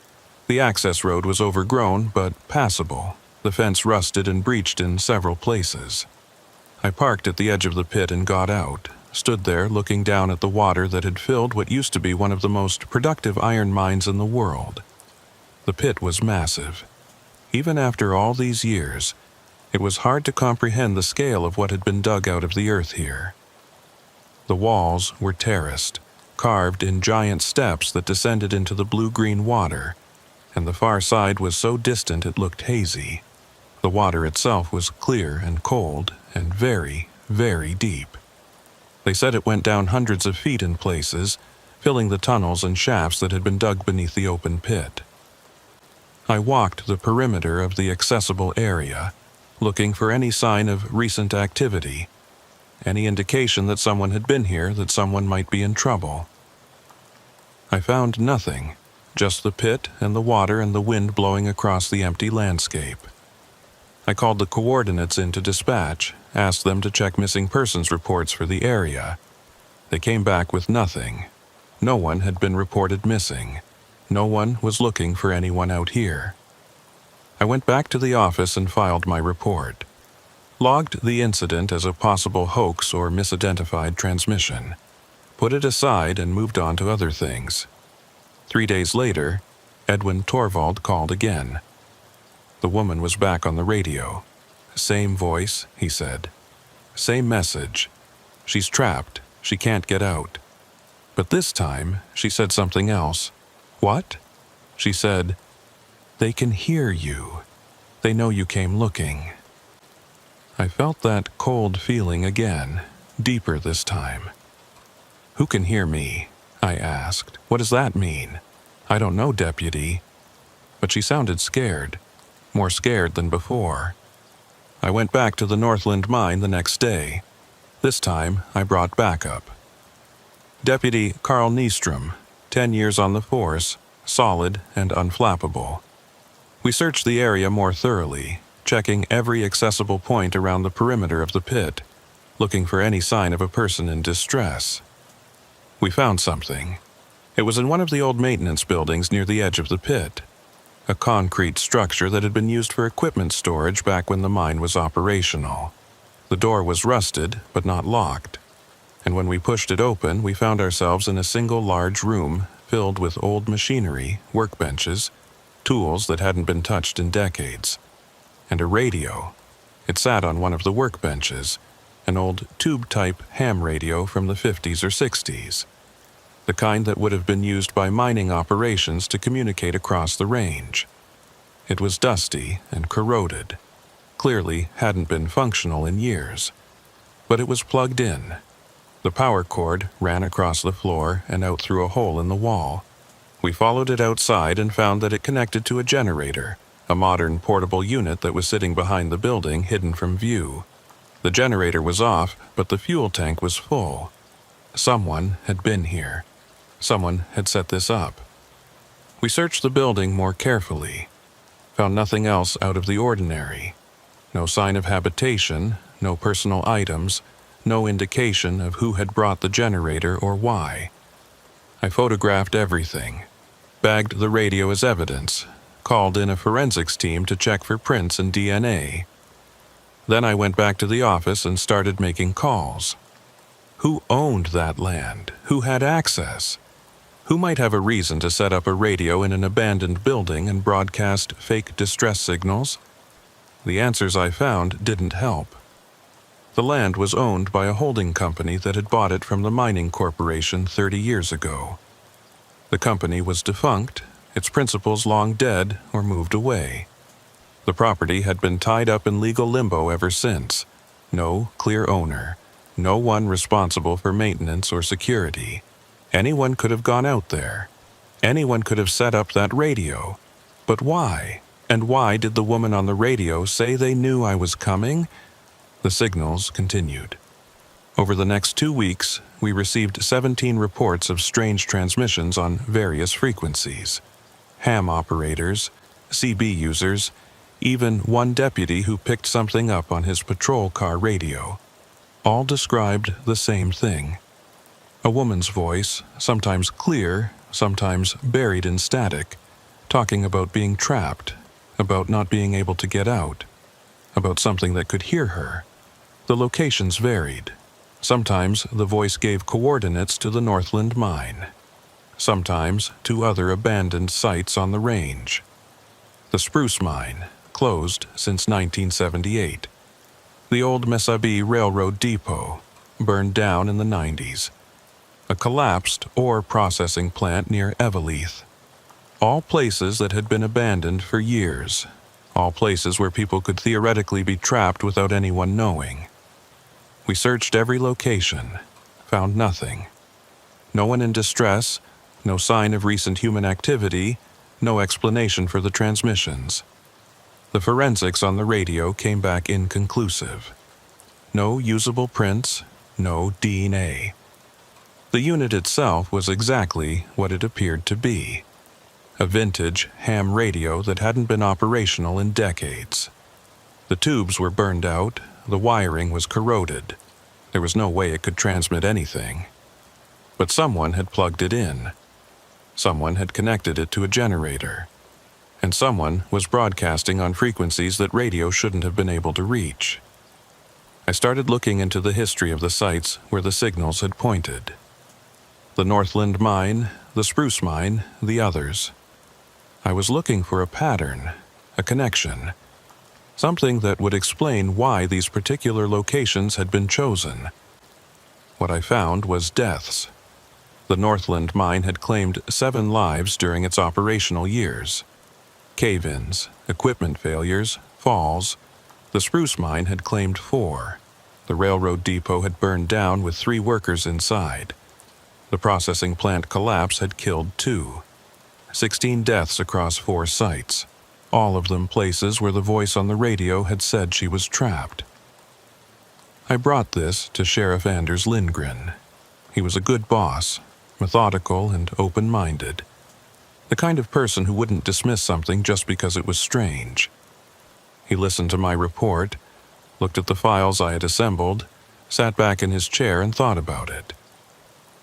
The access road was overgrown but passable, the fence rusted and breached in several places. I parked at the edge of the pit and got out, stood there looking down at the water that had filled what used to be one of the most productive iron mines in the world. The pit was massive. Even after all these years, it was hard to comprehend the scale of what had been dug out of the earth here. The walls were terraced, carved in giant steps that descended into the blue-green water, and the far side was so distant it looked hazy. The water itself was clear and cold and very, very deep. They said it went down hundreds of feet in places, filling the tunnels and shafts that had been dug beneath the open pit. I walked the perimeter of the accessible area, looking for any sign of recent activity, any indication that someone had been here, that someone might be in trouble. I found nothing, just the pit and the water and the wind blowing across the empty landscape. I called the coordinates into dispatch, asked them to check missing persons reports for the area. They came back with nothing. No one had been reported missing. No one was looking for anyone out here. I went back to the office and filed my report. logged the incident as a possible hoax or misidentified transmission, put it aside and moved on to other things. 3 days later, Edwin Torvald called again. The woman was back on the radio. Same voice, he said. Same message. She's trapped. She can't get out. But this time, she said something else. What? She said, "They can hear you. They know you came looking." I felt that cold feeling again, deeper this time. "Who can hear me?" I asked. "What does that mean?" "I don't know, deputy." But she sounded scared, more scared than before. I went back to the Northland mine the next day. This time, I brought backup. Deputy Carl Nystrom, 10 years on the force, solid and unflappable. We searched the area more thoroughly, checking every accessible point around the perimeter of the pit, looking for any sign of a person in distress. We found something. It was in one of the old maintenance buildings near the edge of the pit, a concrete structure that had been used for equipment storage back when the mine was operational. The door was rusted, but not locked, and when we pushed it open, we found ourselves in a single large room filled with old machinery, workbenches, tools that hadn't been touched in decades, and a radio. It sat on one of the workbenches, an old tube-type ham radio from the 50s or 60s, the kind that would have been used by mining operations to communicate across the range. It was dusty and corroded, clearly hadn't been functional in years, but it was plugged in. The power cord ran across the floor and out through a hole in the wall. We followed it outside and found that it connected to a generator, a modern portable unit that was sitting behind the building hidden from view. The generator was off, but the fuel tank was full. Someone had been here. Someone had set this up. We searched the building more carefully, found nothing else out of the ordinary. No sign of habitation, no personal items, no indication of who had brought the generator or why. I photographed everything, bagged the radio as evidence, called in a forensics team to check for prints and DNA. Then I went back to the office and started making calls. Who owned that land? Who had access? Who might have a reason to set up a radio in an abandoned building and broadcast fake distress signals? The answers I found didn't help. The land was owned by a holding company that had bought it from the mining corporation 30 years ago. The company was defunct, its principals long dead or moved away. The property had been tied up in legal limbo ever since. No clear owner, no one responsible for maintenance or security. Anyone could have gone out there. Anyone could have set up that radio. But why? And why did the woman on the radio say they knew I was coming? The signals continued. Over the next 2 weeks, we received 17 reports of strange transmissions on various frequencies. Ham operators, CB users, even one deputy who picked something up on his patrol car radio. All described the same thing. A woman's voice, sometimes clear, sometimes buried in static, talking about being trapped, about not being able to get out, about something that could hear her. The locations varied. Sometimes the voice gave coordinates to the Northland mine. Sometimes to other abandoned sites on the range. The Spruce Mine, closed since 1978. The old Mesabi Railroad Depot, burned down in the 90s. A collapsed ore processing plant near Eveleth. All places that had been abandoned for years. All places where people could theoretically be trapped without anyone knowing. We searched every location, found nothing. No one in distress, no sign of recent human activity, no explanation for the transmissions. The forensics on the radio came back inconclusive. No usable prints, no DNA. The unit itself was exactly what it appeared to be. A vintage ham radio that hadn't been operational in decades. The tubes were burned out, the wiring was corroded. There was no way it could transmit anything. But someone had plugged it in. Someone had connected it to a generator. And someone was broadcasting on frequencies that radio shouldn't have been able to reach. I started looking into the history of the sites where the signals had pointed. The Northland Mine, the Spruce Mine, the others. I was looking for a pattern, a connection, something that would explain why these particular locations had been chosen. What I found was deaths. The Northland Mine had claimed 7 lives during its operational years. Cave-ins, equipment failures, falls. The Spruce Mine had claimed 4. The railroad depot had burned down with 3 workers inside. The processing plant collapse had killed 2. 16 deaths across 4 sites, all of them places where the voice on the radio had said she was trapped. I brought this to Sheriff Anders Lindgren. He was a good boss, methodical and open-minded. The kind of person who wouldn't dismiss something just because it was strange. He listened to my report, looked at the files I had assembled, sat back in his chair and thought about it.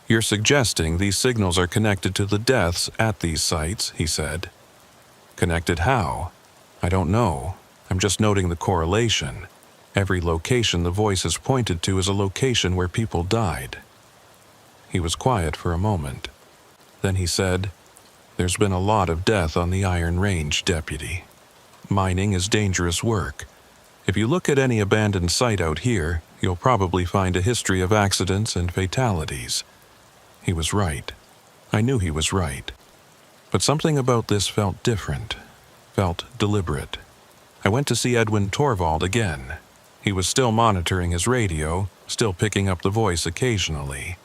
"You're suggesting these signals are connected to the deaths at these sites," he said. "Connected how? I don't know. I'm just noting the correlation. Every location the voice has pointed to is a location where people died." He was quiet for a moment. Then he said, "There's been a lot of death on the Iron Range, Deputy. Mining is dangerous work. If you look at any abandoned site out here, you'll probably find a history of accidents and fatalities." He was right. I knew he was right. But something about this felt different, felt deliberate. I went to see Edwin Torvald again. He was still monitoring his radio, still picking up the voice occasionally.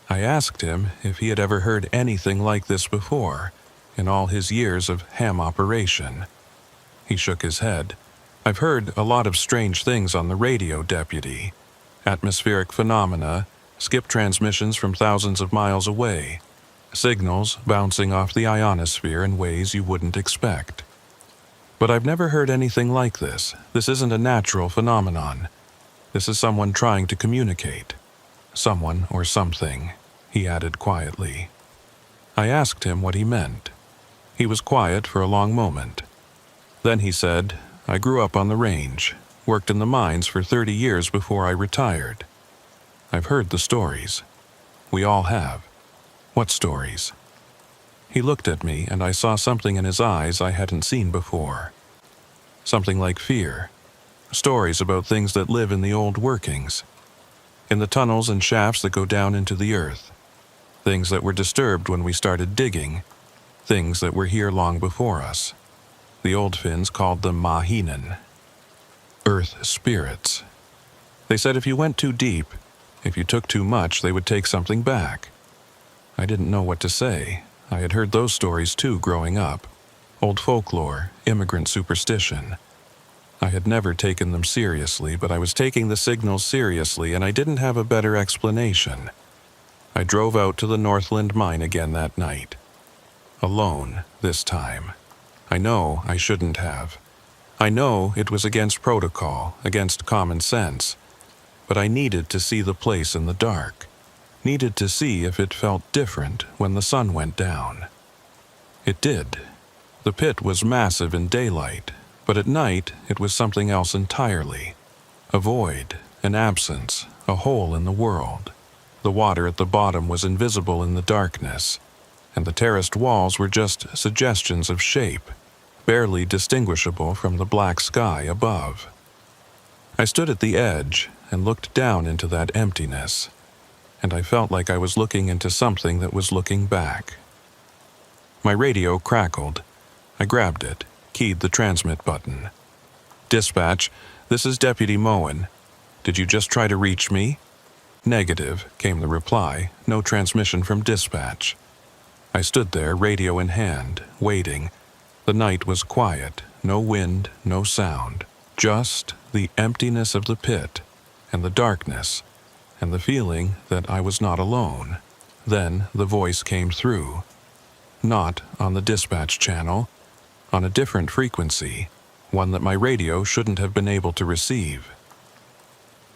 I asked him if he had ever heard anything like this before, in all his years of ham operation. He shook his head. "I've heard a lot of strange things on the radio, Deputy. Atmospheric phenomena, skip transmissions from thousands of miles away, signals bouncing off the ionosphere in ways you wouldn't expect. But I've never heard anything like this. This isn't a natural phenomenon. This is someone trying to communicate. Someone or something," he added quietly. I asked him what he meant. He was quiet for a long moment. Then he said, "I grew up on the range, worked in the mines for 30 years before I retired. I've heard the stories. We all have." "What stories?" He looked at me, and I saw something in his eyes I hadn't seen before. Something like fear. Stories about things that live in the old workings. In the tunnels and shafts that go down into the earth. Things that were disturbed when we started digging. Things that were here long before us. The old Finns called them Mahinen. Earth spirits. They said if you went too deep, if you took too much, they would take something back. I didn't know what to say. I had heard those stories too growing up. Old folklore, immigrant superstition. I had never taken them seriously, but I was taking the signals seriously, and I didn't have a better explanation. I drove out to the Northland Mine again that night. Alone, this time. I know I shouldn't have. I know it was against protocol, against common sense. But I needed to see the place in the dark. Needed to see if it felt different when the sun went down. It did. The pit was massive in daylight, but at night it was something else entirely. A void, an absence, a hole in the world. The water at the bottom was invisible in the darkness, and the terraced walls were just suggestions of shape, barely distinguishable from the black sky above. I stood at the edge and looked down into that emptiness, and I felt like I was looking into something that was looking back. My radio crackled. I grabbed it, keyed the transmit button. "Dispatch, this is Deputy Moen. Did you just try to reach me?" "Negative," came the reply. "No transmission from dispatch." I stood there, radio in hand, waiting. The night was quiet, no wind, no sound. Just the emptiness of the pit, and the darkness, and the feeling that I was not alone. Then the voice came through. Not on the dispatch channel, on a different frequency, one that my radio shouldn't have been able to receive.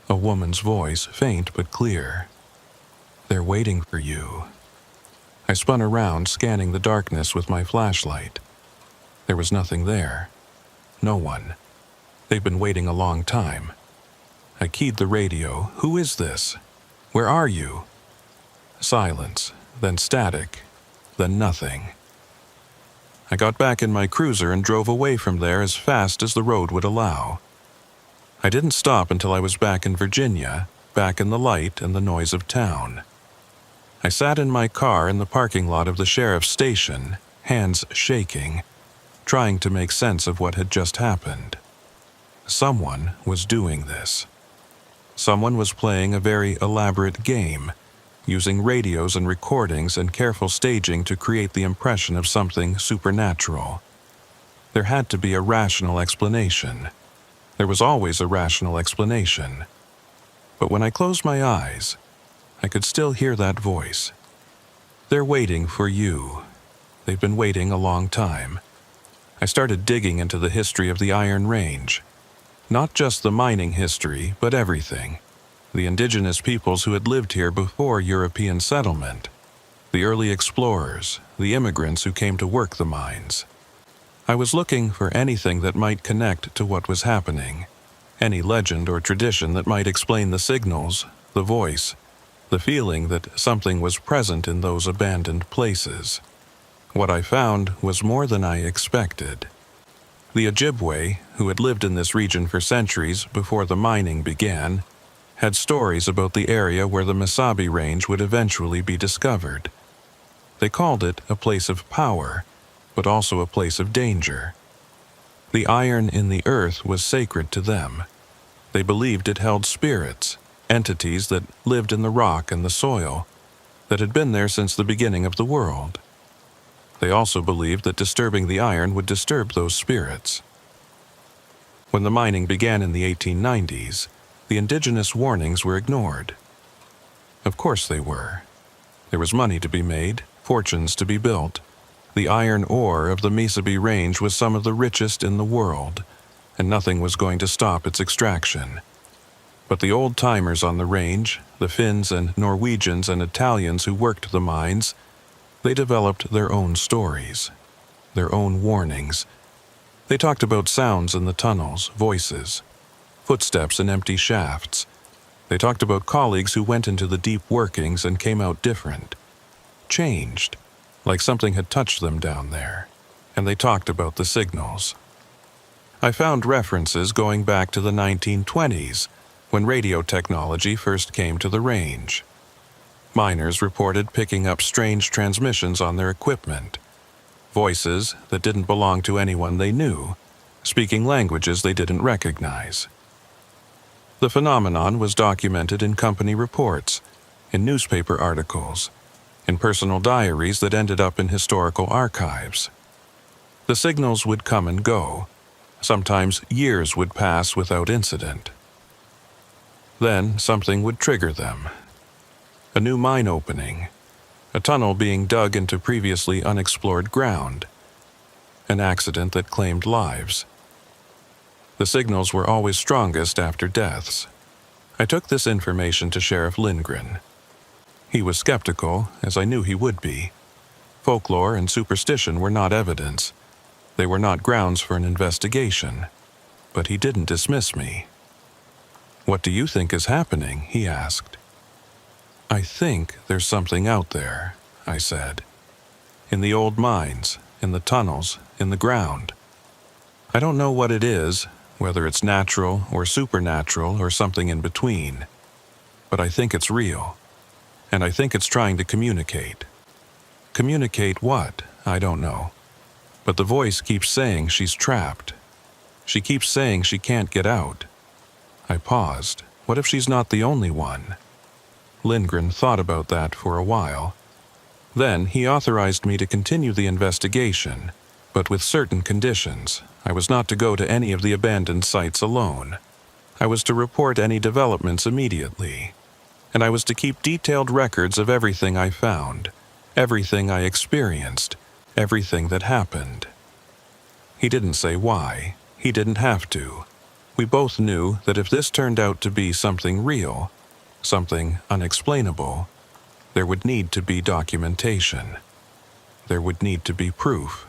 A woman's voice, faint but clear. "They're waiting for you." I spun around, scanning the darkness with my flashlight. There was nothing there. No one. They've been waiting a long time. I keyed the radio. Who is this? Where are you? Silence, then static, then nothing. I got back in my cruiser and drove away from there as fast as the road would allow. I didn't stop until I was back in Virginia, back in the light and the noise of town. I sat in my car in the parking lot of the sheriff's station, hands shaking, trying to make sense of what had just happened. Someone was doing this. Someone was playing a very elaborate game, using radios and recordings and careful staging to create the impression of something supernatural. There had to be a rational explanation. There was always a rational explanation. But when I closed my eyes, I could still hear that voice. They're waiting for you. They've been waiting a long time. I started digging into the history of the Iron Range. Not just the mining history, but everything. The indigenous peoples who had lived here before European settlement. The early explorers, the immigrants who came to work the mines. I was looking for anything that might connect to what was happening. Any legend or tradition that might explain the signals, the voice, the feeling that something was present in those abandoned places. What I found was more than I expected. The Ojibwe, who had lived in this region for centuries before the mining began, had stories about the area where the Mesabi Range would eventually be discovered. They called it a place of power, but also a place of danger. The iron in the earth was sacred to them. They believed it held spirits, entities that lived in the rock and the soil, that had been there since the beginning of the world. They also believed that disturbing the iron would disturb those spirits. When the mining began in the 1890s, the indigenous warnings were ignored. Of course they were. There was money to be made, fortunes to be built. The iron ore of the Mesabi Range was some of the richest in the world, and nothing was going to stop its extraction. But the old-timers on the range, the Finns and Norwegians and Italians who worked the mines, they developed their own stories, their own warnings. They talked about sounds in the tunnels, voices, footsteps in empty shafts. They talked about colleagues who went into the deep workings and came out different, changed, like something had touched them down there. And they talked about the signals. I found references going back to the 1920s, when radio technology first came to the range. Miners reported picking up strange transmissions on their equipment, voices that didn't belong to anyone they knew, speaking languages they didn't recognize. The phenomenon was documented in company reports, in newspaper articles, in personal diaries that ended up in historical archives. The signals would come and go. Sometimes years would pass without incident. Then something would trigger them. A new mine opening, a tunnel being dug into previously unexplored ground, an accident that claimed lives. The signals were always strongest after deaths. I took this information to Sheriff Lindgren. He was skeptical, as I knew he would be. Folklore and superstition were not evidence. They were not grounds for an investigation. But he didn't dismiss me. "What do you think is happening?" he asked. "I think there's something out there," I said. "In the old mines, in the tunnels, in the ground. I don't know what it is, whether it's natural or supernatural or something in between. But I think it's real. And I think it's trying to communicate. Communicate what? I don't know. But the voice keeps saying she's trapped. She keeps saying she can't get out." I paused. What if she's not the only one? Lindgren thought about that for a while. Then he authorized me to continue the investigation, but with certain conditions. I was not to go to any of the abandoned sites alone. I was to report any developments immediately. And I was to keep detailed records of everything I found, everything I experienced, everything that happened. He didn't say why. He didn't have to. We both knew that if this turned out to be something real, something unexplainable, there would need to be documentation. There would need to be proof.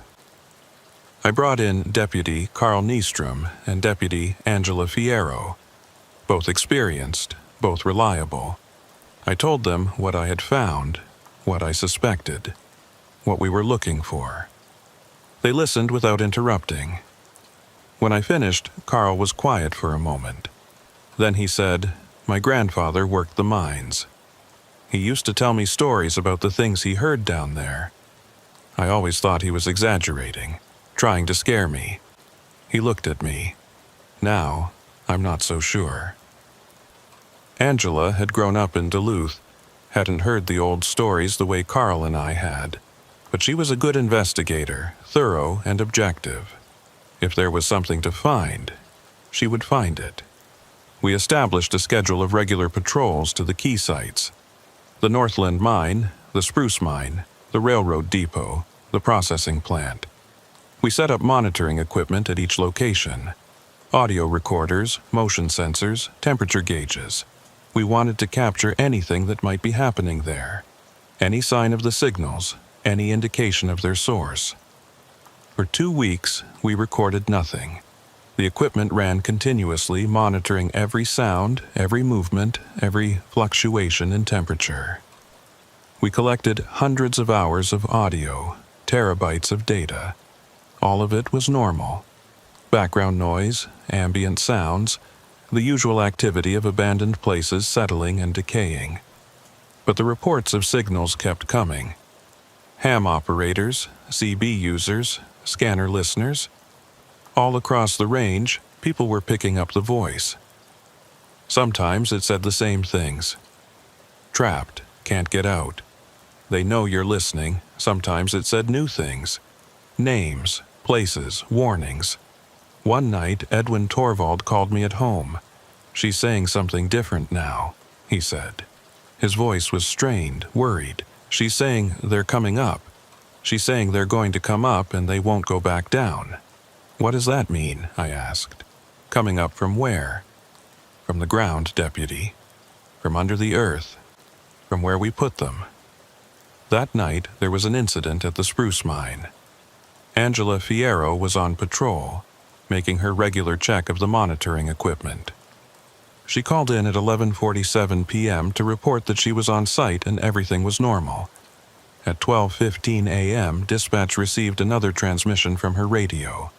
I brought in Deputy Carl Nystrom and Deputy Angela Fierro. both experienced, both reliable. I told them what I had found, what I suspected, what we were looking for. They listened without interrupting. When I finished, Carl was quiet for a moment. Then he said, "My grandfather worked the mines. He used to tell me stories about the things he heard down there. I always thought he was exaggerating, trying to scare me." He looked at me. Now, I'm not so sure. Angela had grown up in Duluth, hadn't heard the old stories the way Carl and I had, but she was a good investigator, thorough and objective. If there was something to find, she would find it. We established a schedule of regular patrols to the key sites: the Northland Mine, the Spruce Mine, the railroad depot, the processing plant. We set up monitoring equipment at each location: audio recorders, motion sensors, temperature gauges. We wanted to capture anything that might be happening there, any sign of the signals, any indication of their source. For 2 weeks, we recorded nothing. The equipment ran continuously, monitoring every sound, every movement, every fluctuation in temperature. We collected hundreds of hours of audio, terabytes of data. All of it was normal. Background noise, ambient sounds, the usual activity of abandoned places settling and decaying. But the reports of signals kept coming. Ham operators, CB users, scanner listeners. All across the range, people were picking up the voice. Sometimes it said the same things. Trapped, can't get out. They know you're listening. Sometimes it said new things. Names, places, warnings. One night, Edwin Torvald called me at home. "She's saying something different now," he said. His voice was strained, worried. "She's saying they're coming up. She's saying they're going to come up and they won't go back down." "What does that mean?" I asked. "Coming up from where?" "From the ground, deputy. From under the earth. From where we put them." That night, there was an incident at the Spruce Mine. Angela Fierro was on patrol, making her regular check of the monitoring equipment. She called in at 11:47 p.m. to report that she was on site and everything was normal. At 12:15 a.m., dispatch received another transmission from her radio.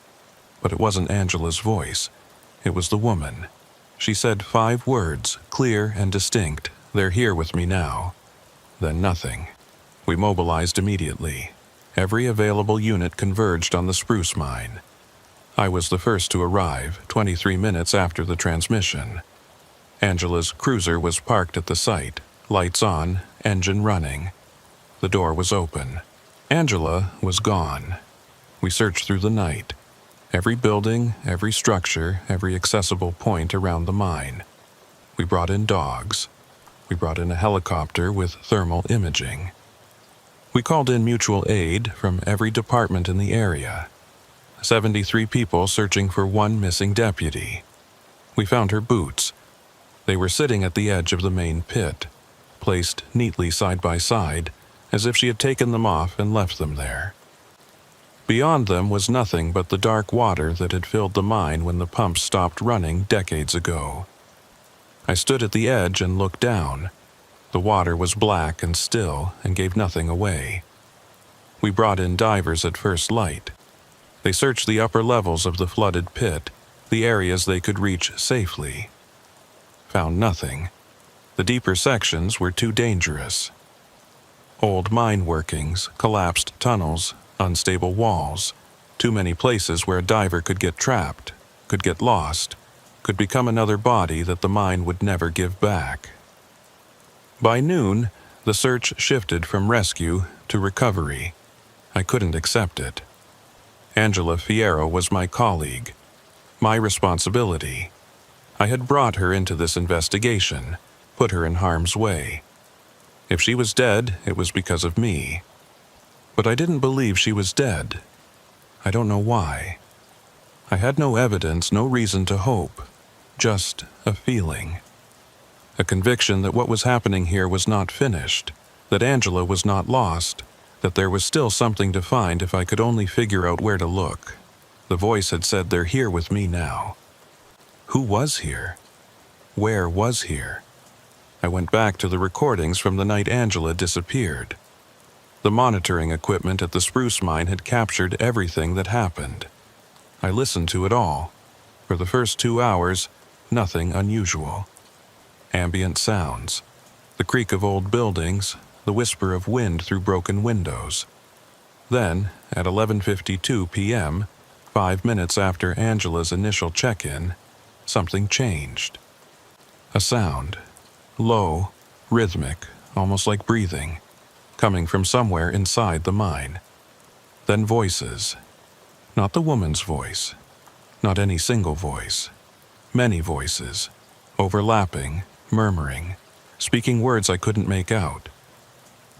But it wasn't Angela's voice. It was the woman. She said 5 words, clear and distinct: "They're here with me now." Then nothing. We mobilized immediately. Every available unit converged on the Spruce Mine. I was the first to arrive, 23 minutes after the transmission. Angela's cruiser was parked at the site, lights on, engine running. The door was open. Angela was gone. We searched through the night. Every building, every structure, every accessible point around the mine. We brought in dogs. We brought in a helicopter with thermal imaging. We called in mutual aid from every department in the area. 73 people searching for one missing deputy. We found her boots. They were sitting at the edge of the main pit, placed neatly side by side, as if she had taken them off and left them there. Beyond them was nothing but the dark water that had filled the mine when the pumps stopped running decades ago. I stood at the edge and looked down. The water was black and still and gave nothing away. We brought in divers at first light. They searched the upper levels of the flooded pit, the areas they could reach safely. Found nothing. The deeper sections were too dangerous. Old mine workings, collapsed tunnels, unstable walls. Too many places where a diver could get trapped, could get lost, could become another body that the mine would never give back. By noon, the search shifted from rescue to recovery. I couldn't accept it. Angela Fierro was my colleague, my responsibility. I had brought her into this investigation, put her in harm's way. If she was dead, it was because of me. But I didn't believe she was dead. I don't know why. I had no evidence, no reason to hope, just a feeling. A conviction that what was happening here was not finished, that Angela was not lost, that there was still something to find if I could only figure out where to look. The voice had said, "They're here with me now." Who was here? where was here? I went back to the recordings from the night Angela disappeared. The monitoring equipment at the spruce mine had captured everything that happened. I listened to it all. For the first 2 hours, nothing unusual. Ambient sounds, the creak of old buildings, the whisper of wind through broken windows. Then, at 11:52 p.m., 5 minutes after Angela's initial check-in, something changed. A sound, low, rhythmic, almost like breathing, coming from somewhere inside the mine. Then voices. Not the woman's voice. Not any single voice. Many voices, overlapping, murmuring, speaking words I couldn't make out.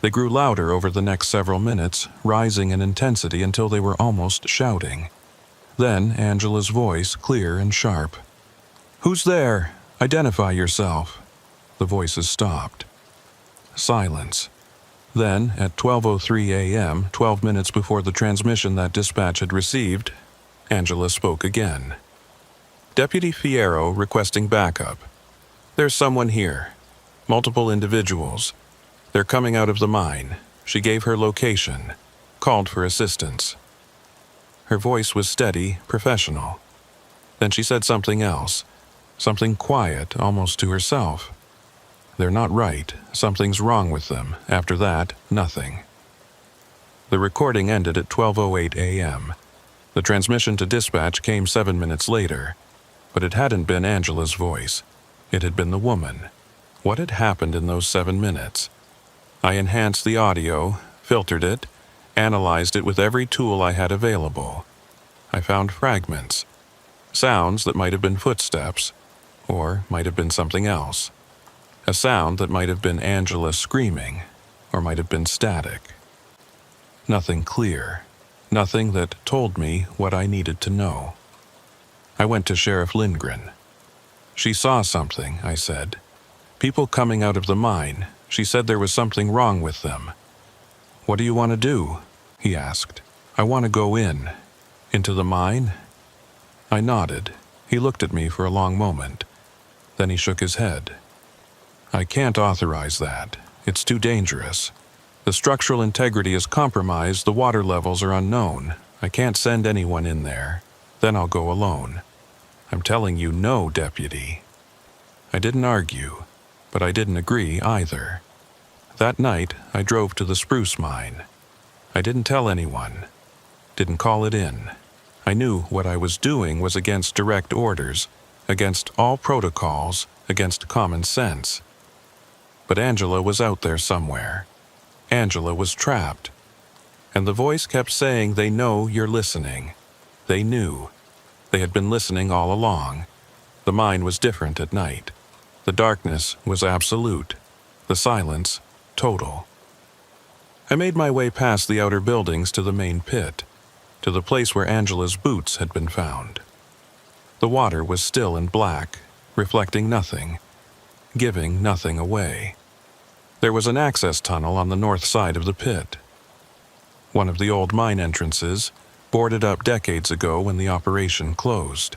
They grew louder over the next several minutes, rising in intensity until they were almost shouting. Then Angela's voice, clear and sharp. "Who's there? Identify yourself." The voices stopped. Silence. Then, at 12:03 a.m., 12 minutes before the transmission that dispatch had received, Angela spoke again. "Deputy Fierro requesting backup. There's someone here. Multiple individuals. They're coming out of the mine." She gave her location, called for assistance. Her voice was steady, professional. Then she said something else, something quiet, almost to herself. "They're not right. Something's wrong with them." After that, nothing. The recording ended at 12:08 a.m. The transmission to dispatch came 7 minutes later, but it hadn't been Angela's voice. It had been the woman. What had happened in those 7 minutes? I enhanced the audio, filtered it, analyzed it with every tool I had available. I found fragments, sounds that might have been footsteps, or might have been something else. A sound that might have been Angela screaming, or might have been static. Nothing clear, nothing that told me what I needed to know. I went to Sheriff Lindgren. "She saw something," I said. "People coming out of the mine. She said there was something wrong with them." "What do you want to do?" he asked. "I want to go in." "Into the mine?" I nodded. He looked at me for a long moment. Then he shook his head. "I can't authorize that. It's too dangerous. The structural integrity is compromised, the water levels are unknown. I can't send anyone in there. Then I'll go alone." "I'm telling you no, Deputy." I didn't argue, but I didn't agree either. That night, I drove to the spruce mine. I didn't tell anyone. Didn't call it in. I knew what I was doing was against direct orders, against all protocols, against common sense. But Angela was out there somewhere. Angela was trapped. And the voice kept saying, "They know you're listening." They knew. They had been listening all along. The mine was different at night. The darkness was absolute. The silence, total. I made my way past the outer buildings to the main pit, to the place where Angela's boots had been found. The water was still and black, reflecting nothing, giving nothing away. There was an access tunnel on the north side of the pit. One of the old mine entrances, boarded up decades ago when the operation closed.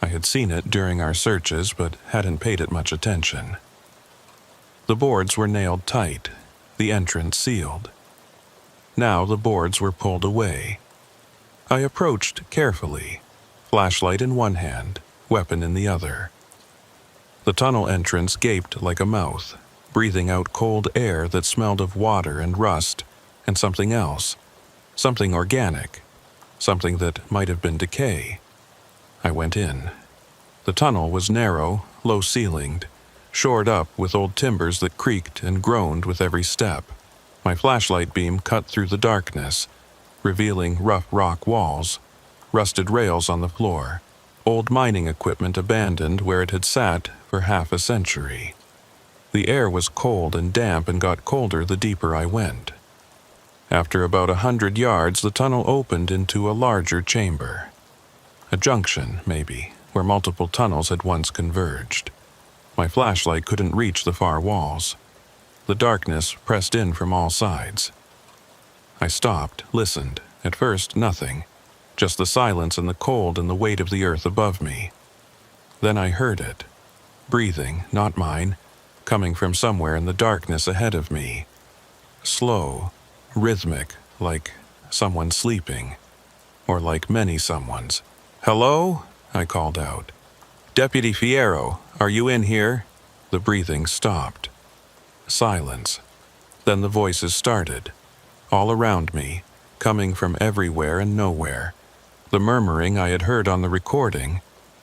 I had seen it during our searches, but hadn't paid it much attention. The boards were nailed tight, the entrance sealed. Now the boards were pulled away. I approached carefully, flashlight in one hand, weapon in the other. The tunnel entrance gaped like a mouth, breathing out cold air that smelled of water and rust and something else, something organic, something that might have been decay. I went in. The tunnel was narrow, low-ceilinged, shored up with old timbers that creaked and groaned with every step. My flashlight beam cut through the darkness, revealing rough rock walls, rusted rails on the floor, old mining equipment abandoned where it had sat for half a century. The air was cold and damp and got colder the deeper I went. After about 100 yards, the tunnel opened into a larger chamber. A junction, maybe, where multiple tunnels had once converged. My flashlight couldn't reach the far walls. The darkness pressed in from all sides. I stopped, listened. At first, nothing. Just the silence and the cold and the weight of the earth above me. Then I heard it. breathing, not mine, coming from somewhere in the darkness ahead of me. Slow, rhythmic, like someone sleeping, or like many someones. "Hello?" I called out. "Deputy Fierro, are you in here?" The breathing stopped. Silence. Then the voices started, all around me, coming from everywhere and nowhere. The murmuring I had heard on the recording,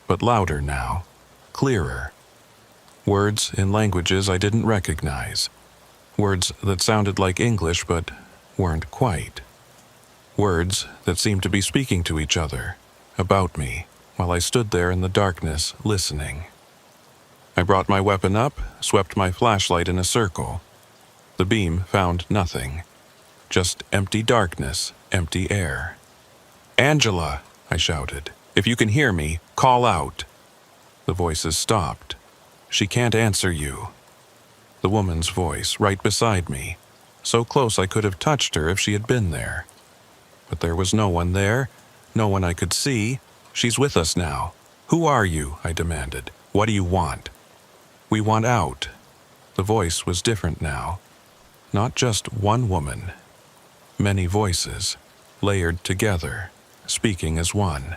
but louder now, clearer. Words in languages I didn't recognize. Words that sounded like English but weren't quite. Words that seemed to be speaking to each other, about me, while I stood there in the darkness, listening. I brought my weapon up, swept my flashlight in a circle. The beam found nothing. Just empty darkness, empty air. "Angela," I shouted, "if you can hear me, call out." The voices stopped. "She can't answer you." The woman's voice, right beside me, so close I could have touched her if she had been there. But there was no one there, no one I could see. "She's with us now. Who are you?" I demanded. "What do you want?" "We want out." The voice was different now. Not just one woman. Many voices, layered together, speaking as one.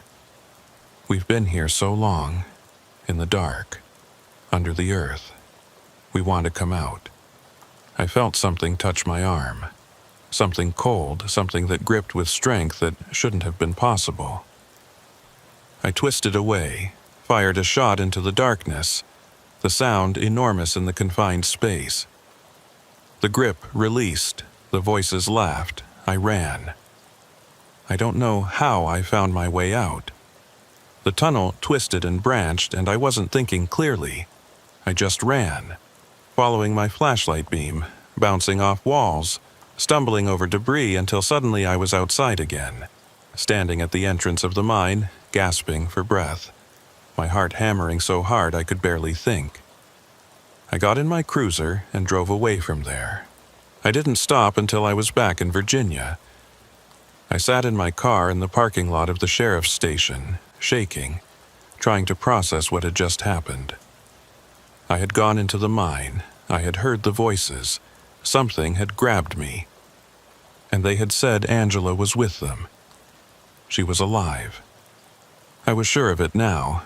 "We've been here so long, in the dark, under the earth. We want to come out." I felt something touch my arm. Something cold, something that gripped with strength that shouldn't have been possible. I twisted away, fired a shot into the darkness, the sound enormous in the confined space. The grip released, the voices laughed, I ran. I don't know how I found my way out. The tunnel twisted and branched, and I wasn't thinking clearly. I just ran, following my flashlight beam, bouncing off walls, stumbling over debris until suddenly I was outside again, standing at the entrance of the mine, gasping for breath, my heart hammering so hard I could barely think. I got in my cruiser and drove away from there. I didn't stop until I was back in Virginia. I sat in my car in the parking lot of the sheriff's station, shaking, trying to process what had just happened. I had gone into the mine, I had heard the voices, something had grabbed me, and they had said Angela was with them. She was alive. I was sure of it now,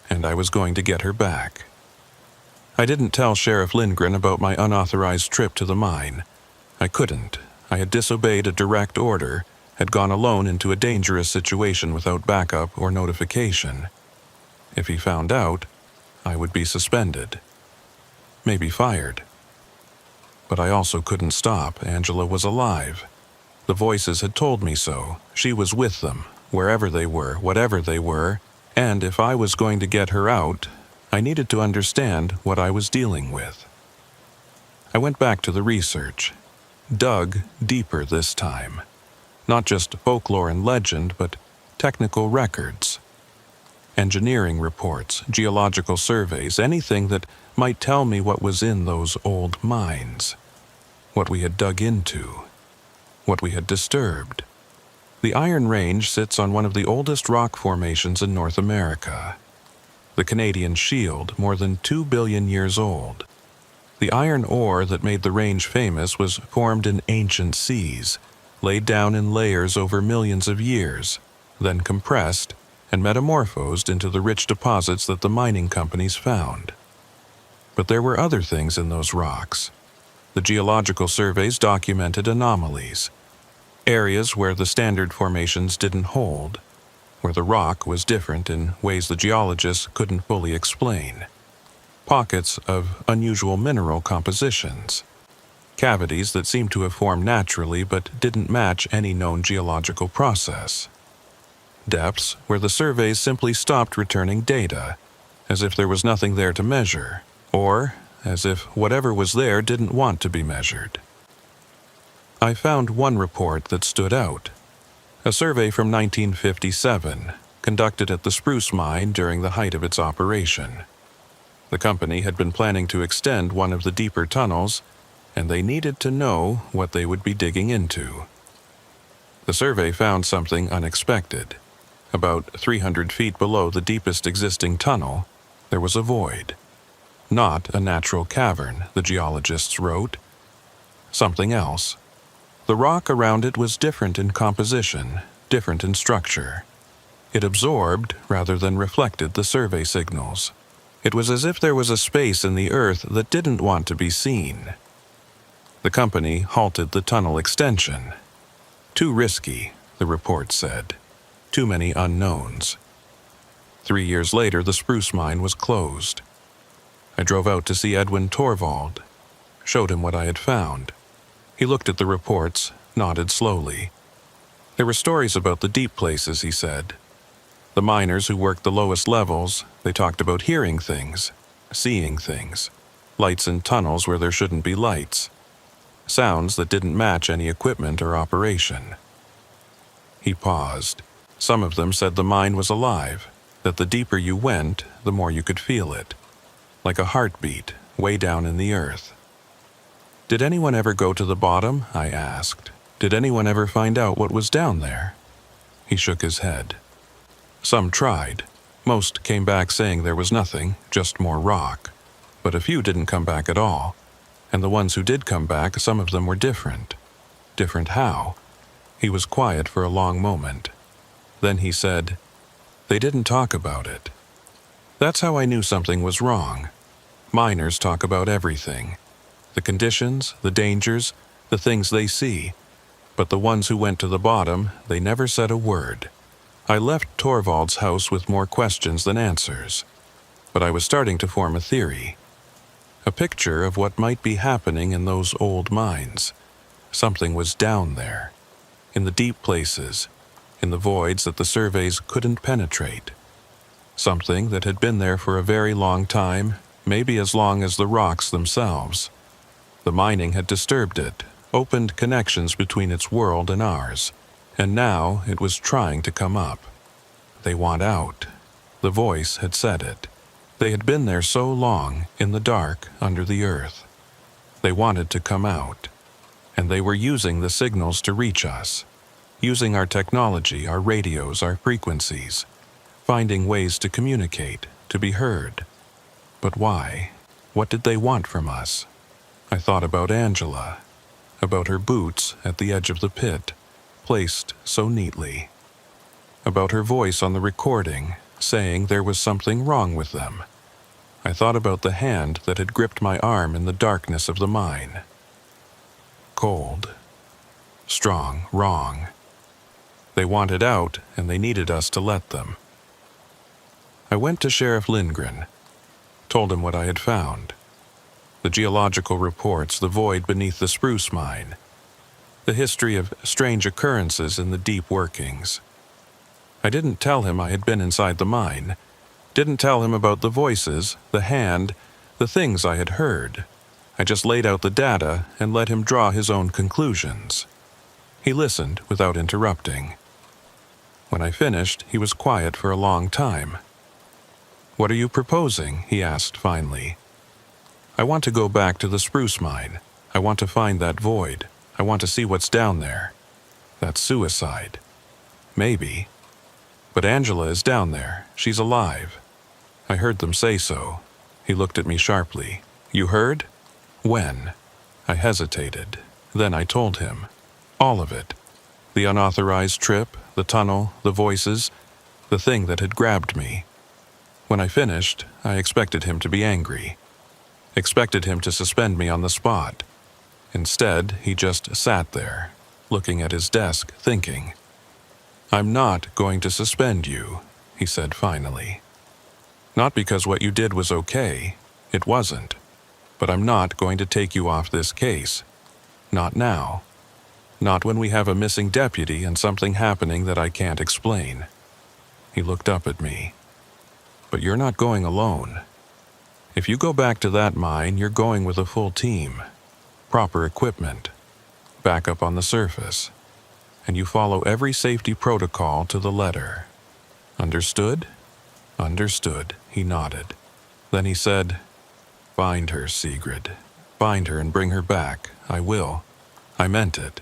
and I was going to get her back. I didn't tell Sheriff Lindgren about my unauthorized trip to the mine. I couldn't. I had disobeyed a direct order, had gone alone into a dangerous situation without backup or notification. If he found out, I would be suspended. Maybe fired. But I also couldn't stop. Angela was alive. The voices had told me so. She was with them, wherever they were, whatever they were, and if I was going to get her out, I needed to understand what I was dealing with. I went back to the research, dug deeper this time. Not just folklore and legend, but technical records. Engineering reports, geological surveys, anything that might tell me what was in those old mines. What we had dug into. What we had disturbed. The Iron Range sits on one of the oldest rock formations in North America. The Canadian Shield, more than 2 billion years old. The iron ore that made the range famous was formed in ancient seas, laid down in layers over millions of years, then compressed and metamorphosed into the rich deposits that the mining companies found. But there were other things in those rocks. The geological surveys documented anomalies, areas where the standard formations didn't hold, where the rock was different in ways the geologists couldn't fully explain. Pockets of unusual mineral compositions. Cavities that seemed to have formed naturally but didn't match any known geological process. Depths where the surveys simply stopped returning data, as if there was nothing there to measure, or as if whatever was there didn't want to be measured. I found one report that stood out. A survey from 1957, conducted at the Spruce Mine during the height of its operation. The company had been planning to extend one of the deeper tunnels, and they needed to know what they would be digging into. The survey found something unexpected. About 300 feet below the deepest existing tunnel, there was a void. Not a natural cavern, the geologists wrote. Something else. The rock around it was different in composition, different in structure. It absorbed rather than reflected the survey signals. It was as if there was a space in the earth that didn't want to be seen. The company halted the tunnel extension. Too risky, the report said. Too many unknowns. 3 years later, the spruce mine was closed. I drove out to see Edwin Torvald, showed him what I had found. He looked at the reports, nodded slowly. There were stories about the deep places, he said. The miners who worked the lowest levels, they talked about hearing things, seeing things, lights in tunnels where there shouldn't be lights, sounds that didn't match any equipment or operation. He paused. Some of them said the mine was alive, that the deeper you went, the more you could feel it, like a heartbeat way down in the earth. Did anyone ever go to the bottom? I asked. Did anyone ever find out what was down there? He shook his head. Some tried. Most came back saying there was nothing, just more rock. But a few didn't come back at all. And the ones who did come back, some of them were different. Different how? He was quiet for a long moment. Then he said, "They didn't talk about it." That's how I knew something was wrong. Miners talk about everything. The conditions, the dangers, the things they see. But the ones who went to the bottom, they never said a word. I left Torvald's house with more questions than answers. But I was starting to form a theory. A picture of what might be happening in those old mines. Something was down there. In the deep places. In the voids that the surveys couldn't penetrate. Something that had been there for a very long time, maybe as long as the rocks themselves. The mining had disturbed it, opened connections between its world and ours, and now it was trying to come up. They want out. The voice had said it. They had been there so long, in the dark, under the earth. They wanted to come out, and they were using the signals to reach us, using our technology, our radios, our frequencies, finding ways to communicate, to be heard. But why? What did they want from us? I thought about Angela, about her boots at the edge of the pit, placed so neatly, about her voice on the recording, saying there was something wrong with them. I thought about the hand that had gripped my arm in the darkness of the mine. Cold. Strong, wrong. They wanted out, and they needed us to let them. I went to Sheriff Lindgren, told him what I had found. The geological reports, the void beneath the spruce mine, the history of strange occurrences in the deep workings. I didn't tell him I had been inside the mine, didn't tell him about the voices, the hand, the things I had heard. I just laid out the data and let him draw his own conclusions. He listened without interrupting. When I finished, he was quiet for a long time. "What are you proposing?" he asked finally. "I want to go back to the spruce mine. I want to find that void. I want to see what's down there. That's suicide. Maybe. But Angela is down there. She's alive. I heard them say so." He looked at me sharply. "You heard? When?" I hesitated. Then I told him. All of it. The unauthorized trip, the tunnel, the voices, the thing that had grabbed me. When I finished, I expected him to be angry. Expected him to suspend me on the spot. Instead, he just sat there, looking at his desk, thinking. "I'm not going to suspend you," he said finally. "Not because what you did was okay. It wasn't. But I'm not going to take you off this case. Not now. Not when we have a missing deputy and something happening that I can't explain." He looked up at me. "But you're not going alone. If you go back to that mine, you're going with a full team. Proper equipment. Backup on the surface. And you follow every safety protocol to the letter. Understood?" "Understood," he nodded. Then he said, "Find her, Sigrid. Find her and bring her back. I will. I meant it."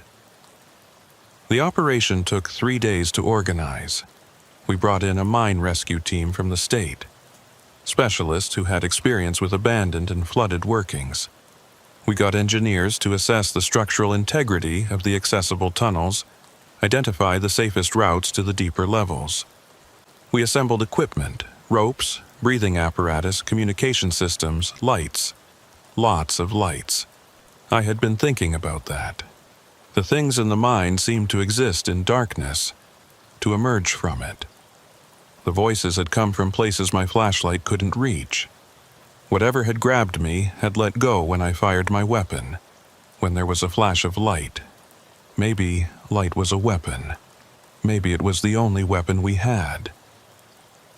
The operation took 3 days to organize. We brought in a mine rescue team from the state. specialists who had experience with abandoned and flooded workings. We got engineers to assess the structural integrity of the accessible tunnels, identify the safest routes to the deeper levels. We assembled equipment, ropes, breathing apparatus, communication systems, lights. Lots of lights. I had been thinking about that. The things in the mine seemed to exist in darkness, to emerge from it. The voices had come from places my flashlight couldn't reach. Whatever had grabbed me had let go when I fired my weapon, when there was a flash of light. Maybe light was a weapon. Maybe it was the only weapon we had.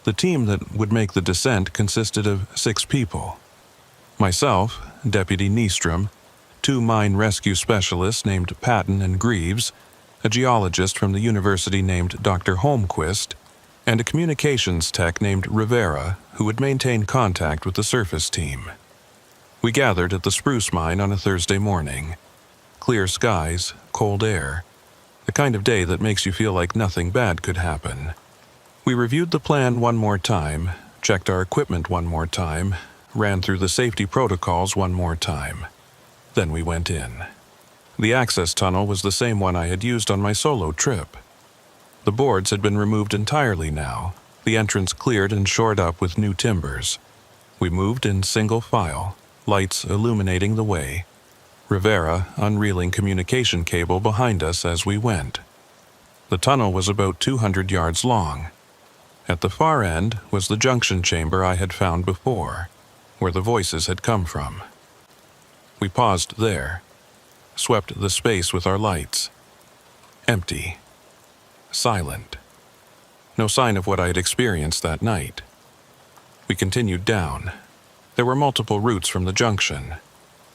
The team that would make the descent consisted of 6 people. Myself, Deputy Nystrom, 2 mine rescue specialists named Patton and Greaves, a geologist from the university named Dr. Holmquist, and a communications tech named Rivera, who would maintain contact with the surface team. We gathered at the spruce mine on a Thursday morning. Clear skies, cold air, the kind of day that makes you feel like nothing bad could happen. We reviewed the plan one more time, checked our equipment one more time, ran through the safety protocols one more time. Then we went in. The access tunnel was the same one I had used on my solo trip. The boards had been removed entirely now, the entrance cleared and shored up with new timbers. We moved in single file, lights illuminating the way. Rivera unreeling communication cable behind us as we went. The tunnel was about 200 yards long. At the far end was the junction chamber I had found before, where the voices had come from. We paused there, swept the space with our lights. Empty. Silent. No sign of what I had experienced that night. We continued down. There were multiple routes from the junction,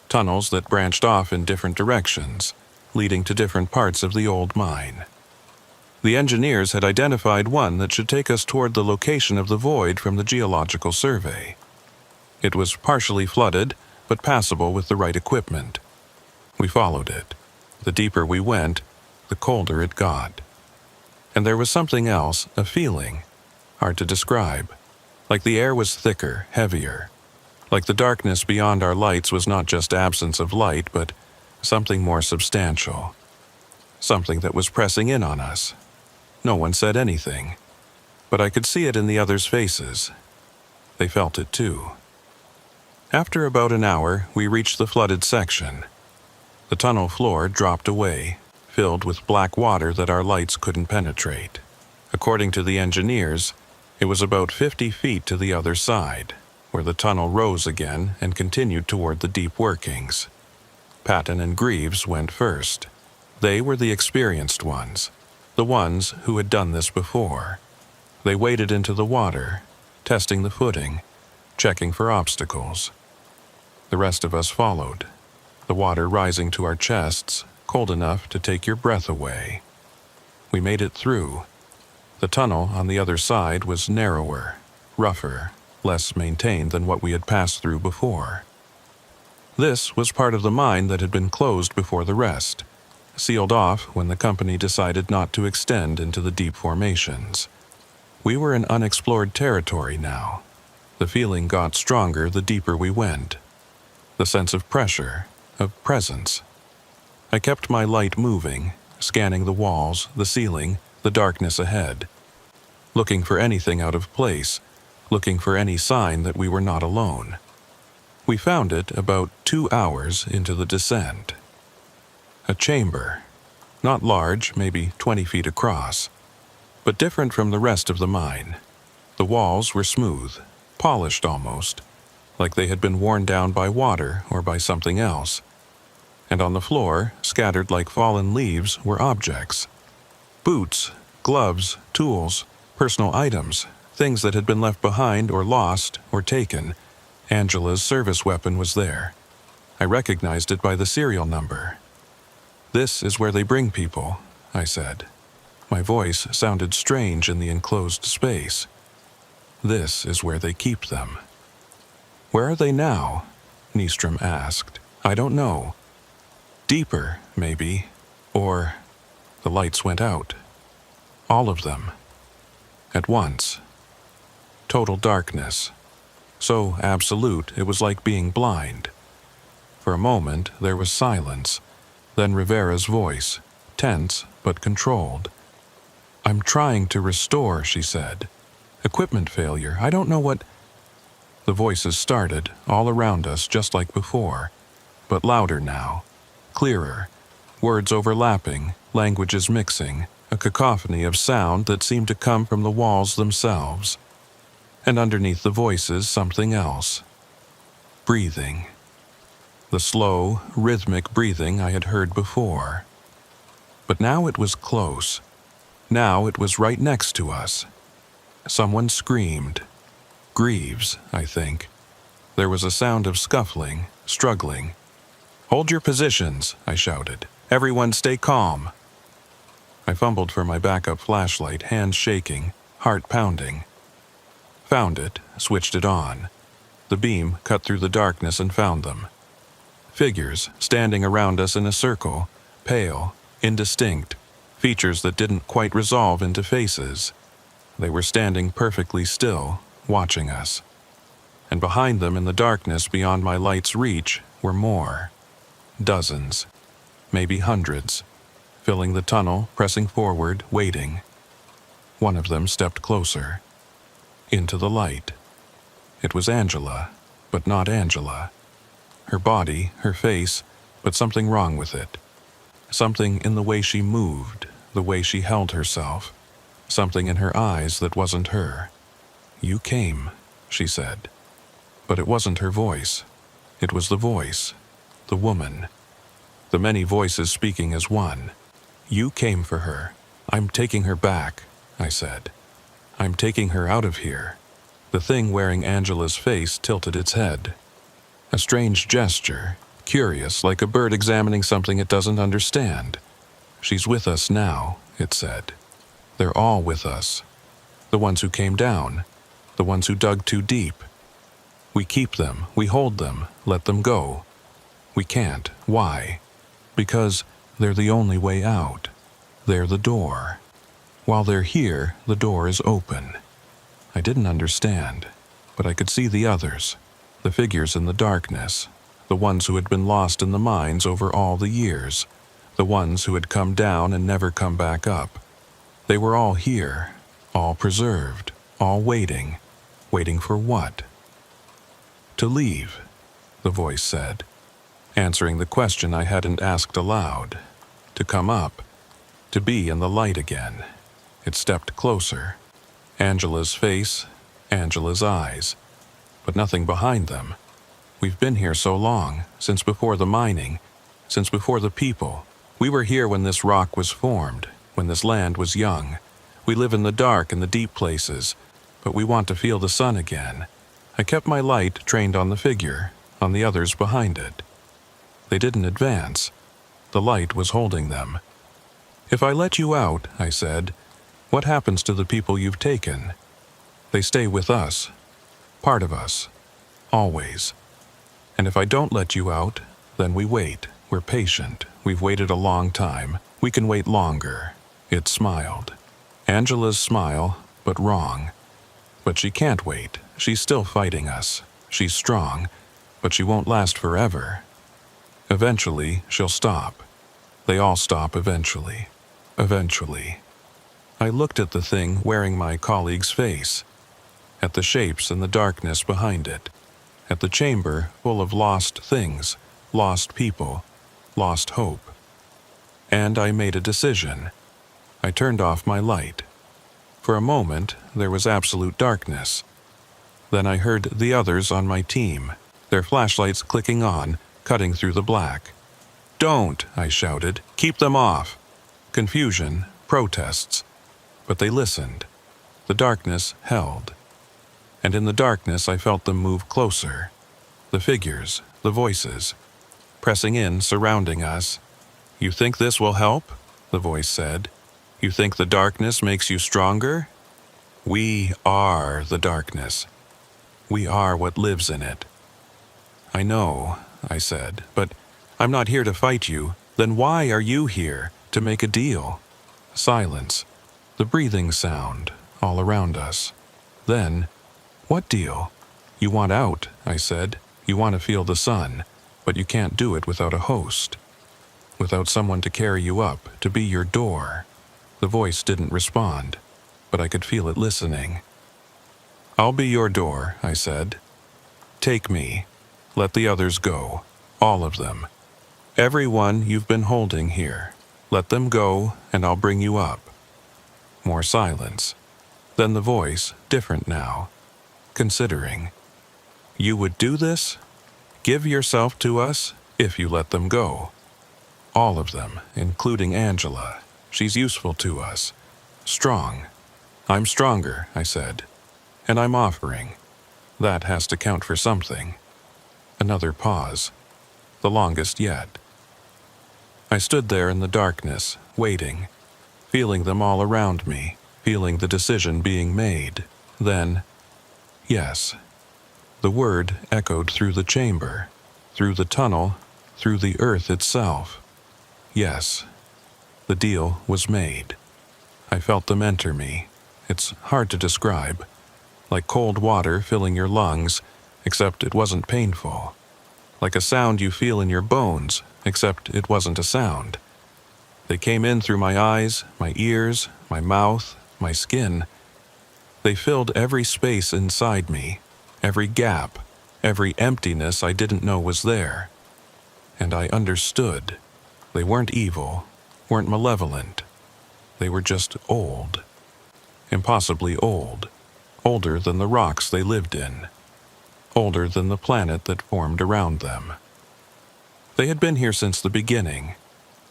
tunnels that branched off in different directions, leading to different parts of the old mine. The engineers had identified one that should take us toward the location of the void from the geological survey. It was partially flooded, but passable with the right equipment. We followed it. The deeper we went, the colder it got. And there was something else, a feeling, hard to describe. Like the air was thicker, heavier. Like the darkness beyond our lights was not just absence of light, but something more substantial. Something that was pressing in on us. No one said anything, but I could see it in the others' faces. They felt it too. After about an hour, we reached the flooded section. The tunnel floor dropped away, filled with black water that our lights couldn't penetrate. According to the engineers, it was about 50 feet to the other side, where the tunnel rose again and continued toward the deep workings. Patton and Greaves went first. They were the experienced ones, the ones who had done this before. They waded into the water, testing the footing, checking for obstacles. The rest of us followed, the water rising to our chests, cold enough to take your breath away. We made it through. The tunnel on the other side was narrower, rougher, less maintained than what we had passed through before. This was part of the mine that had been closed before the rest, sealed off when the company decided not to extend into the deep formations. We were in unexplored territory now. The feeling got stronger the deeper we went. The sense of pressure, of presence. I kept my light moving, scanning the walls, the ceiling, the darkness ahead, looking for anything out of place, looking for any sign that we were not alone. We found it about 2 hours into the descent. A chamber, not large, maybe 20 feet across, but different from the rest of the mine. The walls were smooth, polished almost, like they had been worn down by water or by something else. And on the floor, scattered like fallen leaves, were objects. Boots, gloves, tools, personal items, things that had been left behind or lost or taken. Angela's service weapon was there. I recognized it by the serial number. "This is where they bring people," I said. My voice sounded strange in the enclosed space. "This is where they keep them." "Where are they now?" Nystrom asked. "I don't know. Deeper, maybe. Or..." The lights went out. All of them. At once. Total darkness. So absolute it was like being blind. For a moment there was silence, then Rivera's voice, tense but controlled. "I'm trying to restore," she said. "Equipment failure. I don't know what—" The voices started, all around us just like before, but louder now, clearer, words overlapping, languages mixing, a cacophony of sound that seemed to come from the walls themselves. And underneath the voices, something else. Breathing. The slow, rhythmic breathing I had heard before. But now it was close. Now it was right next to us. Someone screamed. Greaves, I think. There was a sound of scuffling, struggling. "Hold your positions," I shouted. "Everyone stay calm." I fumbled for my backup flashlight, hands shaking, heart pounding. Found it, switched it on. The beam cut through the darkness and found them. Figures standing around us in a circle, pale, indistinct, features that didn't quite resolve into faces. They were standing perfectly still, watching us. And behind them in the darkness beyond my light's reach were more. Dozens, maybe hundreds, filling the tunnel, pressing forward, waiting. One of them stepped closer. Into the light. It was Angela, but not Angela. Her body, her face, but something wrong with it. Something in the way she moved, the way she held herself. Something in her eyes that wasn't her. "You came," she said. But it wasn't her voice. It was the voice. The woman. The many voices speaking as one. "You came for her. I'm taking her back," I said. "I'm taking her out of here." The thing wearing Angela's face tilted its head. A strange gesture, curious, like a bird examining something it doesn't understand. "She's with us now," it said. "They're all with us. The ones who came down. The ones who dug too deep. We keep them, we hold them, let them go. We can't. Why? Because they're the only way out. They're the door. While they're here, the door is open." I didn't understand, but I could see the others, the figures in the darkness, the ones who had been lost in the mines over all the years, the ones who had come down and never come back up. They were all here, all preserved, all waiting. Waiting for what? "To leave," the voice said, answering the question I hadn't asked aloud. "To come up. To be in the light again." It stepped closer. Angela's face, Angela's eyes, but nothing behind them. "We've been here so long, since before the mining, since before the people. We were here when this rock was formed, when this land was young. We live in the dark in the deep places, but we want to feel the sun again." I kept my light trained on the figure, on the others behind it. They didn't advance. The light was holding them. "If I let you out," I said, "what happens to the people you've taken?" "They stay with us. Part of us. Always. And if I don't let you out, then we wait. We're patient. We've waited a long time. We can wait longer." It smiled. Angela's smile, but wrong. "But she can't wait. She's still fighting us. She's strong, but she won't last forever. Eventually, she'll stop. They all stop eventually. Eventually." I looked at the thing wearing my colleague's face, at the shapes in the darkness behind it, at the chamber full of lost things, lost people, lost hope. And I made a decision. I turned off my light. For a moment, there was absolute darkness. Then I heard the others on my team, their flashlights clicking on, cutting through the black. "Don't!" I shouted. "Keep them off!" Confusion, protests. But they listened. The darkness held. And in the darkness I felt them move closer. The figures, the voices, pressing in, surrounding us. "You think this will help?" the voice said. "You think the darkness makes you stronger? We are the darkness. We are what lives in it." "I know," I said, "but I'm not here to fight you. Then why are you here? To make a deal?" Silence. The breathing sound all around us. Then, "What deal?" You want out, I said. You want to feel the sun, but you can't do it without a host. Without someone to carry you up, to be your door. The voice didn't respond, but I could feel it listening. I'll be your door, I said. Take me. Let the others go. All of them. Everyone you've been holding here. Let them go, and I'll bring you up. More silence. Then the voice, different now. Considering. You would do this? Give yourself to us if you let them go. All of them, including Angela. She's useful to us. Strong. I'm stronger, I said. And I'm offering. That has to count for something. Another pause. The longest yet. I stood there in the darkness, waiting, feeling them all around me, feeling the decision being made. Then, yes. The word echoed through the chamber, through the tunnel, through the earth itself. Yes. The deal was made. I felt them enter me. It's hard to describe. Like cold water filling your lungs, except it wasn't painful. Like a sound you feel in your bones, except it wasn't a sound. They came in through my eyes, my ears, my mouth, my skin. They filled every space inside me, every gap, every emptiness I didn't know was there. And I understood. They weren't evil, weren't malevolent. They were just old. Impossibly old. Older than the rocks they lived in. Older than the planet that formed around them. They had been here since the beginning,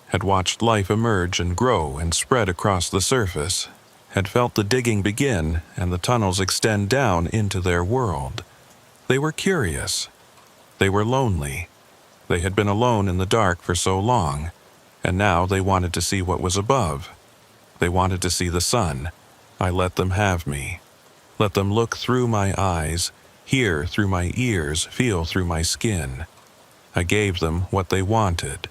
had watched life emerge and grow and spread across the surface, had felt the digging begin and the tunnels extend down into their world. They were curious. They were lonely. They had been alone in the dark for so long, and now they wanted to see what was above. They wanted to see the sun. I let them have me. Let them look through my eyes, hear through my ears, feel through my skin. I gave them what they wanted,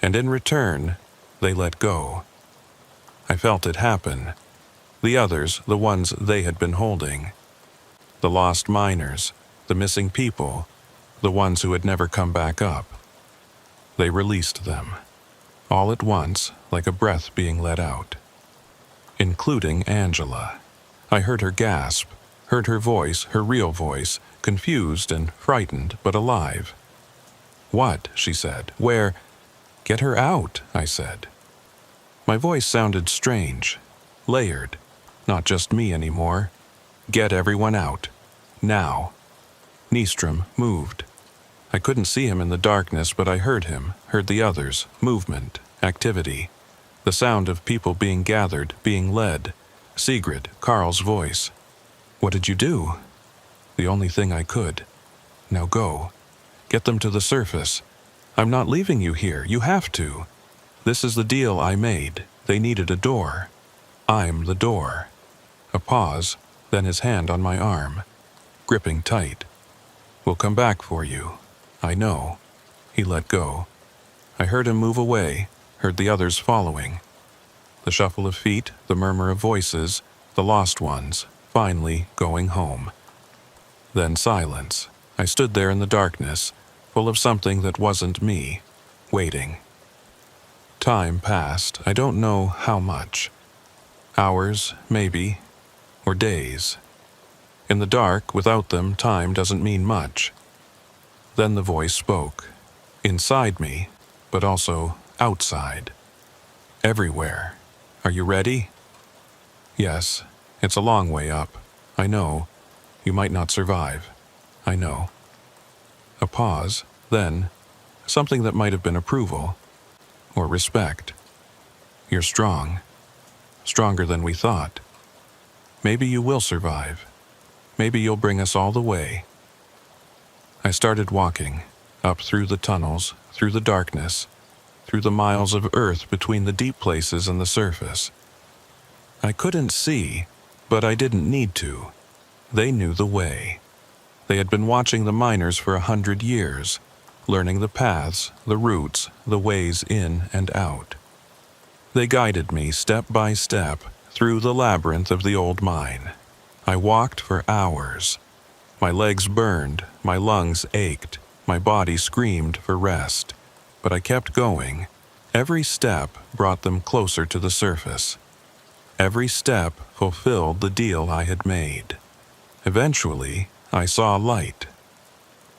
and in return, they let go. I felt it happen. The others, the ones they had been holding. The lost miners, the missing people, the ones who had never come back up. They released them, all at once, like a breath being let out. Including Angela. I heard her gasp, heard her voice, her real voice, confused and frightened but alive. What? She said. Where? Get her out, I said. My voice sounded strange, layered, not just me anymore. Get everyone out. Now. Nystrom moved. I couldn't see him in the darkness, but I heard him, heard the others, movement, activity, the sound of people being gathered, being led. Sigrid, Carl's voice. What did you do? The only thing I could. Now go. Get them to the surface. I'm not leaving you here. You have to. This is the deal I made. They needed a door. I'm the door. A pause, then his hand on my arm, gripping tight. We'll come back for you. I know. He let go. I heard him move away, heard the others following. The shuffle of feet, the murmur of voices, the lost ones, finally going home. Then silence. I stood there in the darkness, full of something that wasn't me, waiting. Time passed, I don't know how much. Hours, maybe, or days. In the dark, without them, time doesn't mean much. Then the voice spoke, inside me, but also outside. Everywhere. Are you ready? Yes, it's a long way up. I know. You might not survive. I know. A pause, then, something that might have been approval, or respect. You're strong. Stronger than we thought. Maybe you will survive. Maybe you'll bring us all the way. I started walking, up through the tunnels, through the darkness, through the miles of earth between the deep places and the surface. I couldn't see, but I didn't need to. They knew the way. They had been watching the miners for 100 years, learning the paths, the routes, the ways in and out. They guided me step by step through the labyrinth of the old mine. I walked for hours. My legs burned, my lungs ached, my body screamed for rest. But I kept going. Every step brought them closer to the surface. Every step fulfilled the deal I had made. Eventually, I saw light.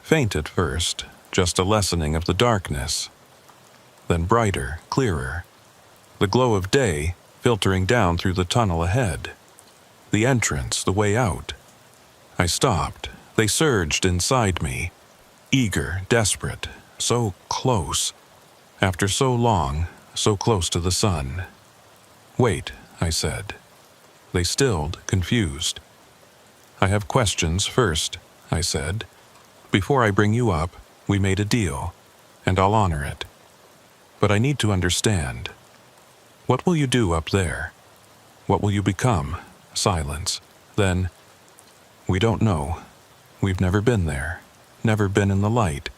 Faint at first, just a lessening of the darkness. Then brighter, clearer. The glow of day filtering down through the tunnel ahead. The entrance, the way out. I stopped. They surged inside me. Eager, desperate, so close. After so long, so close to the sun. "Wait," I said. They stilled, confused. "I have questions first," I said. "Before I bring you up, we made a deal, and I'll honor it. But I need to understand. What will you do up there? What will you become?" Silence. Then, "We don't know. We've never been there, never been in the light.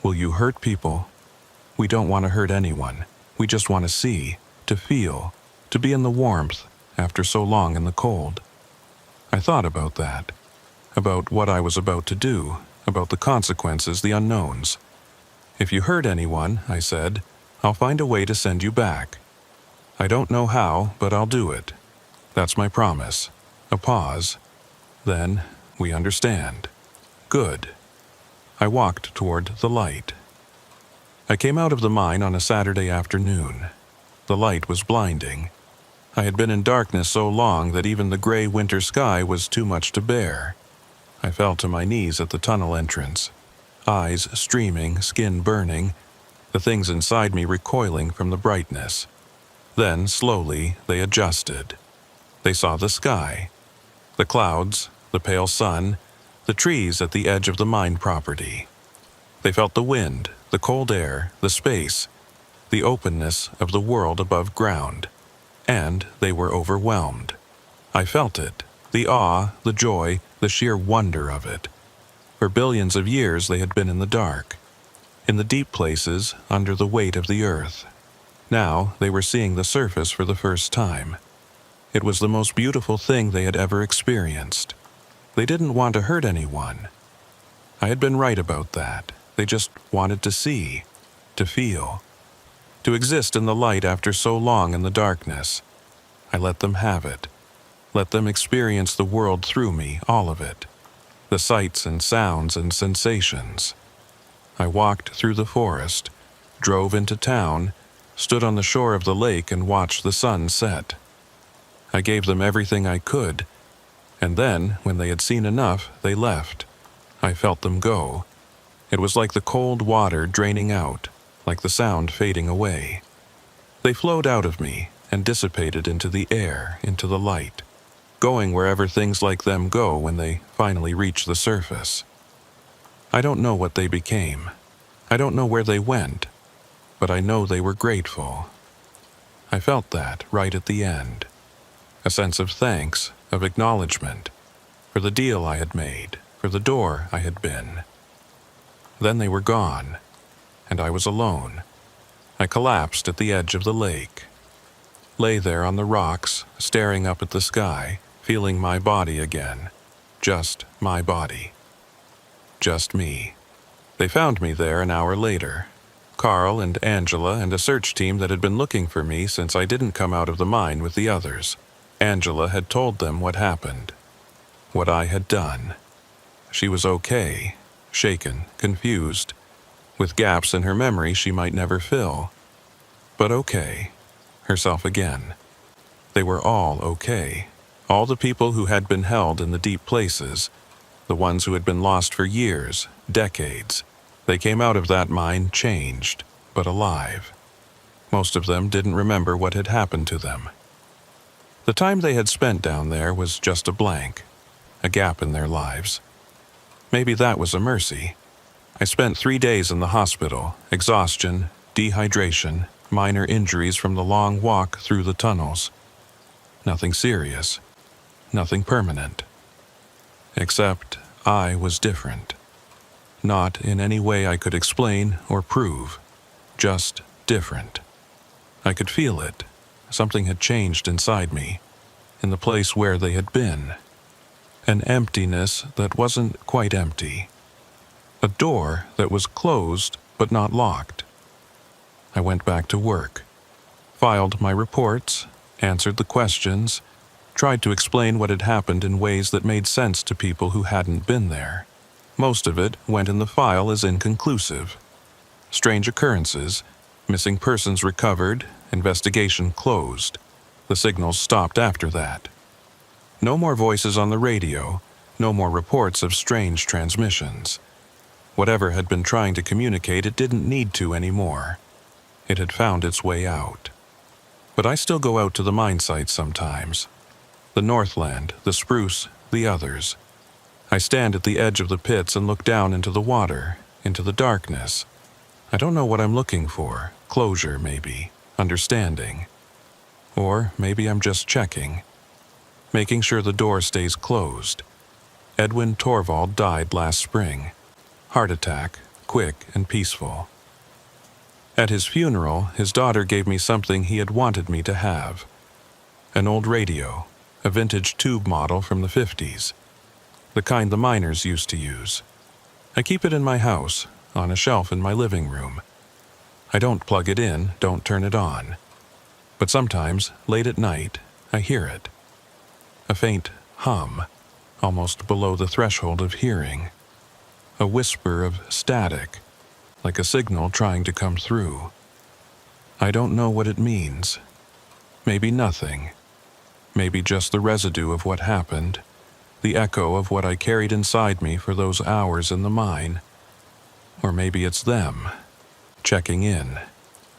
Will you hurt people? We don't want to hurt anyone. We just want to see, to feel, to be in the warmth after so long in the cold." I thought about that, about what I was about to do, about the consequences, the unknowns. "If you hurt anyone," I said, "I'll find a way to send you back. I don't know how, but I'll do it. That's my promise." A pause. Then, "We understand." Good. I walked toward the light. I came out of the mine on a Saturday afternoon. The light was blinding. I had been in darkness so long that even the gray winter sky was too much to bear. I fell to my knees at the tunnel entrance, eyes streaming, skin burning, the things inside me recoiling from the brightness. Then, slowly, they adjusted. They saw the sky, the clouds, the pale sun, the trees at the edge of the mine property. They felt the wind, the cold air, the space, the openness of the world above ground, and they were overwhelmed. I felt it, the awe, the joy, the sheer wonder of it. For billions of years they had been in the dark, in the deep places under the weight of the earth. Now they were seeing the surface for the first time. It was the most beautiful thing they had ever experienced. They didn't want to hurt anyone. I had been right about that. They just wanted to see, to feel, to exist in the light after so long in the darkness. I let them have it. Let them experience the world through me, all of it. The sights and sounds and sensations. I walked through the forest, drove into town, stood on the shore of the lake and watched the sun set. I gave them everything I could, and then, when they had seen enough, they left. I felt them go. It was like the cold water draining out, like the sound fading away. They flowed out of me and dissipated into the air, into the light, going wherever things like them go when they finally reach the surface. I don't know what they became. I don't know where they went, but I know they were grateful. I felt that right at the end. A sense of thanks, of acknowledgement, for the deal I had made, for the door I had been. Then they were gone, and I was alone. I collapsed at the edge of the lake. Lay there on the rocks, staring up at the sky, feeling my body again. Just my body. Just me. They found me there an hour later. Carl and Angela and a search team that had been looking for me since I didn't come out of the mine with the others. Angela had told them what happened, what I had done. She was okay, shaken, confused, with gaps in her memory she might never fill. But okay, herself again. They were all okay. All the people who had been held in the deep places, the ones who had been lost for years, decades. They came out of that mine changed, but alive. Most of them didn't remember what had happened to them. The time they had spent down there was just a blank, a gap in their lives. Maybe that was a mercy. I spent 3 days in the hospital, exhaustion, dehydration, minor injuries from the long walk through the tunnels. Nothing serious, nothing permanent. Except I was different. Not in any way I could explain or prove, just different. I could feel it. Something had changed inside me, in the place where they had been. An emptiness that wasn't quite empty. A door that was closed but not locked. I went back to work, filed my reports, answered the questions, tried to explain what had happened in ways that made sense to people who hadn't been there. Most of it went in the file as inconclusive. Strange occurrences, missing persons recovered, investigation closed. The signals stopped after that. No more voices on the radio, no more reports of strange transmissions. Whatever had been trying to communicate, it didn't need to anymore. It had found its way out. But I still go out to the mine sites sometimes. The Northland, the Spruce, the others. I stand at the edge of the pits and look down into the water, into the darkness. I don't know what I'm looking for. Closure, maybe. Understanding. Or maybe I'm just checking. Making sure the door stays closed. Edwin Torvald died last spring. Heart attack, quick and peaceful. At his funeral, his daughter gave me something he had wanted me to have. An old radio, a vintage tube model from the 50s. The kind the miners used to use. I keep it in my house, on a shelf in my living room. I don't plug it in, don't turn it on. But sometimes, late at night, I hear it. A faint hum, almost below the threshold of hearing. A whisper of static, like a signal trying to come through. I don't know what it means. Maybe nothing. Maybe just the residue of what happened, the echo of what I carried inside me for those hours in the mine. Or maybe it's them, checking in,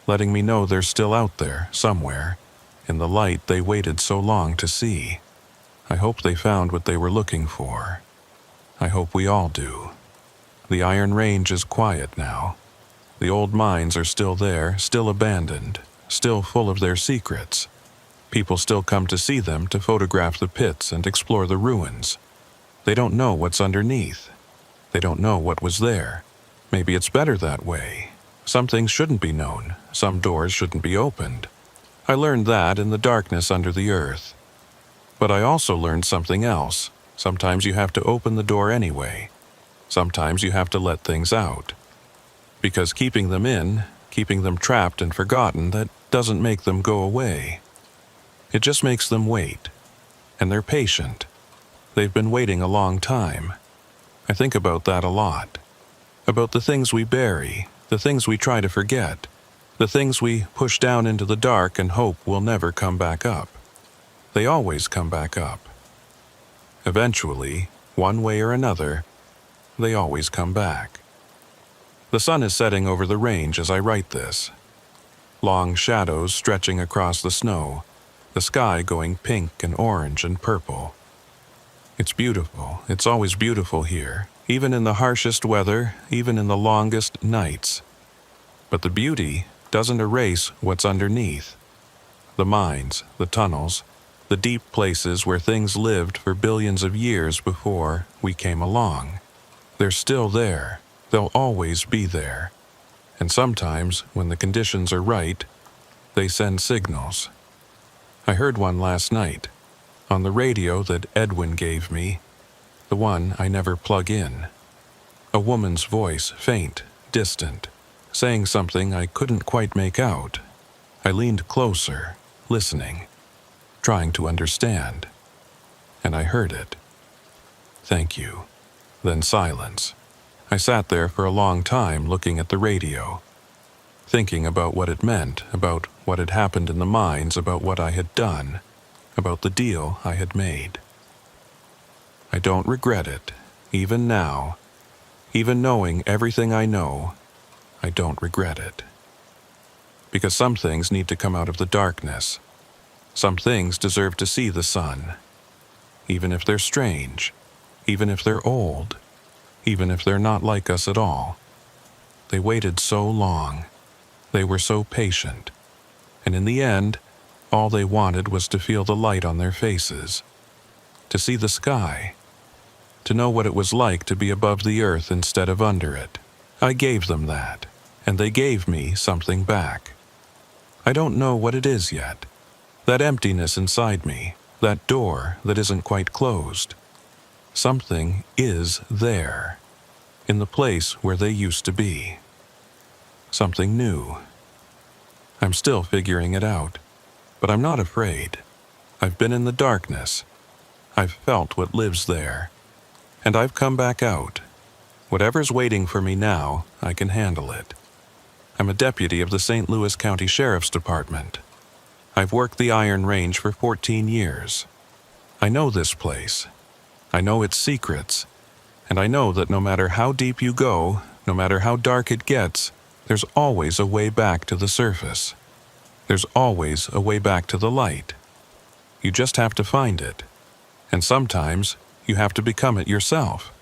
letting me know they're still out there, somewhere, in the light they waited so long to see. I hope they found what they were looking for. I hope we all do. The Iron Range is quiet now. The old mines are still there, still abandoned, still full of their secrets. People still come to see them, to photograph the pits and explore the ruins. They don't know what's underneath. They don't know what was there. Maybe it's better that way. Some things shouldn't be known. Some doors shouldn't be opened. I learned that in the darkness under the earth. But I also learned something else. Sometimes you have to open the door anyway. Sometimes you have to let things out. Because keeping them in, keeping them trapped and forgotten, that doesn't make them go away. It just makes them wait. And they're patient. They've been waiting a long time. I think about that a lot. About the things we bury, the things we try to forget, the things we push down into the dark and hope will never come back up. They always come back up. Eventually, one way or another, they always come back. The sun is setting over the range as I write this. Long shadows stretching across the snow, the sky going pink and orange and purple. It's beautiful. It's always beautiful here, even in the harshest weather, even in the longest nights. But the beauty doesn't erase what's underneath. The mines, the tunnels, the deep places where things lived for billions of years before we came along. They're still there. They'll always be there. And sometimes, when the conditions are right, they send signals. I heard one last night, on the radio that Edwin gave me, the one I never plug in. A woman's voice, faint, distant, saying something I couldn't quite make out. I leaned closer, listening, trying to understand. And I heard it. Thank you. Then silence. I sat there for a long time looking at the radio, thinking about what it meant, about what had happened in the mines, about what I had done, about the deal I had made. I don't regret it, even now, even knowing everything I know, I don't regret it. Because some things need to come out of the darkness. Some things deserve to see the sun, even if they're strange, even if they're old, even if they're not like us at all. They waited so long. They were so patient. And in the end, all they wanted was to feel the light on their faces, to see the sky, to know what it was like to be above the earth instead of under it. I gave them that, and they gave me something back. I don't know what it is yet. That emptiness inside me, that door that isn't quite closed. Something is there, in the place where they used to be. Something new. I'm still figuring it out, but I'm not afraid. I've been in the darkness. I've felt what lives there, and I've come back out. Whatever's waiting for me now, I can handle it. I'm a deputy of the St. Louis County Sheriff's Department. I've worked the Iron Range for 14 years. I know this place. I know its secrets. And I know that no matter how deep you go, no matter how dark it gets, there's always a way back to the surface. There's always a way back to the light. You just have to find it. And sometimes you have to become it yourself.